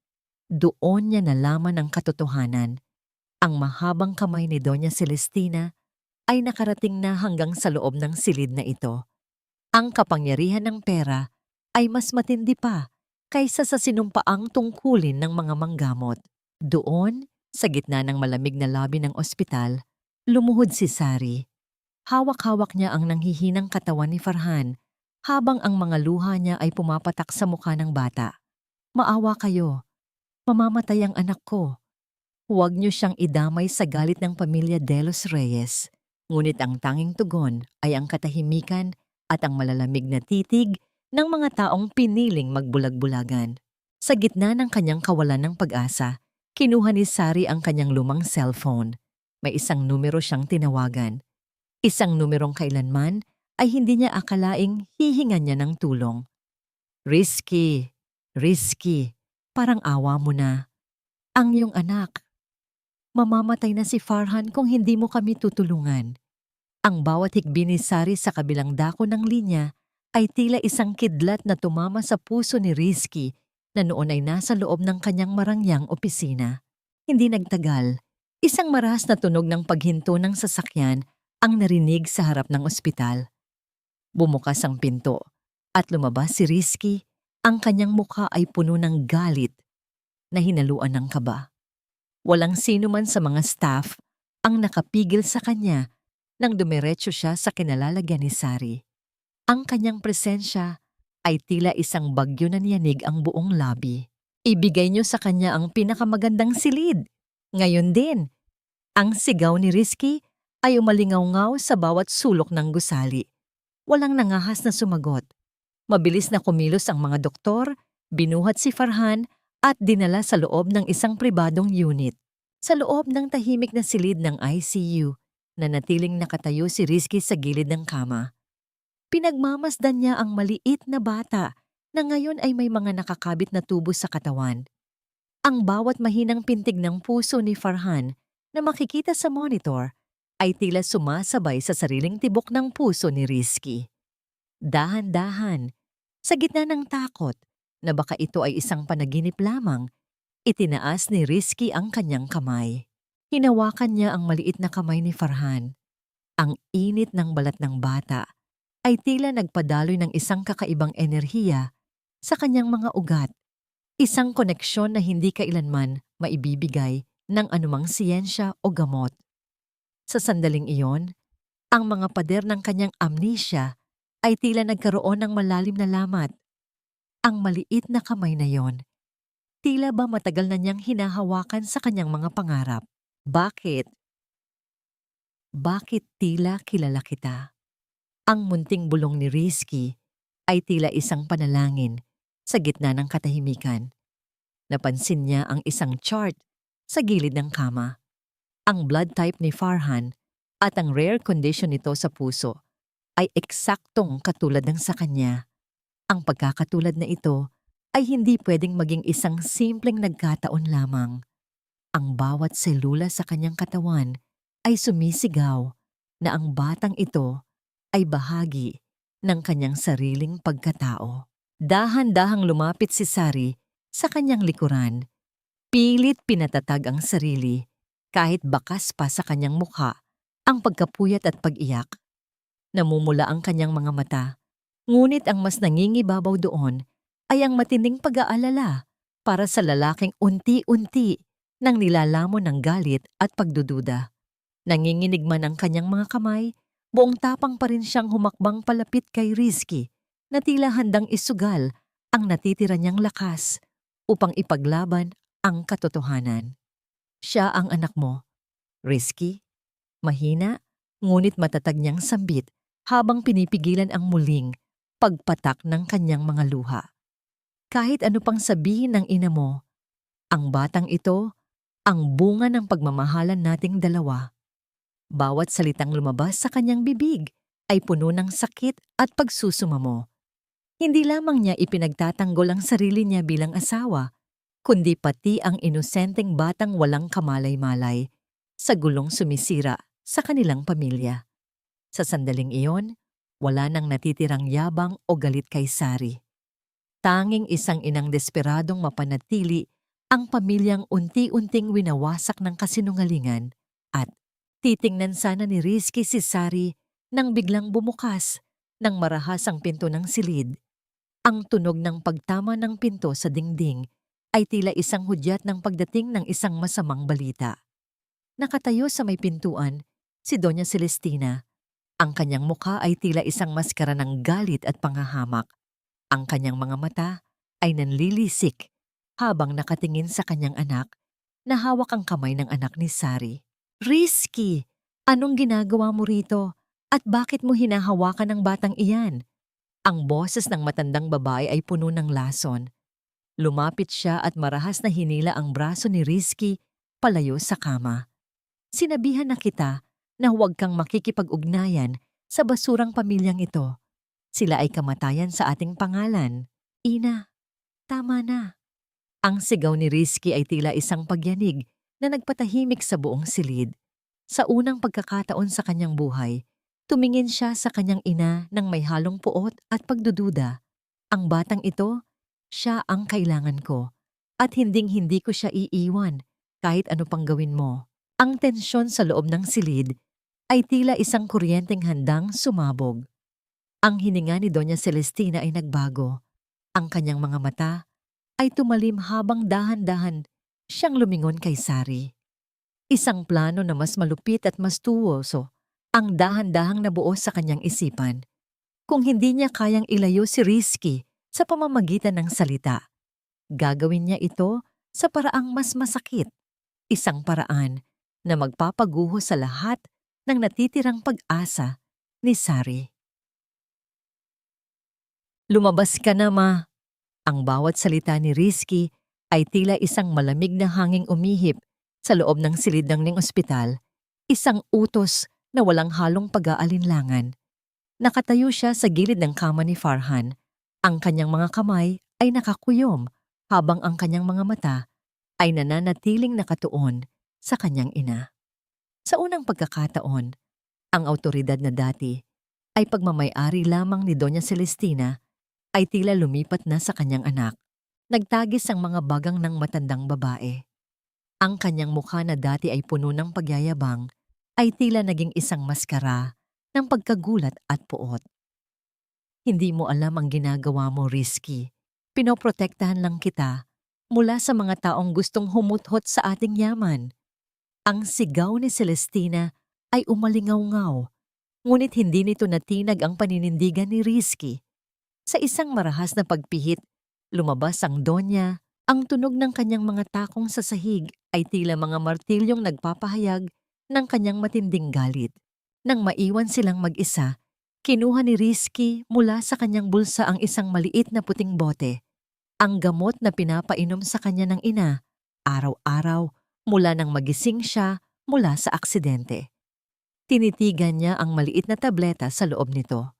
Doon niya nalaman ang katotohanan. Ang mahabang kamay ni Doña Celestina ay nakarating na hanggang sa loob ng silid na ito. Ang kapangyarihan ng pera ay mas matindi pa kaysa sa sinumpaang tungkulin ng mga manggamot. Doon, sa gitna ng malamig na lobby ng ospital, lumuhod si Sari. Hawak-hawak niya ang nanghihinang katawan ni Farhan habang ang mga luha niya ay pumapatak sa mukha ng bata. Maawa kayo. Mamamatay ang anak ko. Huwag niyo siyang idamay sa galit ng pamilya De Los Reyes. Ngunit ang tanging tugon ay ang katahimikan at ang malalamig na titig ng mga taong piniling magbulag-bulagan. Sa gitna ng kanyang kawalan ng pag-asa, kinuha ni Sari ang kanyang lumang cellphone. May isang numero siyang tinawagan. Isang numerong kailanman ay hindi niya akalaing hihingan niya ng tulong. Risky, risky, parang awa mo na. Ang iyong anak. Mamamatay na si Farhan kung hindi mo kami tutulungan. Ang bawat hikbi ni Sari sa kabilang dako ng linya ay tila isang kidlat na tumama sa puso ni Rizky na noon ay nasa loob ng kanyang marangyang opisina. Hindi nagtagal, isang marahas na tunog ng paghinto ng sasakyan ang narinig sa harap ng ospital. Bumukas ang pinto at lumabas si Rizky. Ang kanyang mukha ay puno ng galit na hinaluan ng kaba. Walang sino man sa mga staff ang nakapigil sa kanya nang dumiretso siya sa kinalalagyan ni Sari. Ang kanyang presensya ay tila isang bagyo na niyanig ang buong lobby. Ibigay niyo sa kanya ang pinakamagandang silid. Ngayon din, ang sigaw ni Rizky ay umalingaw-ngaw sa bawat sulok ng gusali. Walang nangahas na sumagot. Mabilis na kumilos ang mga doktor, binuhat si Farhan at dinala sa loob ng isang pribadong unit. Sa loob ng tahimik na silid ng ICU, nanatiling nakatayo si Rizky sa gilid ng kama. Pinagmamasdan niya ang maliit na bata na ngayon ay may mga nakakabit na tubo sa katawan. Ang bawat mahinang pintig ng puso ni Farhan na makikita sa monitor ay tila sumasabay sa sariling tibok ng puso ni Rizky. Dahan-dahan, sa gitna ng takot na baka ito ay isang panaginip lamang, itinaas ni Rizky ang kanyang kamay. Hinawakan niya ang maliit na kamay ni Farhan. Ang init ng balat ng bata ay tila nagpadaloy ng isang kakaibang enerhiya sa kanyang mga ugat. Isang koneksyon na hindi kailanman maibibigay ng anumang siyensya o gamot. Sa sandaling iyon, ang mga pader ng kanyang amnesia ay tila nagkaroon ng malalim na lamat. Ang maliit na kamay na yon, tila ba matagal na niyang hinahawakan sa kanyang mga pangarap. Bakit? Bakit tila kilala kita? Ang munting bulong ni Rizky ay tila isang panalangin sa gitna ng katahimikan. Napansin niya ang isang chart sa gilid ng kama. Ang blood type ni Farhan at ang rare condition nito sa puso ay eksaktong katulad ng sa kanya. Ang pagkakatulad na ito ay hindi pwedeng maging isang simpleng nagkataon lamang. Ang bawat selula sa kanyang katawan ay sumisigaw na ang batang ito ay bahagi ng kanyang sariling pagkatao. Dahan-dahang lumapit si Sari sa kanyang likuran. Pilit pinatatag ang sarili kahit bakas pa sa kanyang mukha ang pagkapuyat at pag-iyak. Namumula ang kanyang mga mata, ngunit ang mas nangingibabaw doon ay ang matinding pag-aalala para sa lalaking unti-unti nang nilalamon ng galit at pagdududa. Nanginginig man ang kanyang mga kamay, buong tapang pa rin siyang humakbang palapit kay Rizky na tila handang isugal ang natitira niyang lakas upang ipaglaban ang katotohanan. Siya ang anak mo, Rizky. Mahina, ngunit matatag niyang sambit habang pinipigilan ang muling pagpatak ng kanyang mga luha. Kahit ano pang sabihin ng ina mo, ang batang ito ang bunga ng pagmamahalan nating dalawa. Bawat salitang lumabas sa kanyang bibig ay puno ng sakit at pagsusumamo. Hindi lamang niya ipinagtatanggol ang sarili niya bilang asawa, kundi pati ang inosenteng batang walang kamalay-malay sa gulong sumisira sa kanilang pamilya. Sa sandaling iyon, wala nang natitirang yabang o galit kay Sari. Tanging isang inang desperadong mapanatili ang pamilyang unti-unting winawasak ng kasinungalingan at titingnan sana ni Rizky si Sari nang biglang bumukas nang marahas ang pinto ng silid. Ang tunog ng pagtama ng pinto sa dingding ay tila isang hudyat ng pagdating ng isang masamang balita. Nakatayo sa may pintuan si Doña Celestina. Ang kanyang mukha ay tila isang maskara ng galit at panghahamak. Ang kanyang mga mata ay nanlilisik habang nakatingin sa kanyang anak na hawak ang kamay ng anak ni Sari. Rizky, anong ginagawa mo rito at bakit mo hinahawakan ang batang iyan? Ang boses ng matandang babae ay puno ng lason. Lumapit siya at marahas na hinila ang braso ni Rizky palayo sa kama. Sinabihan na kita na huwag kang makikipag-ugnayan sa basurang pamilyang ito. Sila ay kamatayan sa ating pangalan. Ina, tama na. Ang sigaw ni Rizky ay tila isang pagyanig na nagpatahimik sa buong silid. Sa unang pagkakataon sa kanyang buhay, tumingin siya sa kanyang ina ng may halong puot at pagdududa. Ang batang ito, siya ang kailangan ko at hinding-hindi ko siya iiwan kahit ano pang gawin mo. Ang tensyon sa loob ng silid ay tila isang kuryenteng handang sumabog. Ang hininga ni Doña Celestina ay nagbago. Ang kanyang mga mata ay tumalim habang dahan-dahan siyang lumingon kay Sari. Isang plano na mas malupit at mas tuwoso ang dahan-dahang nabuo sa kanyang isipan. Kung hindi niya kayang ilayo si Rizky sa pamamagitan ng salita, gagawin niya ito sa paraang mas masakit. Isang paraan na magpapaguho sa lahat ng natitirang pag-asa ni Sari. Lumabas ka na, ma. Ang bawat salita ni Rizky ay tila isang malamig na hanging umihip sa loob ng silid ng ospital, isang utos na walang halong pag-aalinlangan. Nakatayo siya sa gilid ng kama ni Farhan. Ang kanyang mga kamay ay nakakuyom habang ang kanyang mga mata ay nananatiling nakatuon sa kanyang ina. Sa unang pagkakataon, ang awtoridad na dati ay pagmamay-ari lamang ni Doña Celestina ay tila lumipat na sa kanyang anak. Nagtagis ang mga bagang ng matandang babae. Ang kanyang mukha na dati ay puno ng pagyayabang ay tila naging isang maskara ng pagkagulat at puot. Hindi mo alam ang ginagawa mo, Rizky. Pinoprotektahan lang kita mula sa mga taong gustong humuthot sa ating yaman. Ang sigaw ni Celestina ay umalingaw-ngaw, ngunit hindi nito natinag ang paninindigan ni Rizky. Sa isang marahas na pagpihit, lumabas ang Donya. Ang tunog ng kanyang mga takong sa sahig ay tila mga martilyong nagpapahayag ng kanyang matinding galit. Nang maiwan silang mag-isa, kinuha ni Rizky mula sa kanyang bulsa ang isang maliit na puting bote. Ang gamot na pinapainom sa kanya ng ina, araw-araw, mula nang magising siya mula sa aksidente. Tinitigan niya ang maliit na tableta sa loob nito.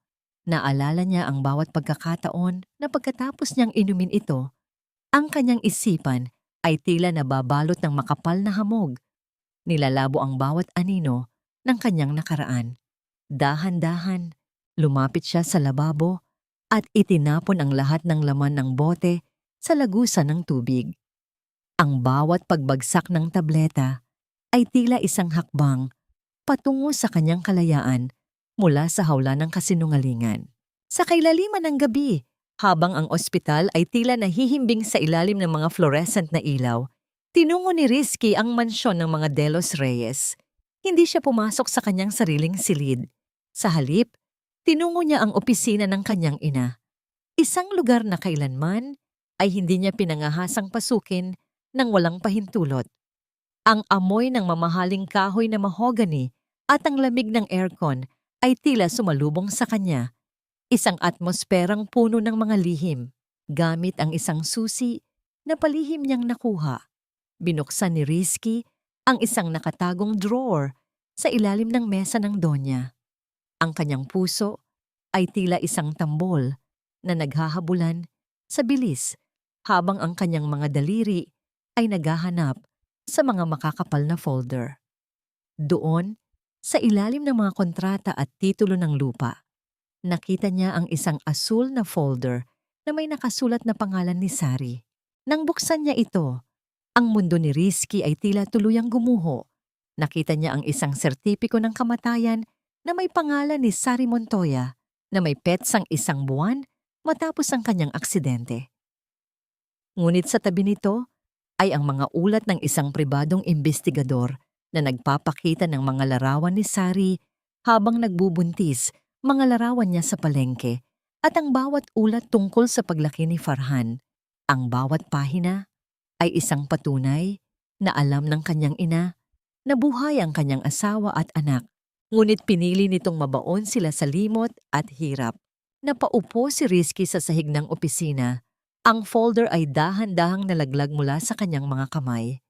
Naalala niya ang bawat pagkakataon na pagkatapos niyang inumin ito, ang kanyang isipan ay tila nababalot ng makapal na hamog. Nilalabo ang bawat anino ng kanyang nakaraan. Dahan-dahan, lumapit siya sa lababo at itinapon ang lahat ng laman ng bote sa lagusan ng tubig. Ang bawat pagbagsak ng tableta ay tila isang hakbang patungo sa kanyang kalayaan mula sa hawla ng kasinungalingan. Sa kailaliman ng gabi, habang ang ospital ay tila nahihimbing sa ilalim ng mga fluorescent na ilaw, tinungo ni Rizky ang mansyon ng mga De Los Reyes. Hindi siya pumasok sa kanyang sariling silid. Sa halip, tinungo niya ang opisina ng kanyang ina. Isang lugar na kailanman ay hindi niya pinangahasang pasukin nang walang pahintulot. Ang amoy ng mamahaling kahoy na mahogany at ang lamig ng aircon ay tila sumalubong sa kanya. Isang atmosperang puno ng mga lihim, gamit ang isang susi na palihim niyang nakuha. Binuksan ni Rizky ang isang nakatagong drawer sa ilalim ng mesa ng Donya. Ang kanyang puso ay tila isang tambol na naghahabulan sa bilis habang ang kanyang mga daliri ay naghahanap sa mga makakapal na folder. Doon, sa ilalim ng mga kontrata at titulo ng lupa, nakita niya ang isang asul na folder na may nakasulat na pangalan ni Sari. Nang buksan niya ito, ang mundo ni Rizky ay tila tuluyang gumuho. Nakita niya ang isang sertipiko ng kamatayan na may pangalan ni Sari Montoya na may petsang 1 buwan matapos ang kanyang aksidente. Ngunit sa tabi nito ay ang mga ulat ng isang pribadong investigador na nagpapakita ng mga larawan ni Sari habang nagbubuntis, mga larawan niya sa palengke, at ang bawat ulat tungkol sa paglaki ni Farhan. Ang bawat pahina ay isang patunay na alam ng kanyang ina na buhay ang kanyang asawa at anak, ngunit pinili nitong mabaon sila sa limot at hirap. Napaupo si Rizky sa sahig ng opisina. Ang folder ay dahan-dahang nalaglag mula sa kanyang mga kamay.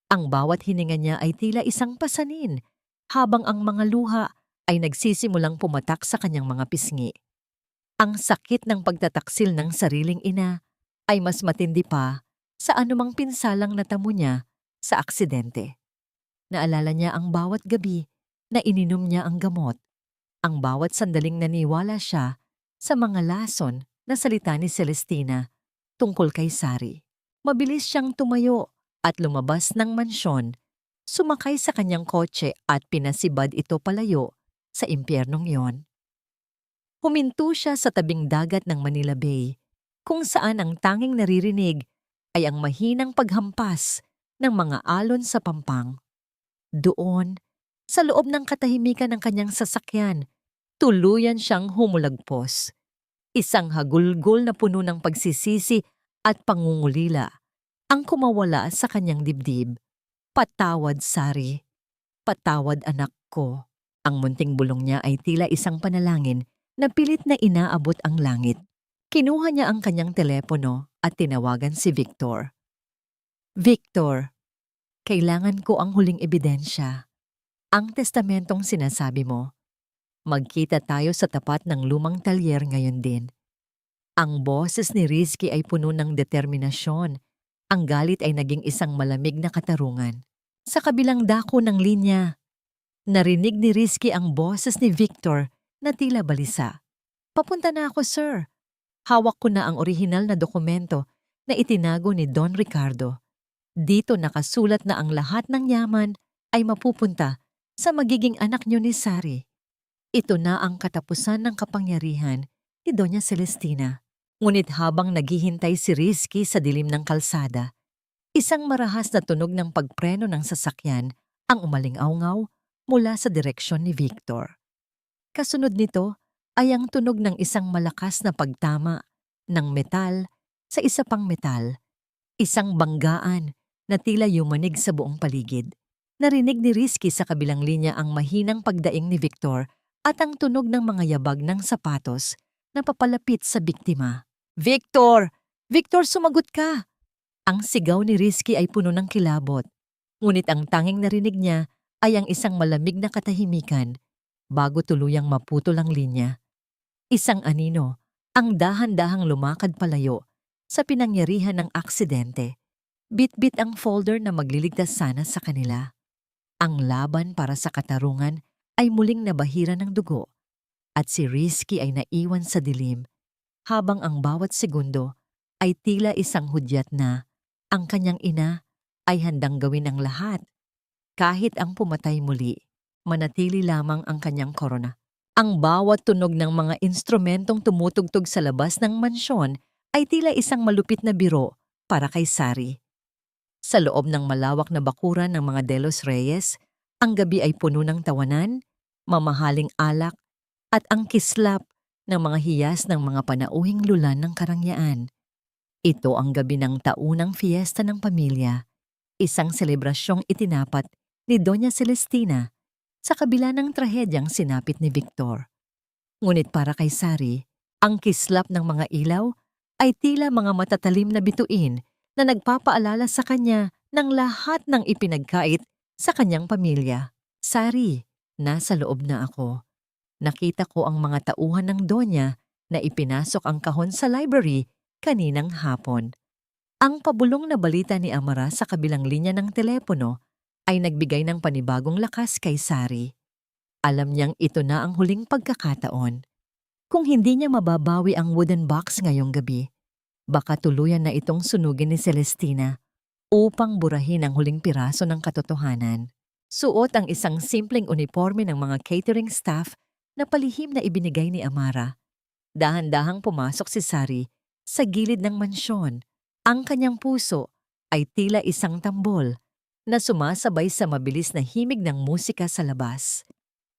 Ang bawat hininga niya ay tila isang pasanin, habang ang mga luha ay nagsisimulang pumatak sa kanyang mga pisngi. Ang sakit ng pagtataksil ng sariling ina ay mas matindi pa sa anumang pinsalang natamo niya sa aksidente. Naalala niya ang bawat gabi na ininom niya ang gamot, ang bawat sandaling naniwala siya sa mga lason na salita ni Celestina tungkol kay Sari. Mabilis siyang tumayo at lumabas ng mansyon, sumakay sa kanyang kotse at pinasibad ito palayo sa impyernong iyon. Huminto siya sa tabing dagat ng Manila Bay, kung saan ang tanging naririnig ay ang mahinang paghampas ng mga alon sa pampang. Doon, sa loob ng katahimikan ng kanyang sasakyan, tuluyan siyang humulagpos. Isang hagulgol na puno ng pagsisisi at pangungulila ang kumawala sa kanyang dibdib. Patawad, Sari. Patawad, anak ko. Ang munting bulong niya ay tila isang panalangin na pilit na inaabot ang langit. Kinuha niya ang kanyang telepono at tinawagan si Victor. Victor, kailangan ko ang huling ebidensya. Ang testamentong sinasabi mo. Magkita tayo sa tapat ng lumang talyer ngayon din. Ang boses ni Rizky ay puno ng determinasyon. Ang galit ay naging isang malamig na katarungan. Sa kabilang dako ng linya, narinig ni Rizky ang boses ni Victor na tila balisa. Papunta na ako, sir. Hawak ko na ang orihinal na dokumento na itinago ni Don Ricardo. Dito nakasulat na ang lahat ng yaman ay mapupunta sa magiging anak niyo ni Sari. Ito na ang katapusan ng kapangyarihan ni Doña Celestina. Ngunit habang naghihintay si Rizky sa dilim ng kalsada, isang marahas na tunog ng pagpreno ng sasakyan ang umaling-awngaw mula sa direksyon ni Victor. Kasunod nito ay ang tunog ng isang malakas na pagtama ng metal sa isa pang metal. Isang banggaan na tila yumanig sa buong paligid. Narinig ni Rizky sa kabilang linya ang mahinang pagdaing ni Victor at ang tunog ng mga yabag ng sapatos na papalapit sa biktima. Victor! Victor, sumagot ka! Ang sigaw ni Rizky ay puno ng kilabot. Ngunit ang tanging narinig niya ay ang isang malamig na katahimikan bago tuluyang maputol ang linya. Isang anino ang dahan-dahang lumakad palayo sa pinangyarihan ng aksidente. Bit-bit ang folder na magliligtas sana sa kanila. Ang laban para sa katarungan ay muling nabahira ng dugo at si Rizky ay naiwan sa dilim habang ang bawat segundo ay tila isang hudyat na ang kanyang ina ay handang gawin ang lahat kahit ang pumatay muli manatili lamang ang kanyang korona. Ang bawat tunog ng mga instrumentong tumutugtog sa labas ng mansyon ay tila isang malupit na biro para kay Sari. Sa loob ng malawak na bakuran ng mga De Los Reyes, ang gabi ay puno ng tawanan, mamahaling alak, at ang kislap ng mga hiyas ng mga panauhing lulan ng karangyaan. Ito ang gabi ng taunang fiesta ng pamilya, isang selebrasyong itinapat ni Doña Celestina sa kabila ng trahedyang sinapit ni Victor. Ngunit para kay Sari, ang kislap ng mga ilaw ay tila mga matatalim na bituin na nagpapaalala sa kanya ng lahat ng ipinagkait sa kanyang pamilya. Sari, nasa loob na ako. Nakita ko ang mga tauhan ng Donya na ipinasok ang kahon sa library kaninang hapon. Ang pabulong na balita ni Amara sa kabilang linya ng telepono ay nagbigay ng panibagong lakas kay Sari. Alam niyang ito na ang huling pagkakataon. Kung hindi niya mababawi ang wooden box ngayong gabi, baka tuluyan na itong sunugin ni Celestina upang burahin ang huling piraso ng katotohanan. Suot ang isang simpleng uniforme ng mga catering staff na palihim na ibinigay ni Amara. Dahan-dahang pumasok si Sari sa gilid ng mansyon. Ang kanyang puso ay tila isang tambol na sumasabay sa mabilis na himig ng musika sa labas.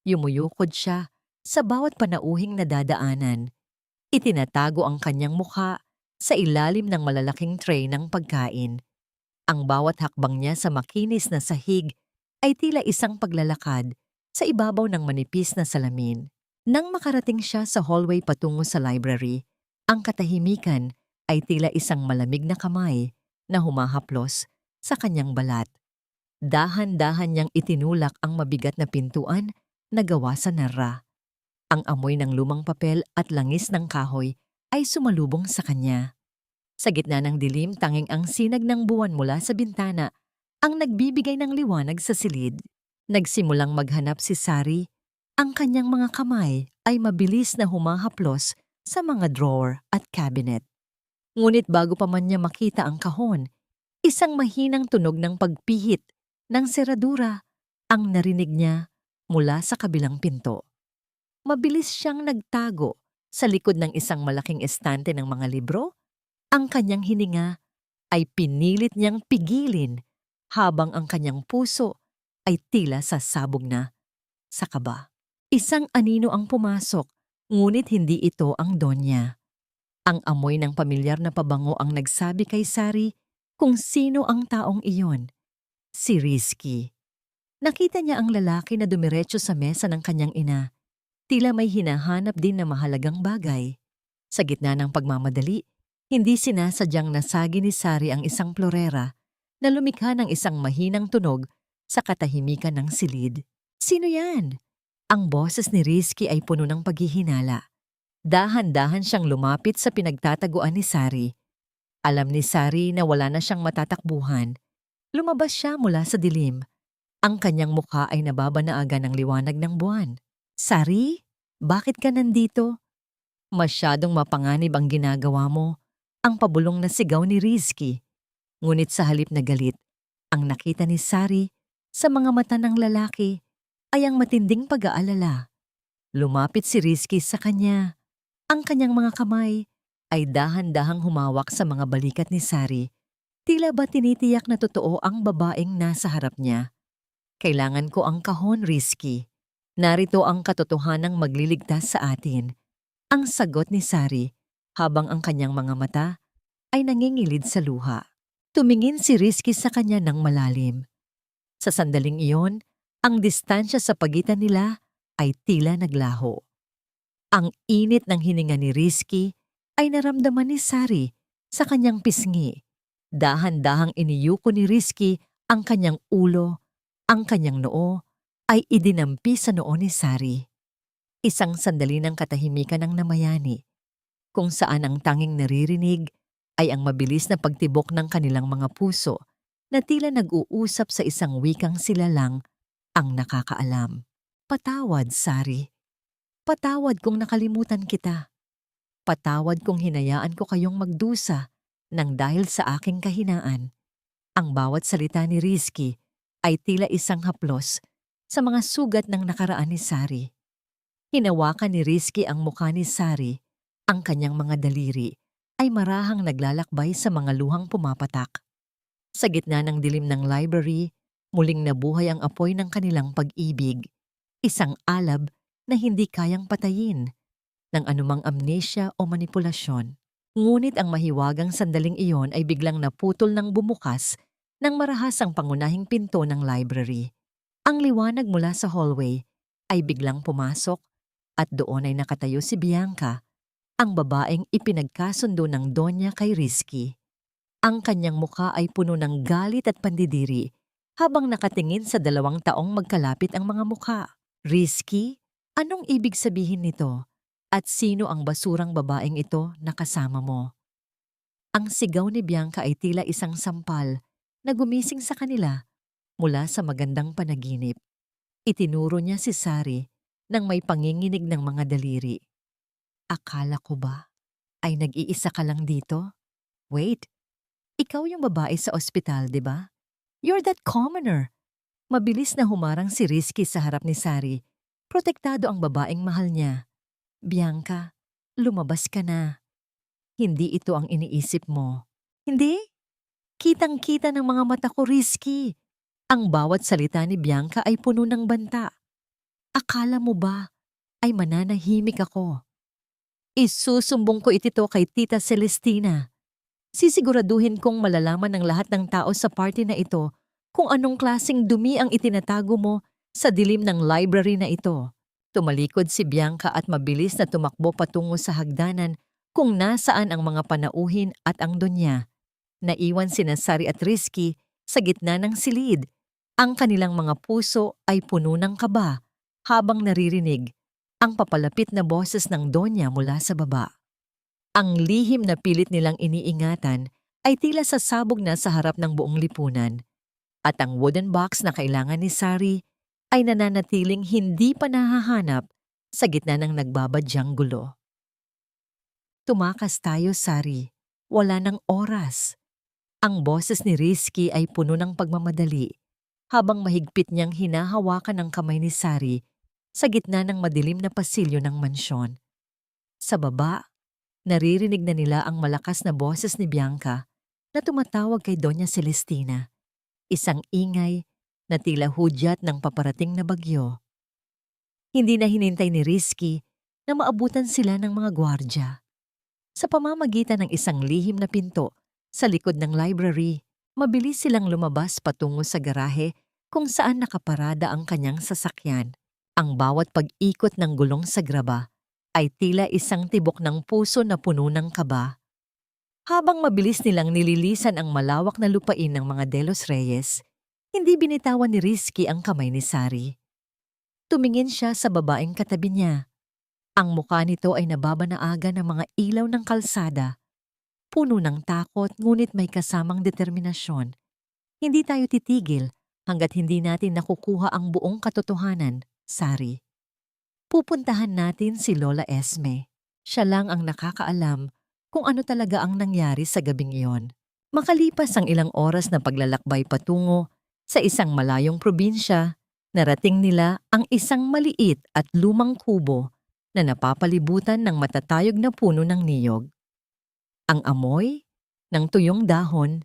Yumuyukod siya sa bawat panauhing nadadaanan. Itinatago ang kanyang mukha sa ilalim ng malalaking tray ng pagkain. Ang bawat hakbang niya sa makinis na sahig ay tila isang paglalakad sa ibabaw ng manipis na salamin. Nang makarating siya sa hallway patungo sa library, ang katahimikan ay tila isang malamig na kamay na humahaplos sa kanyang balat. Dahan-dahan niyang itinulak ang mabigat na pintuan na gawa sa narra. Ang amoy ng lumang papel at langis ng kahoy ay sumalubong sa kanya. Sa gitna ng dilim, tanging ang sinag ng buwan mula sa bintana ang nagbibigay ng liwanag sa silid. Nagsimulang maghanap si Sari. Ang kanyang mga kamay ay mabilis na humahaplos sa mga drawer at cabinet. Ngunit bago pa man niya makita ang kahon, isang mahinang tunog ng pagpihit ng seradura ang narinig niya mula sa kabilang pinto. Mabilis siyang nagtago sa likod ng isang malaking estante ng mga libro. Ang kanyang hininga ay pinilit niyang pigilin habang ang kanyang puso ay tila sasabog na sa kaba. Isang anino ang pumasok, ngunit hindi ito ang Donya. Ang amoy ng pamilyar na pabango ang nagsabi kay Sari kung sino ang taong iyon. Si Rizky. Nakita niya ang lalaki na dumiretso sa mesa ng kanyang ina. Tila may hinahanap din na mahalagang bagay. Sa gitna ng pagmamadali, hindi sinasadyang nasagi ni Sari ang isang florera na lumikha ng isang mahinang tunog sa katahimikan ng silid. Sino yan? Ang boses ni Rizky ay puno ng paghihinala. Dahan-dahan siyang lumapit sa pinagtataguan ni Sari. Alam ni Sari na wala na siyang matatakbuhan. Lumabas siya mula sa dilim. Ang kanyang mukha ay nababanaagan ng liwanag ng buwan. Sari, bakit ka nandito? Masyadong mapanganib ang ginagawa mo. Ang pabulong na sigaw ni Rizky. Ngunit sa halip na galit, ang nakita ni Sari sa mga mata ng lalaki ay ang matinding pag-aalala. Lumapit si Rizky sa kanya. Ang kanyang mga kamay ay dahan-dahang humawak sa mga balikat ni Sari. Tila ba tinitiyak na totoo ang babaeng nasa harap niya? Kailangan ko ang kahon, Rizky. Narito ang katotohanang magliligtas sa atin. Ang sagot ni Sari habang ang kanyang mga mata ay nangingilid sa luha. Tumingin si Rizky sa kanya ng malalim. Sa sandaling iyon, ang distansya sa pagitan nila ay tila naglaho. Ang init ng hininga ni Rizky ay naramdaman ni Sari sa kanyang pisngi. Dahan-dahang iniyuko ni Rizky ang kanyang ulo, ang kanyang noo ay idinampi sa noo ni Sari. Isang sandali ng katahimikan ang namayani, kung saan ang tanging naririnig ay ang mabilis na pagtibok ng kanilang mga puso na tila nag-uusap sa isang wikang sila lang ang nakakaalam. Patawad, Sari. Patawad kung nakalimutan kita. Patawad kung hinayaan ko kayong magdusa nang dahil sa aking kahinaan. Ang bawat salita ni Rizky ay tila isang haplos sa mga sugat ng nakaraan ni Sari. Hinawakan ni Rizky ang mukha ni Sari, ang kanyang mga daliri ay marahang naglalakbay sa mga luhang pumapatak. Sa gitna ng dilim ng library, muling nabuhay ang apoy ng kanilang pag-ibig, isang alab na hindi kayang patayin ng anumang amnesia o manipulasyon. Ngunit ang mahiwagang sandaling iyon ay biglang naputol ng bumukas ng marahasang pangunahing pinto ng library. Ang liwanag mula sa hallway ay biglang pumasok at doon ay nakatayo si Bianca, ang babaeng ipinagkasundo ng Donya kay Rizky. Ang kanyang mukha ay puno ng galit at pandidiri habang nakatingin sa 2 taong magkalapit ang mga mukha. Rizky, anong ibig sabihin nito? At sino ang basurang babaeng ito na kasama mo? Ang sigaw ni Bianca ay tila isang sampal na gumising sa kanila mula sa magandang panaginip. Itinuro niya si Sari nang may panginginig ng mga daliri. Akala ko ba ay nag-iisa ka lang dito? Wait, ikaw yung babae sa ospital, di ba? You're that commoner. Mabilis na humarang si Rizky sa harap ni Sari. Protektado ang babaeng mahal niya. Bianca, lumabas ka na. Hindi ito ang iniisip mo. Hindi? Kitang-kita ng mga mata ko, Rizky. Ang bawat salita ni Bianca ay puno ng banta. Akala mo ba ay mananahimik ako? Isusumbong ko ito kay Tita Celestina. Sisiguraduhin kong malalaman ng lahat ng tao sa party na ito kung anong klaseng dumi ang itinatago mo sa dilim ng library na ito. Tumalikod si Bianca at mabilis na tumakbo patungo sa hagdanan kung nasaan ang mga panauhin at ang Donya. Naiwan sina Sari at Rizky sa gitna ng silid. Ang kanilang mga puso ay puno ng kaba habang naririnig ang papalapit na boses ng Donya mula sa baba. Ang lihim na pilit nilang iniingatan ay tila sasabog na sa harap ng buong lipunan, at ang wooden box na kailangan ni Sari ay nananatiling hindi pa nahahanap sa gitna ng nagbabadyang gulo. Tumakas tayo, Sari. Wala ng oras. Ang boses ni Rizky ay puno ng pagmamadali habang mahigpit niyang hinahawakan ang kamay ni Sari sa gitna ng madilim na pasilyo ng mansyon. Sa baba, naririnig na nila ang malakas na boses ni Bianca na tumatawag kay Doña Celestina. Isang ingay na tila hudyat ng paparating na bagyo. Hindi na hinintay ni Rizky na maabutan sila ng mga gwardya. Sa pamamagitan ng isang lihim na pinto sa likod ng library, mabilis silang lumabas patungo sa garahe kung saan nakaparada ang kanyang sasakyan. Ang bawat pag-ikot ng gulong sa graba ay tila isang tibok ng puso na puno ng kaba. Habang mabilis nilang nililisan ang malawak na lupain ng mga De Los Reyes, hindi binitawan ni Rizky ang kamay ni Sari. Tumingin siya sa babaeng katabi niya. Ang mukha nito ay nababanaaga ng mga ilaw ng kalsada. Puno ng takot ngunit may kasamang determinasyon. Hindi tayo titigil hanggat hindi natin nakukuha ang buong katotohanan, Sari. Pupuntahan natin si Lola Esme. Siya lang ang nakakaalam kung ano talaga ang nangyari sa gabing iyon. Makalipas ang ilang oras na paglalakbay patungo sa isang malayong probinsya, narating nila ang isang maliit at lumang kubo na napapalibutan ng matatayog na puno ng niyog. Ang amoy ng tuyong dahon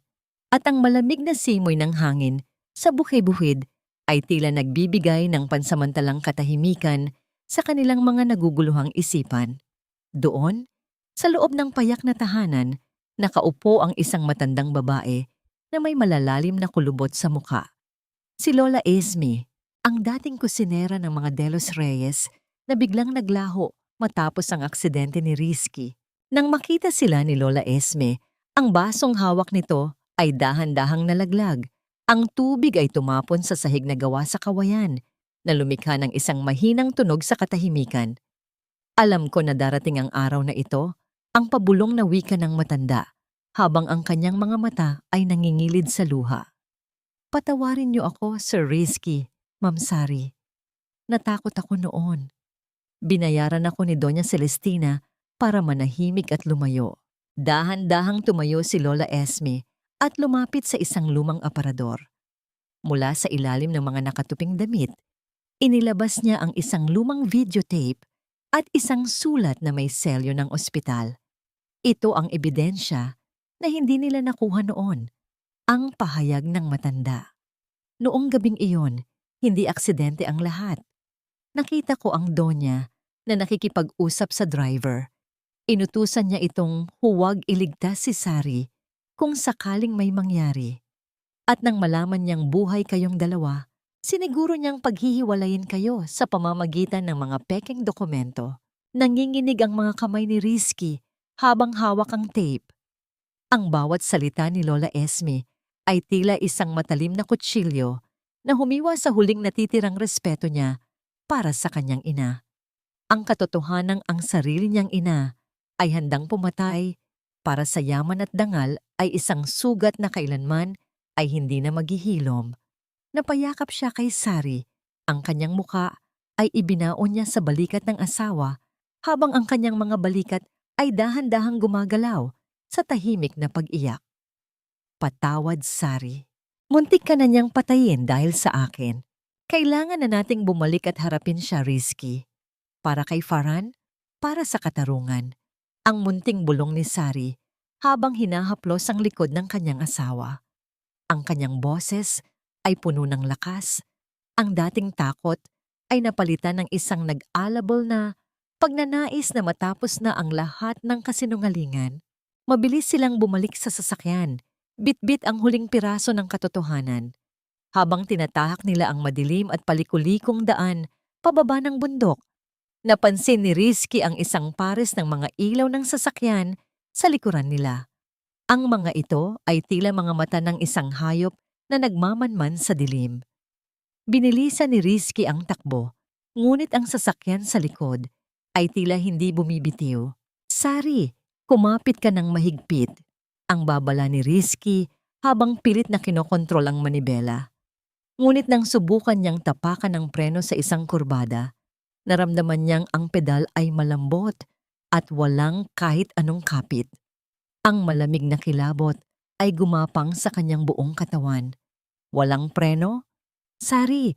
at ang malamig na simoy ng hangin sa buhay-buhid ay tila nagbibigay ng pansamantalang katahimikan sa kanilang mga naguguluhang isipan. Doon, sa loob ng payak na tahanan, nakaupo ang isang matandang babae na may malalalim na kulubot sa muka. Si Lola Esme, ang dating kusinera ng mga De Los Reyes na biglang naglaho matapos ang aksidente ni Rizky. Nang makita sila ni Lola Esme, ang basong hawak nito ay dahan-dahang nalaglag. Ang tubig ay tumapon sa sahig na gawa sa kawayan, na lumikha ng isang mahinang tunog sa katahimikan. Alam ko na darating ang araw na ito, ang pabulong na wika ng matanda, habang ang kanyang mga mata ay nangingilid sa luha. Patawarin niyo ako, Sir Rizky, Ma'am Sari. Natakot ako noon. Binayaran ako ni Doña Celestina para manahimik at lumayo. Dahan-dahang tumayo si Lola Esme at lumapit sa isang lumang aparador. Mula sa ilalim ng mga nakatuping damit, Inilabas niya ang isang lumang videotape at isang sulat na may selyo ng ospital. Ito ang ebidensya na hindi nila nakuha noon, ang pahayag ng matanda. Noong gabing iyon, hindi aksidente ang lahat. Nakita ko ang Donya na nakikipag-usap sa driver. Inutusan niya itong huwag iligtas si Sari kung sakaling may mangyari. At nang malaman niyang buhay kayong dalawa, siniguro niyang paghihiwalayin kayo sa pamamagitan ng mga pekeng dokumento. Nanginginig ang mga kamay ni Rizky habang hawak ang tape. Ang bawat salita ni Lola Esme ay tila isang matalim na kutsilyo na humiwa sa huling natitirang respeto niya para sa kanyang ina. Ang katotohanang ang sarili niyang ina ay handang pumatay para sa yaman at dangal ay isang sugat na kailanman ay hindi na maghihilom. Napayakap siya kay Sari. Ang kanyang muka ay ibinaon niya sa balikat ng asawa habang ang kanyang mga balikat ay dahan-dahang gumagalaw sa tahimik na pag-iyak. Patawad, Sari. Muntik ka na niyang patayin dahil sa akin. Kailangan na nating bumalik at harapin siya, Rizky. Para kay Farhan, para sa katarungan. Ang munting bulong ni Sari habang hinahaplos ang likod ng kanyang asawa. Ang kanyang boses ay puno ng lakas. Ang dating takot ay napalitan ng isang nag-alabol na pagnanais na matapos na ang lahat ng kasinungalingan. Mabilis silang bumalik sa sasakyan. Bitbit ang huling piraso ng katotohanan. Habang tinatahak nila ang madilim at palikulikong daan pababa ng bundok, napansin ni Rizky ang isang pares ng mga ilaw ng sasakyan sa likuran nila. Ang mga ito ay tila mga mata ng isang hayop na nagmamanman sa dilim. Binilisan ni Rizky ang takbo, ngunit ang sasakyan sa likod ay tila hindi bumibitiw. Sari, kumapit ka ng mahigpit. Ang babala ni Rizky habang pilit na kinokontrol ang manibela. Ngunit nang subukan niyang tapakan ng preno sa isang kurbada, naramdaman niyang ang pedal ay malambot at walang kahit anong kapit. Ang malamig na kilabot ay gumapang sa kanyang buong katawan. Walang preno? Sari,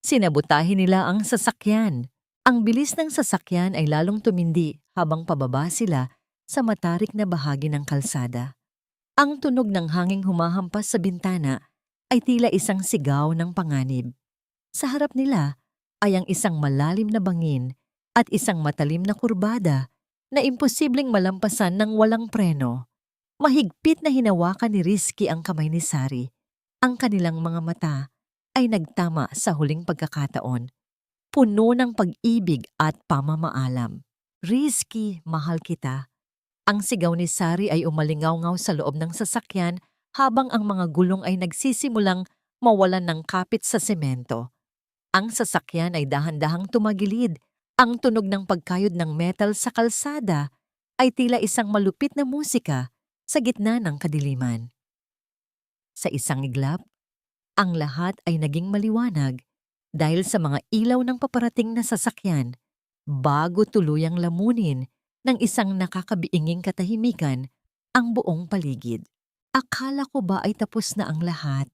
sinabutahin nila ang sasakyan. Ang bilis ng sasakyan ay lalong tumindi habang pababa sila sa matarik na bahagi ng kalsada. Ang tunog ng hanging humahampas sa bintana ay tila isang sigaw ng panganib. Sa harap nila ay ang isang malalim na bangin at isang matalim na kurbada na imposibleng malampasan ng walang preno. Mahigpit na hinawakan ni Rizky ang kamay ni Sari. Ang kanilang mga mata ay nagtama sa huling pagkakataon. Puno ng pag-ibig at pamamaalam. Rizky, mahal kita. Ang sigaw ni Sari ay umalingaw-ngaw sa loob ng sasakyan habang ang mga gulong ay nagsisimulang mawalan ng kapit sa semento. Ang sasakyan ay dahan-dahang tumagilid. Ang tunog ng pagkayod ng metal sa kalsada ay tila isang malupit na musika sa gitna ng kadiliman. Sa isang iglap, ang lahat ay naging maliwanag dahil sa mga ilaw ng paparating na sasakyan bago tuluyang lamunin ng isang nakakabiinging katahimikan ang buong paligid. Akala ko ba ay tapos na ang lahat?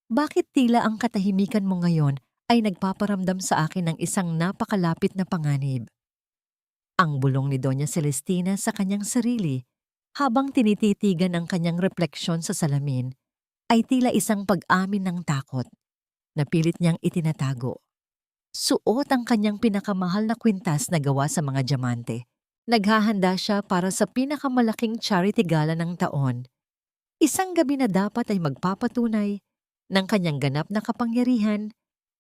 Bakit tila ang katahimikan mo ngayon ay nagpaparamdam sa akin ng isang napakalapit na panganib? Ang bulong ni Doña Celestina sa kanyang sarili habang tinititigan ang kanyang refleksyon sa salamin ay tila isang pag-amin ng takot na pilit niyang itinatago. Suot ang kanyang pinakamahal na kwintas na gawa sa mga diamante. Naghahanda siya para sa pinakamalaking charity gala ng taon. Isang gabi na dapat ay magpapatunay ng kanyang ganap na kapangyarihan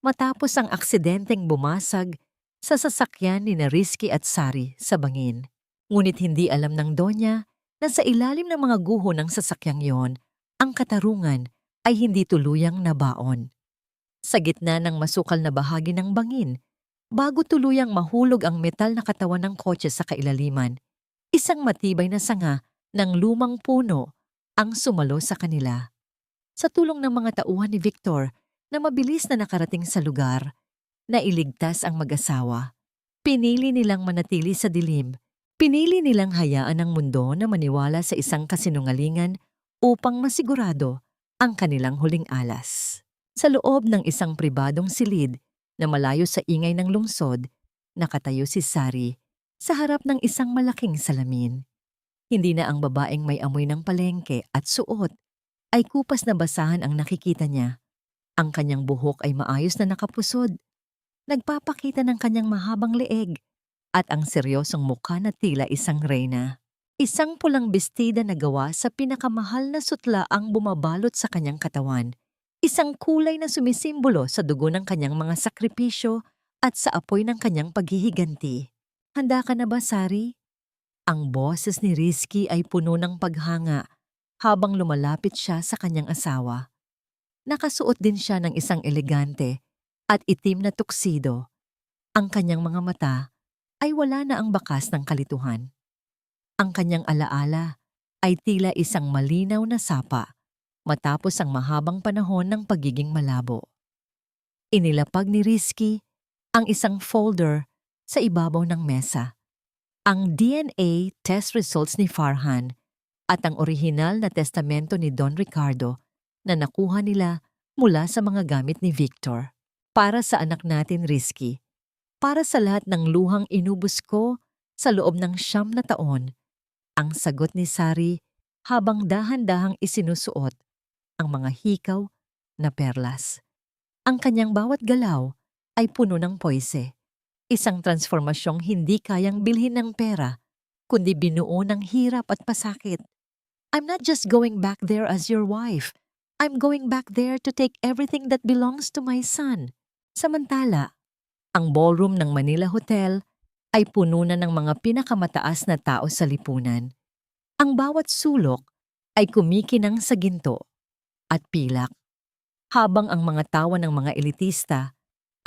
matapos ang aksidenteng bumasag sa sasakyan ni Rizky at Sari sa bangin. Ngunit hindi alam ng Donya na sa ilalim ng mga guho ng sasakyang yon, ang katarungan ay hindi tuluyang nabaon. Sa gitna ng masukal na bahagi ng bangin, bago tuluyang mahulog ang metal na katawan ng kotse sa kailaliman, isang matibay na sanga ng lumang puno ang sumalo sa kanila. Sa tulong ng mga tauhan ni Victor na mabilis na nakarating sa lugar, nailigtas ang mag-asawa. Pinili nilang manatili sa dilim. Pinili nilang hayaan ang mundo na maniwala sa isang kasinungalingan upang masigurado ang kanilang huling alas. Sa loob ng isang pribadong silid, na malayo sa ingay ng lungsod, nakatayo si Sari sa harap ng isang malaking salamin. Hindi na ang babaeng may amoy ng palengke at suot ay kupas na basahan ang nakikita niya. Ang kanyang buhok ay maayos na nakapusod, nagpapakita ng kanyang mahabang leeg at ang seryosong mukha na tila isang reyna. Isang pulang bestida na gawa sa pinakamahal na sutla ang bumabalot sa kanyang katawan. Isang kulay na sumisimbolo sa dugo ng kanyang mga sakripisyo at sa apoy ng kanyang paghihiganti. Handa ka na ba, Sari? Ang boses ni Rizky ay puno ng paghanga habang lumalapit siya sa kanyang asawa. Nakasuot din siya ng isang elegante at itim na tuksido. Ang kanyang mga mata ay wala na ang bakas ng kalituhan. Ang kanyang alaala ay tila isang malinaw na sapa matapos ang mahabang panahon ng pagiging malabo. Inilapag ni Rizky ang isang folder sa ibabaw ng mesa. Ang DNA test results ni Farhan at ang orihinal na testamento ni Don Ricardo na nakuha nila mula sa mga gamit ni Victor. Para sa anak natin, Rizky. Para sa lahat ng luhang inubos ko sa loob ng 9 na taon, ang sagot ni Sari habang dahan-dahang isinusuot ang mga hikaw na perlas. Ang kanyang bawat galaw ay puno ng poise. Isang transformasyong hindi kayang bilhin ng pera, kundi binuo ng hirap at pasakit. I'm not just going back there as your wife. I'm going back there to take everything that belongs to my son. Samantala, ang ballroom ng Manila Hotel ay puno na ng mga pinakamataas na tao sa lipunan. Ang bawat sulok ay kumikinang sa ginto at pilak, habang ang mga tawa ng mga elitista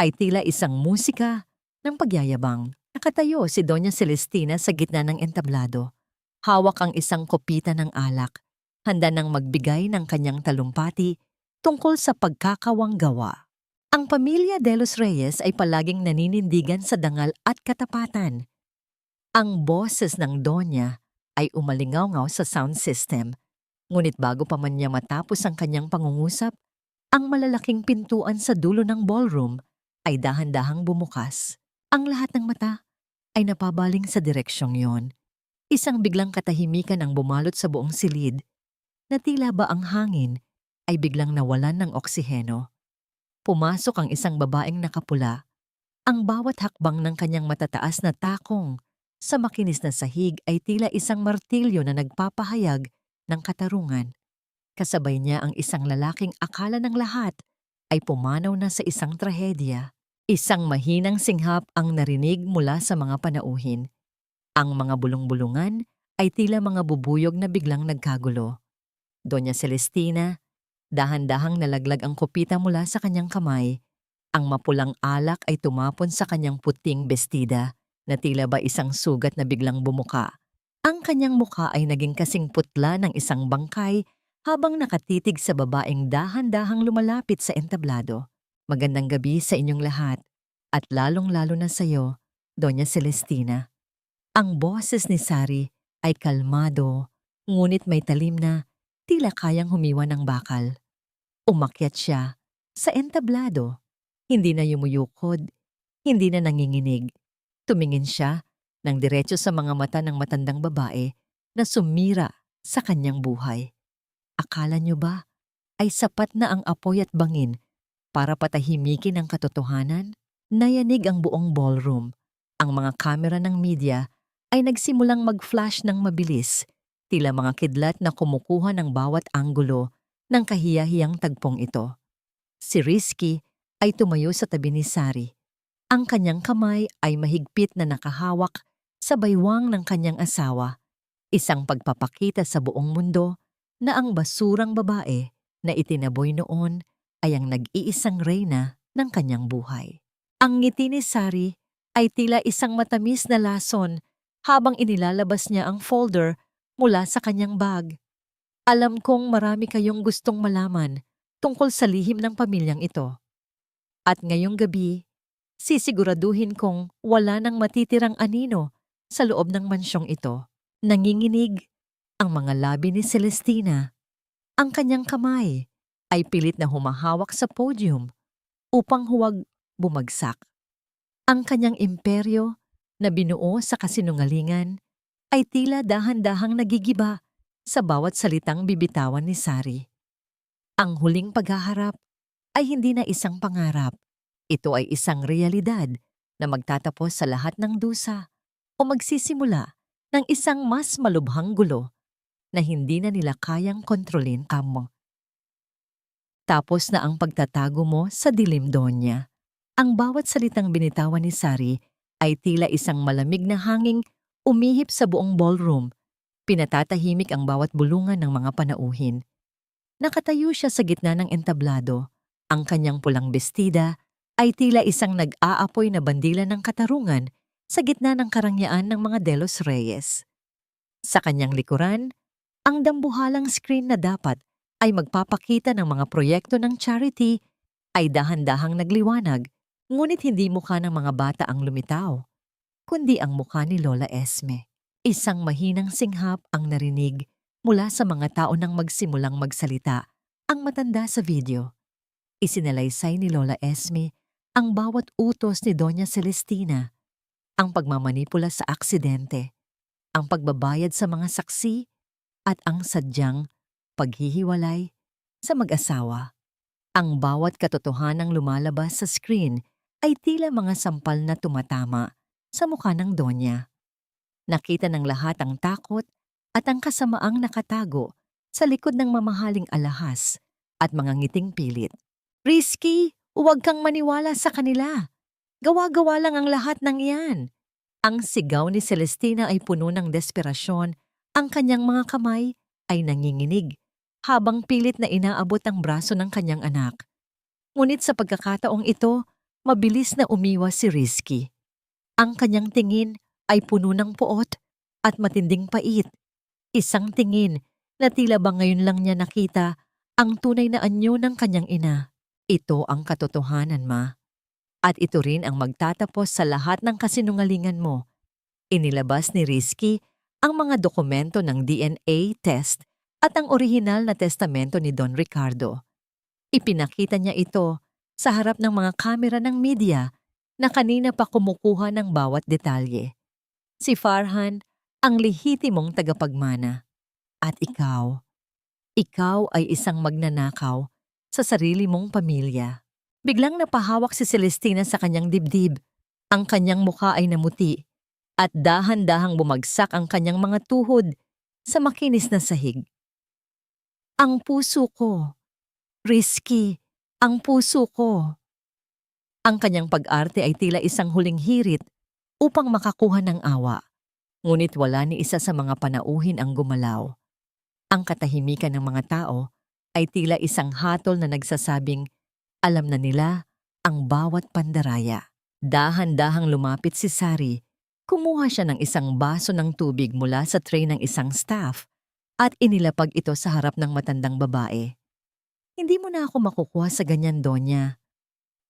ay tila isang musika ng pagyayabang. Nakatayo si Doña Celestina sa gitna ng entablado. Hawak ang isang kopita ng alak, handa nang magbigay ng kanyang talumpati tungkol sa pagkakawanggawa. Ang pamilya de los Reyes ay palaging naninindigan sa dangal at katapatan. Ang boses ng Donya ay umalingaw-ngaw sa sound system, ngunit bago pa man niya matapos ang kanyang pangungusap, ang malalaking pintuan sa dulo ng ballroom ay dahan-dahang bumukas. Ang lahat ng mata ay napabaling sa direksyong yon. Isang biglang katahimikan ang bumalot sa buong silid, na tila ba ang hangin ay biglang nawalan ng oksiheno. Pumasok ang isang babaeng nakapula. Ang bawat hakbang ng kanyang matataas na takong sa makinis na sahig ay tila isang martilyo na nagpapahayag ng katarungan. Kasabay niya ang isang lalaking akala ng lahat ay pumanaw na sa isang trahedya. Isang mahinang singhap ang narinig mula sa mga panauhin. Ang mga bulong-bulungan ay tila mga bubuyog na biglang nagkagulo. Doña Celestina, dahan-dahang nalaglag ang kopita mula sa kanyang kamay. Ang mapulang alak ay tumapon sa kanyang puting bestida na tila ba isang sugat na biglang bumuka. Ang kanyang mukha ay naging kasing putla ng isang bangkay habang nakatitig sa babaeng dahan-dahang lumalapit sa entablado. Magandang gabi sa inyong lahat at lalong-lalo na sa iyo, Doña Celestina. Ang boses ni Sari ay kalmado, ngunit may talim na tila kayang humiwa ng bakal. Umakyat siya sa entablado. Hindi na yumuyukod, hindi na nanginginig. Tumingin siya ng diretso sa mga mata ng matandang babae na sumira sa kanyang buhay. Akala niyo ba ay sapat na ang apoy at bangin para patahimikin ang katotohanan? Nayanig ang buong ballroom. Ang mga kamera ng media ay nagsimulang mag-flash ng mabilis, tila mga kidlat na kumukuha ng bawat anggulo ng kahiyahiyang tagpong ito. Si Rizky ay tumayo sa tabi ni Sari. Ang kanyang kamay ay mahigpit na nakahawak sa baywang ng kanyang asawa, isang pagpapakita sa buong mundo na ang basurang babae na itinaboy noon ay ang nag-iisang reyna ng kanyang buhay. Ang ngiti ni Sari ay tila isang matamis na lason habang inilalabas niya ang folder mula sa kanyang bag. Alam kong marami kayong gustong malaman tungkol sa lihim ng pamilyang ito. At ngayong gabi, sisiguraduhin kong wala nang matitirang anino sa loob ng mansyong ito. Nanginginig ang mga labi ni Celestina. Ang kanyang kamay ay pilit na humahawak sa podium upang huwag bumagsak. Ang kanyang imperyo na binuo sa kasinungalingan ay tila dahan-dahang nagigiba sa bawat salitang bibitawan ni Sari. Ang huling paghaharap ay hindi na isang pangarap. Ito ay isang realidad na magtatapos sa lahat ng dusa o magsisimula ng isang mas malubhang gulo na hindi na nila kayang kontrolin kamo. Tapos na ang pagtatago mo sa dilim, Donya. Ang bawat salitang binitawan ni Sari ay tila isang malamig na hanging umihip sa buong ballroom. Pinatatahimik ang bawat bulungan ng mga panauhin. Nakatayo siya sa gitna ng entablado. Ang kanyang pulang bestida ay tila isang nag-aapoy na bandila ng katarungan sa gitna ng karangyaan ng mga Delos Reyes. Sa kanyang likuran, ang dambuhalang screen na dapat ay magpapakita ng mga proyekto ng charity ay dahan-dahang nagliwanag, ngunit hindi mukha ng mga bata ang lumitaw, kundi ang mukha ni Lola Esme. Isang mahinang singhap ang narinig mula sa mga tao nang magsimulang magsalita ang matanda sa video. Isinalaysay ni Lola Esme ang bawat utos ni Doña Celestina, ang pagmamanipula sa aksidente, ang pagbabayad sa mga saksi, at ang sadyang paghihiwalay sa mag-asawa. Ang bawat katotohanang lumalabas sa screen ay tila mga sampal na tumatama sa mukha ng Donya. Nakita ng lahat ang takot at ang kasamaang nakatago sa likod ng mamahaling alahas at mga ngiting pilit. Risky, huwag kang maniwala sa kanila. Gawa-gawa lang ang lahat ng iyan. Ang sigaw ni Celestina ay puno ng desperasyon. Ang kanyang mga kamay ay nanginginig habang pilit na inaabot ang braso ng kanyang anak. Ngunit sa pagkakataong ito, mabilis na umiwas si Risky. Ang kanyang tingin ay puno ng poot at matinding pait. Isang tingin na tila ba ngayon lang niya nakita ang tunay na anyo ng kanyang ina. Ito ang katotohanan, Ma. At ito rin ang magtatapos sa lahat ng kasinungalingan mo. Inilabas ni Risky ang mga dokumento ng DNA test at ang orihinal na testamento ni Don Ricardo. Ipinakita niya ito sa harap ng mga kamera ng media na kanina pa kumukuha ng bawat detalye. Si Farhan ang lehitimong tagapagmana. At ikaw ay isang magnanakaw sa sarili mong pamilya. Biglang napahawak si Celestina sa kanyang dibdib. Ang kanyang mukha ay namuti at dahan-dahang bumagsak ang kanyang mga tuhod sa makinis na sahig. Ang puso ko. Risky, ang puso ko. Ang kanyang pag-arte ay tila isang huling hirit upang makakuha ng awa. Ngunit wala ni isa sa mga panauhin ang gumalaw. Ang katahimikan ng mga tao ay tila isang hatol na nagsasabing alam na nila ang bawat pandaraya. Dahan-dahang lumapit si Sari. Kumuha siya ng isang baso ng tubig mula sa tray ng isang staff at inilapag ito sa harap ng matandang babae. Hindi mo na ako makukuha sa ganyan, Donya.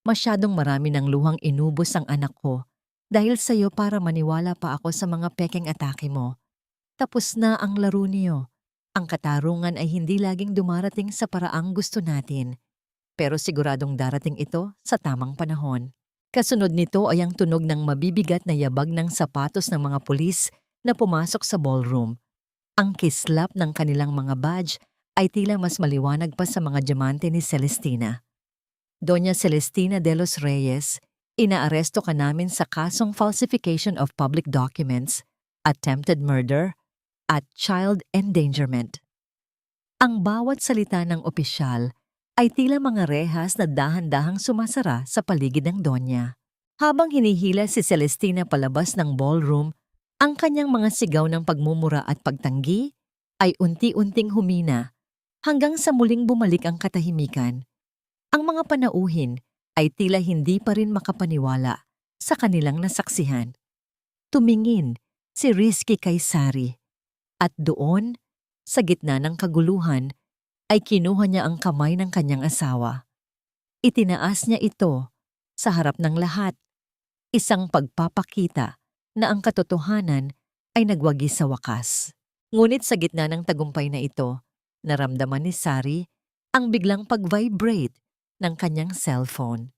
Masyadong marami ng luhang inubos ang anak ko dahil sa iyo para maniwala pa ako sa mga pekeng atake mo. Tapos na ang laro niyo. Ang katarungan ay hindi laging dumarating sa paraang gusto natin, pero siguradong darating ito sa tamang panahon. Kasunod nito ay ang tunog ng mabibigat na yabag ng sapatos ng mga pulis na pumasok sa ballroom. Ang kislap ng kanilang mga badge ay tila mas maliwanag pa sa mga diamante ni Celestina. Doña Celestina de los Reyes, inaaresto ka namin sa kasong falsification of public documents, attempted murder, at child endangerment. Ang bawat salita ng opisyal ay tila mga rehas na dahan-dahang sumasara sa paligid ng Donya. Habang hinihila si Celestina palabas ng ballroom, ang kanyang mga sigaw ng pagmumura at pagtanggi ay unti-unting humina hanggang sa muling bumalik ang katahimikan. Ang mga panauhin ay tila hindi pa rin makapaniwala sa kanilang nasaksihan. Tumingin si Risky kay Sari at doon, sa gitna ng kaguluhan, ay kinuha niya ang kamay ng kanyang asawa. Itinaas niya ito sa harap ng lahat, isang pagpapakita na ang katotohanan ay nagwagi sa wakas. Ngunit sa gitna ng tagumpay na ito, naramdaman ni Sari ang biglang pag-vibrate ng kanyang cellphone.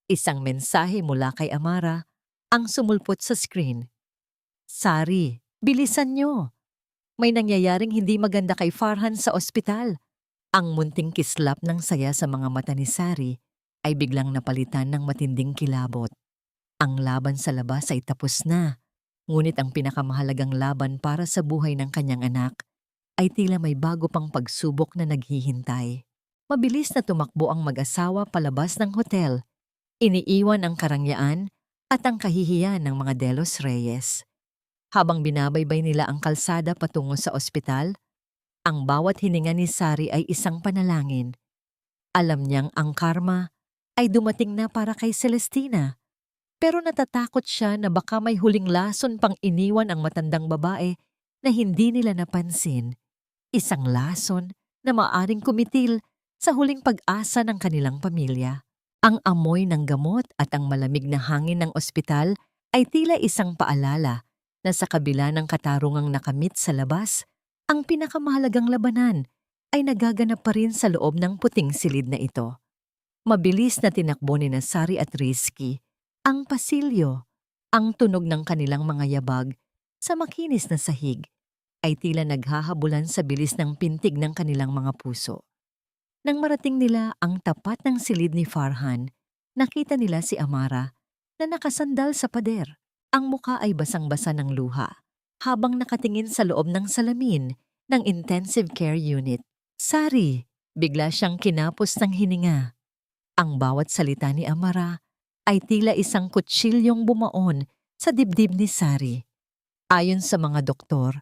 Isang mensahe mula kay Amara ang sumulpot sa screen. Sari, bilisan nyo! May nangyayaring hindi maganda kay Farhan sa ospital. Ang munting kislap ng saya sa mga mata ni Sari ay biglang napalitan ng matinding kilabot. Ang laban sa labas ay tapos na, ngunit ang pinakamahalagang laban para sa buhay ng kanyang anak ay tila may bago pang pagsubok na naghihintay. Mabilis na tumakbo ang mag-asawa palabas ng hotel. Iniiwan ang karangyaan at ang kahihiyan ng mga De Los Reyes. Habang binabaybay nila ang kalsada patungo sa ospital, ang bawat hininga ni Sari ay isang panalangin. Alam niyang ang karma ay dumating na para kay Celestina. Pero natatakot siya na baka may huling lason pang iniwan ang matandang babae na hindi nila napansin. Isang lason na maaring kumitil sa huling pag-asa ng kanilang pamilya. Ang amoy ng gamot at ang malamig na hangin ng ospital ay tila isang paalala na sa kabila ng katarungang nakamit sa labas, ang pinakamahalagang labanan ay nagaganap pa rin sa loob ng puting silid na ito. Mabilis na tinakbo ni Sari at Rizky ang pasilyo. Ang tunog ng kanilang mga yabag sa makinis na sahig ay tila naghahabulan sa bilis ng pintig ng kanilang mga puso. Nang marating nila ang tapat ng silid ni Farhan, nakita nila si Amara na nakasandal sa pader. Ang muka ay basang-basa ng luha habang nakatingin sa loob ng salamin ng intensive care unit. Sari, bigla siyang kinapos ng hininga. Ang bawat salita ni Amara ay tila isang kutsilyong bumaon sa dibdib ni Sari. Ayon sa mga doktor,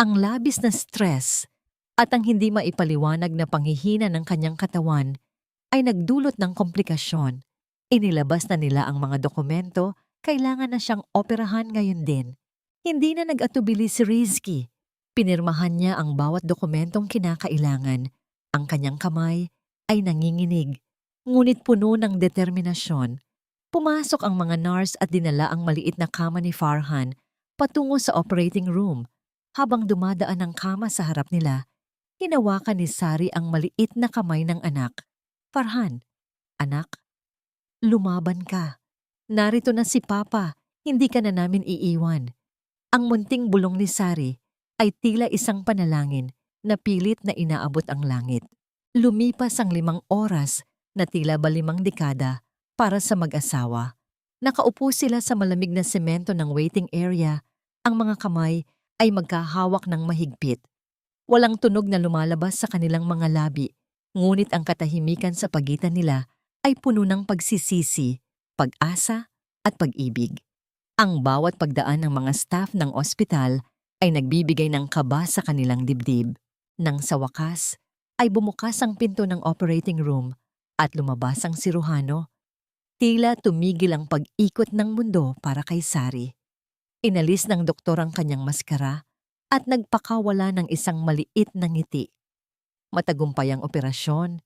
ang labis na stress at ang hindi maipaliwanag na panghihina ng kanyang katawan ay nagdulot ng komplikasyon. Inilabas na nila ang mga dokumento, kailangan na siyang operahan ngayon din. Hindi na nag-atubili si Rizky. Pinirmahan niya ang bawat dokumentong kinakailangan. Ang kanyang kamay ay nanginginig, ngunit puno ng determinasyon. Pumasok ang mga nurse at dinala ang maliit na kama ni Farhan patungo sa operating room. Habang dumadaan ang kama sa harap nila, hinawakan ni Sari ang maliit na kamay ng anak. Farhan, anak, lumaban ka. Narito na si Papa, hindi ka na namin iiwan. Ang munting bulong ni Sari ay tila isang panalangin na pilit na inaabot ang langit. Lumipas ang 5 oras na tila ba 5 dekada para sa mag-asawa. Nakaupo sila sa malamig na semento ng waiting area. Ang mga kamay ay magkahawak ng mahigpit. Walang tunog na lumalabas sa kanilang mga labi, ngunit ang katahimikan sa pagitan nila ay puno ng pagsisisi, pag-asa at pag-ibig. Ang bawat pagdaan ng mga staff ng ospital ay nagbibigay ng kaba sa kanilang dibdib. Nang sa wakas ay bumukas ang pinto ng operating room at lumabas ang siruhano, tila tumigil ang pag-ikot ng mundo para kay Sari. Inalis ng doktor ang kanyang maskara at nagpakawala ng isang maliit na ngiti. Matagumpay ang operasyon,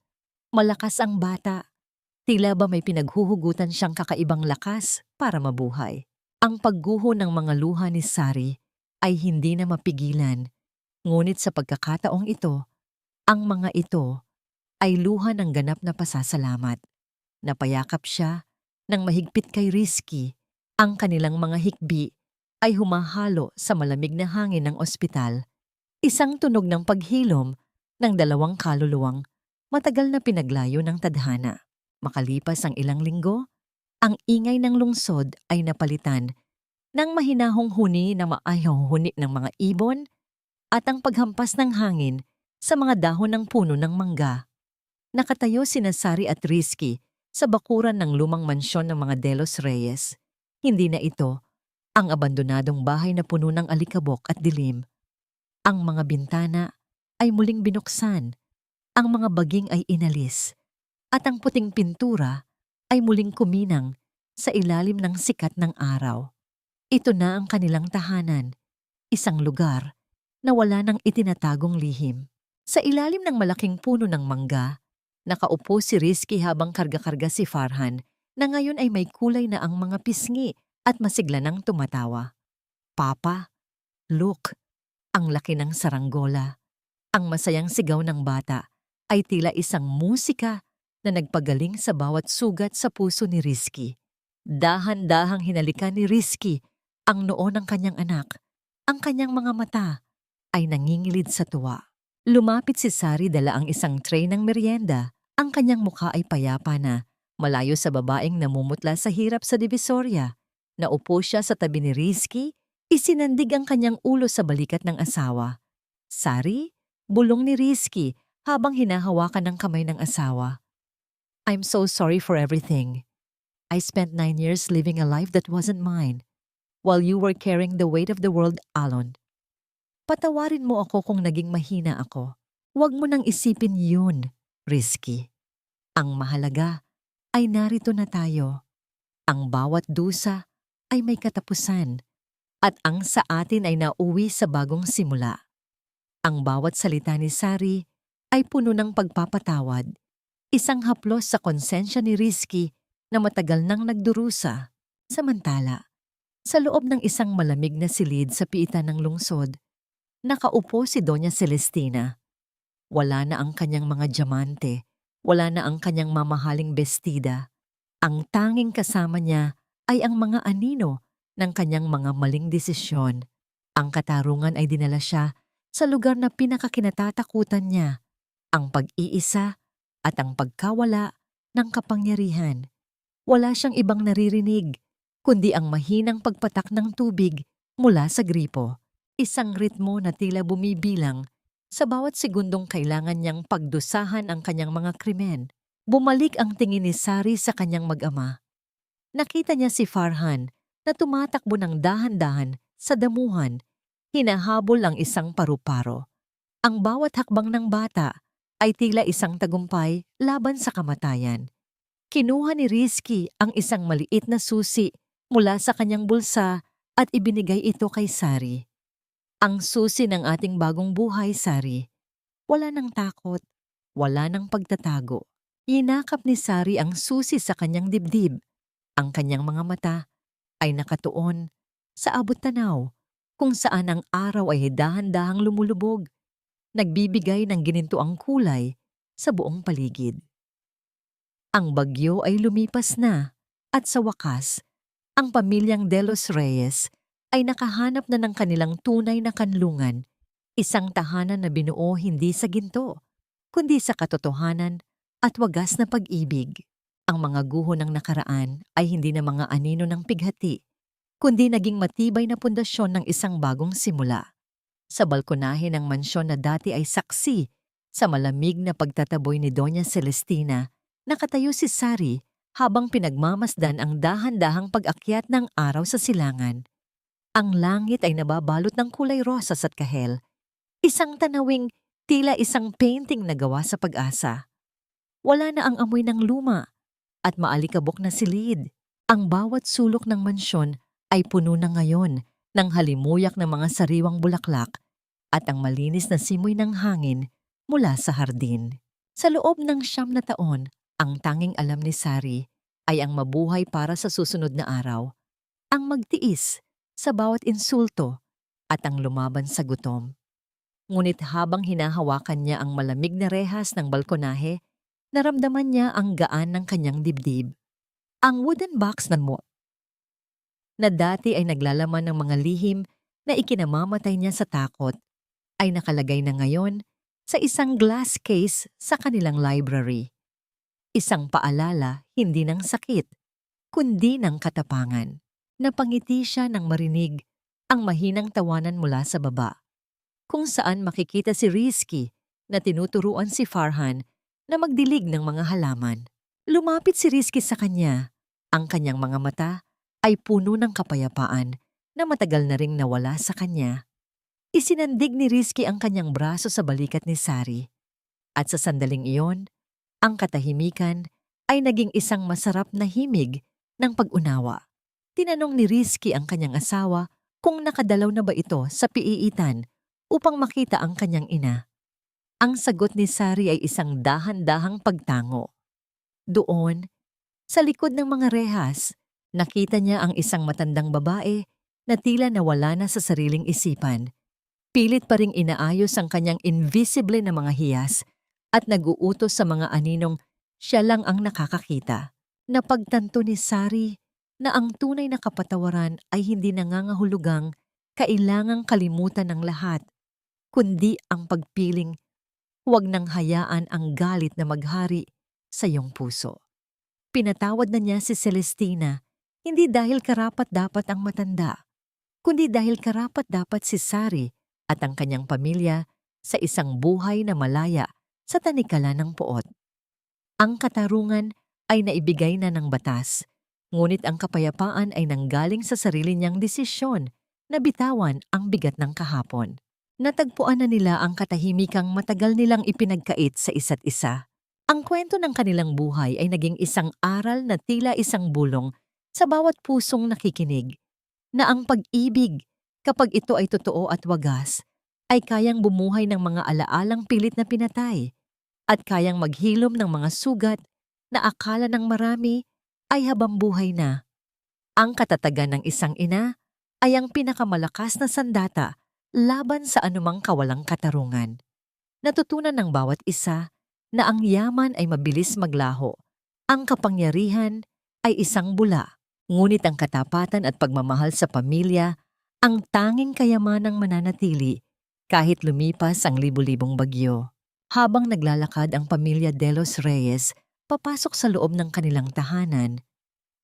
malakas ang bata, tila ba may pinaghuhugutan siyang kakaibang lakas para mabuhay. Ang pagguho ng mga luha ni Sari ay hindi na mapigilan, ngunit sa pagkakataong ito, ang mga ito ay luha ng ganap na pasasalamat. Napayakap siya ng mahigpit kay Rizky. Ang kanilang mga hikbi ay humahalo sa malamig na hangin ng ospital. Isang tunog ng paghilom ng 2 kaluluwang matagal na pinaglayo ng tadhana. Makalipas ang ilang linggo, ang ingay ng lungsod ay napalitan ng mahinahong huni na maayong huni ng mga ibon at ang paghampas ng hangin sa mga dahon ng puno ng mangga. Nakatayo sina Sari at Rizky sa bakuran ng lumang mansyon ng mga De Los Reyes. Hindi na ito ang abandonadong bahay na puno ng alikabok at dilim. Ang mga bintana ay muling binuksan, ang mga baging ay inalis, at ang puting pintura ay muling kuminang sa ilalim ng sikat ng araw. Ito na ang kanilang tahanan, isang lugar na wala ng itinatagong lihim. Sa ilalim ng malaking puno ng mangga, nakaupo si Rizky habang karga-karga si Farhan na ngayon ay may kulay na ang mga pisngi at masigla ng tumatawa. Papa, look, ang laki ng saranggola. Ang masayang sigaw ng bata ay tila isang musika na nagpagaling sa bawat sugat sa puso ni Rizky. Dahan-dahang hinalikan ni Rizky ang noo ng kanyang anak. Ang kanyang mga mata ay nangingilid sa tuwa. Lumapit si Sari, dala ang isang tray ng merienda. Ang kanyang mukha ay payapa na, malayo sa babaeng namumutla sa hirap sa Divisoria. Naupo siya sa tabi ni Rizky, isinandig ang kanyang ulo sa balikat ng asawa. Sari, bulong ni Rizky habang hinahawakan ng kamay ng asawa. I'm so sorry for everything. I spent 9 years living a life that wasn't mine, while you were carrying the weight of the world alone. Patawarin mo ako kung naging mahina ako. Huwag mo nang isipin yun, Rizky. Ang mahalaga ay narito na tayo. Ang bawat dusa ay may katapusan, at ang sa atin ay nauwi sa bagong simula. Ang bawat salita ni Sari ay puno ng pagpapatawad, isang haplos sa konsensya ni Rizky na matagal nang nagdurusa. Samantala, sa loob ng isang malamig na silid sa piitan ng lungsod, nakaupo si Doña Celestina. Wala na ang kanyang mga diamante, wala na ang kanyang mamahaling bestida. Ang tanging kasama niya ay ang mga anino ng kanyang mga maling desisyon. Ang katarungan ay dinala siya sa lugar na pinakakinatatakutan niya, ang pag-iisa at ang pagkawala ng kapangyarihan. Wala siyang ibang naririnig, kundi ang mahinang pagpatak ng tubig mula sa gripo. Isang ritmo na tila bumibilang sa bawat segundong kailangan niyang pagdusahan ang kanyang mga krimen. Bumalik ang tingin ni Sari sa kanyang mag-ama. Nakita niya si Farhan na tumatakbo ng dahan-dahan sa damuhan, hinahabol ang isang paru-paro. Ang bawat hakbang ng bata ay tila isang tagumpay laban sa kamatayan. Kinuha ni Rizky ang isang maliit na susi mula sa kanyang bulsa at ibinigay ito kay Sari. Ang susi ng ating bagong buhay, Sari. Wala nang takot, wala nang pagtatago. Inakap ni Sari ang susi sa kanyang dibdib. Ang kanyang mga mata ay nakatuon sa abot-tanaw, kung saan ang araw ay dahan-dahang lumulubog, nagbibigay ng ginintuang kulay sa buong paligid. Ang bagyo ay lumipas na at sa wakas, ang pamilyang De Los Reyes ay nakahanap na ng kanilang tunay na kanlungan, isang tahanan na binuo hindi sa ginto, kundi sa katotohanan at wagas na pag-ibig. Ang mga guho ng nakaraan ay hindi na mga anino ng pighati, kundi naging matibay na pundasyon ng isang bagong simula. Sa balkonahe ng mansyon na dati ay saksi sa malamig na pagtataboy ni Doña Celestina, nakatayo si Sari habang pinagmamasdan ang dahan-dahang pag-akyat ng araw sa silangan. Ang langit ay nababalot ng kulay rosas at kahel, isang tanawing tila isang painting na gawa sa pag-asa. Wala na ang amoy ng luma at maalikabok na silid. Ang bawat sulok ng mansyon ay puno na ngayon ng halimuyak ng mga sariwang bulaklak at ang malinis na simoy ng hangin mula sa hardin. Sa loob ng 9 na taon, ang tanging alam ni Sari ay ang mabuhay para sa susunod na araw, ang magtiis sa bawat insulto at ang lumaban sa gutom. Ngunit habang hinahawakan niya ang malamig na rehas ng balkonahe, naramdaman niya ang gaan ng kanyang dibdib. Ang wooden box na dati ay naglalaman ng mga lihim na ikinamamatay niya sa takot, ay nakalagay na ngayon sa isang glass case sa kanilang library. Isang paalala hindi ng sakit, kundi ng katapangan. Napangiti siya nang marinig ang mahinang tawanan mula sa baba, kung saan makikita si Rizky na tinuturuan si Farhan na magdilig ng mga halaman. Lumapit si Rizky sa kanya. Ang kanyang mga mata ay puno ng kapayapaan na matagal na ring nawala sa kanya. Isinandig ni Rizky ang kanyang braso sa balikat ni Sari. At sa sandaling iyon, ang katahimikan ay naging isang masarap na himig ng pag-unawa. Tinanong ni Rizky ang kanyang asawa kung nakadalaw na ba ito sa piiitan upang makita ang kanyang ina. Ang sagot ni Sari ay isang dahan-dahang pagtango. Doon, sa likod ng mga rehas, nakita niya ang isang matandang babae na tila nawala na sa sariling isipan. Pilit pa ring inaayos ang kanyang invisible na mga hiyas at nag-uutos sa mga aninong Siya lang ang nakakakita. Napagtanto ni Sari na ang tunay na kapatawaran ay hindi nangangahulugang kailangang kalimutan ng lahat, kundi ang pagpiling huwag nang hayaan ang galit na maghari sa iyong puso. Pinatawad na niya si Celestina, hindi dahil karapat-dapat ang matanda, kundi dahil karapat-dapat si Sari at ang kanyang pamilya sa isang buhay na malaya sa tanikala ng puot. Ang katarungan ay naibigay na ng batas, ngunit ang kapayapaan ay nanggaling sa sarili niyang desisyon na bitawan ang bigat ng kahapon. Natagpuan na nila ang katahimikang matagal nilang ipinagkait sa isa't isa. Ang kwento ng kanilang buhay ay naging isang aral na tila isang bulong sa bawat pusong nakikinig, na ang pag-ibig, kapag ito ay totoo at wagas, ay kayang bumuhay ng mga alaalang pilit na pinatay at kayang maghilom ng mga sugat na akala ng marami ay habambuhay na. Ang katatagan ng isang ina ay ang pinakamalakas na sandata laban sa anumang kawalang katarungan. Natutunan ng bawat isa na ang yaman ay mabilis maglaho, ang kapangyarihan ay isang bula, ngunit ang katapatan at pagmamahal sa pamilya ang tanging kayamanang mananatili kahit lumipas ang libu-libong bagyo. Habang naglalakad ang pamilya De Los Reyes papasok sa loob ng kanilang tahanan,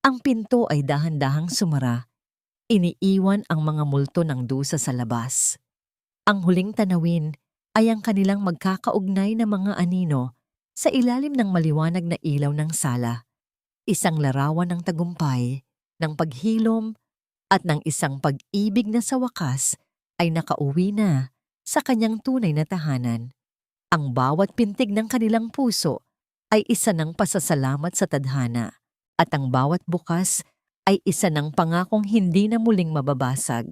ang pinto ay dahan-dahang sumara. Iniiwan ang mga multo ng dusa sa labas. Ang huling tanawin ay ang kanilang magkakaugnay na mga anino sa ilalim ng maliwanag na ilaw ng sala. Isang larawan ng tagumpay, ng paghilom, at ng isang pag-ibig na sa wakas ay nakauwi na sa kanyang tunay na tahanan. Ang bawat pintig ng kanilang puso ay isa ng pasasalamat sa tadhana, at ang bawat bukas ay isa ng pangakong hindi na muling mababasag.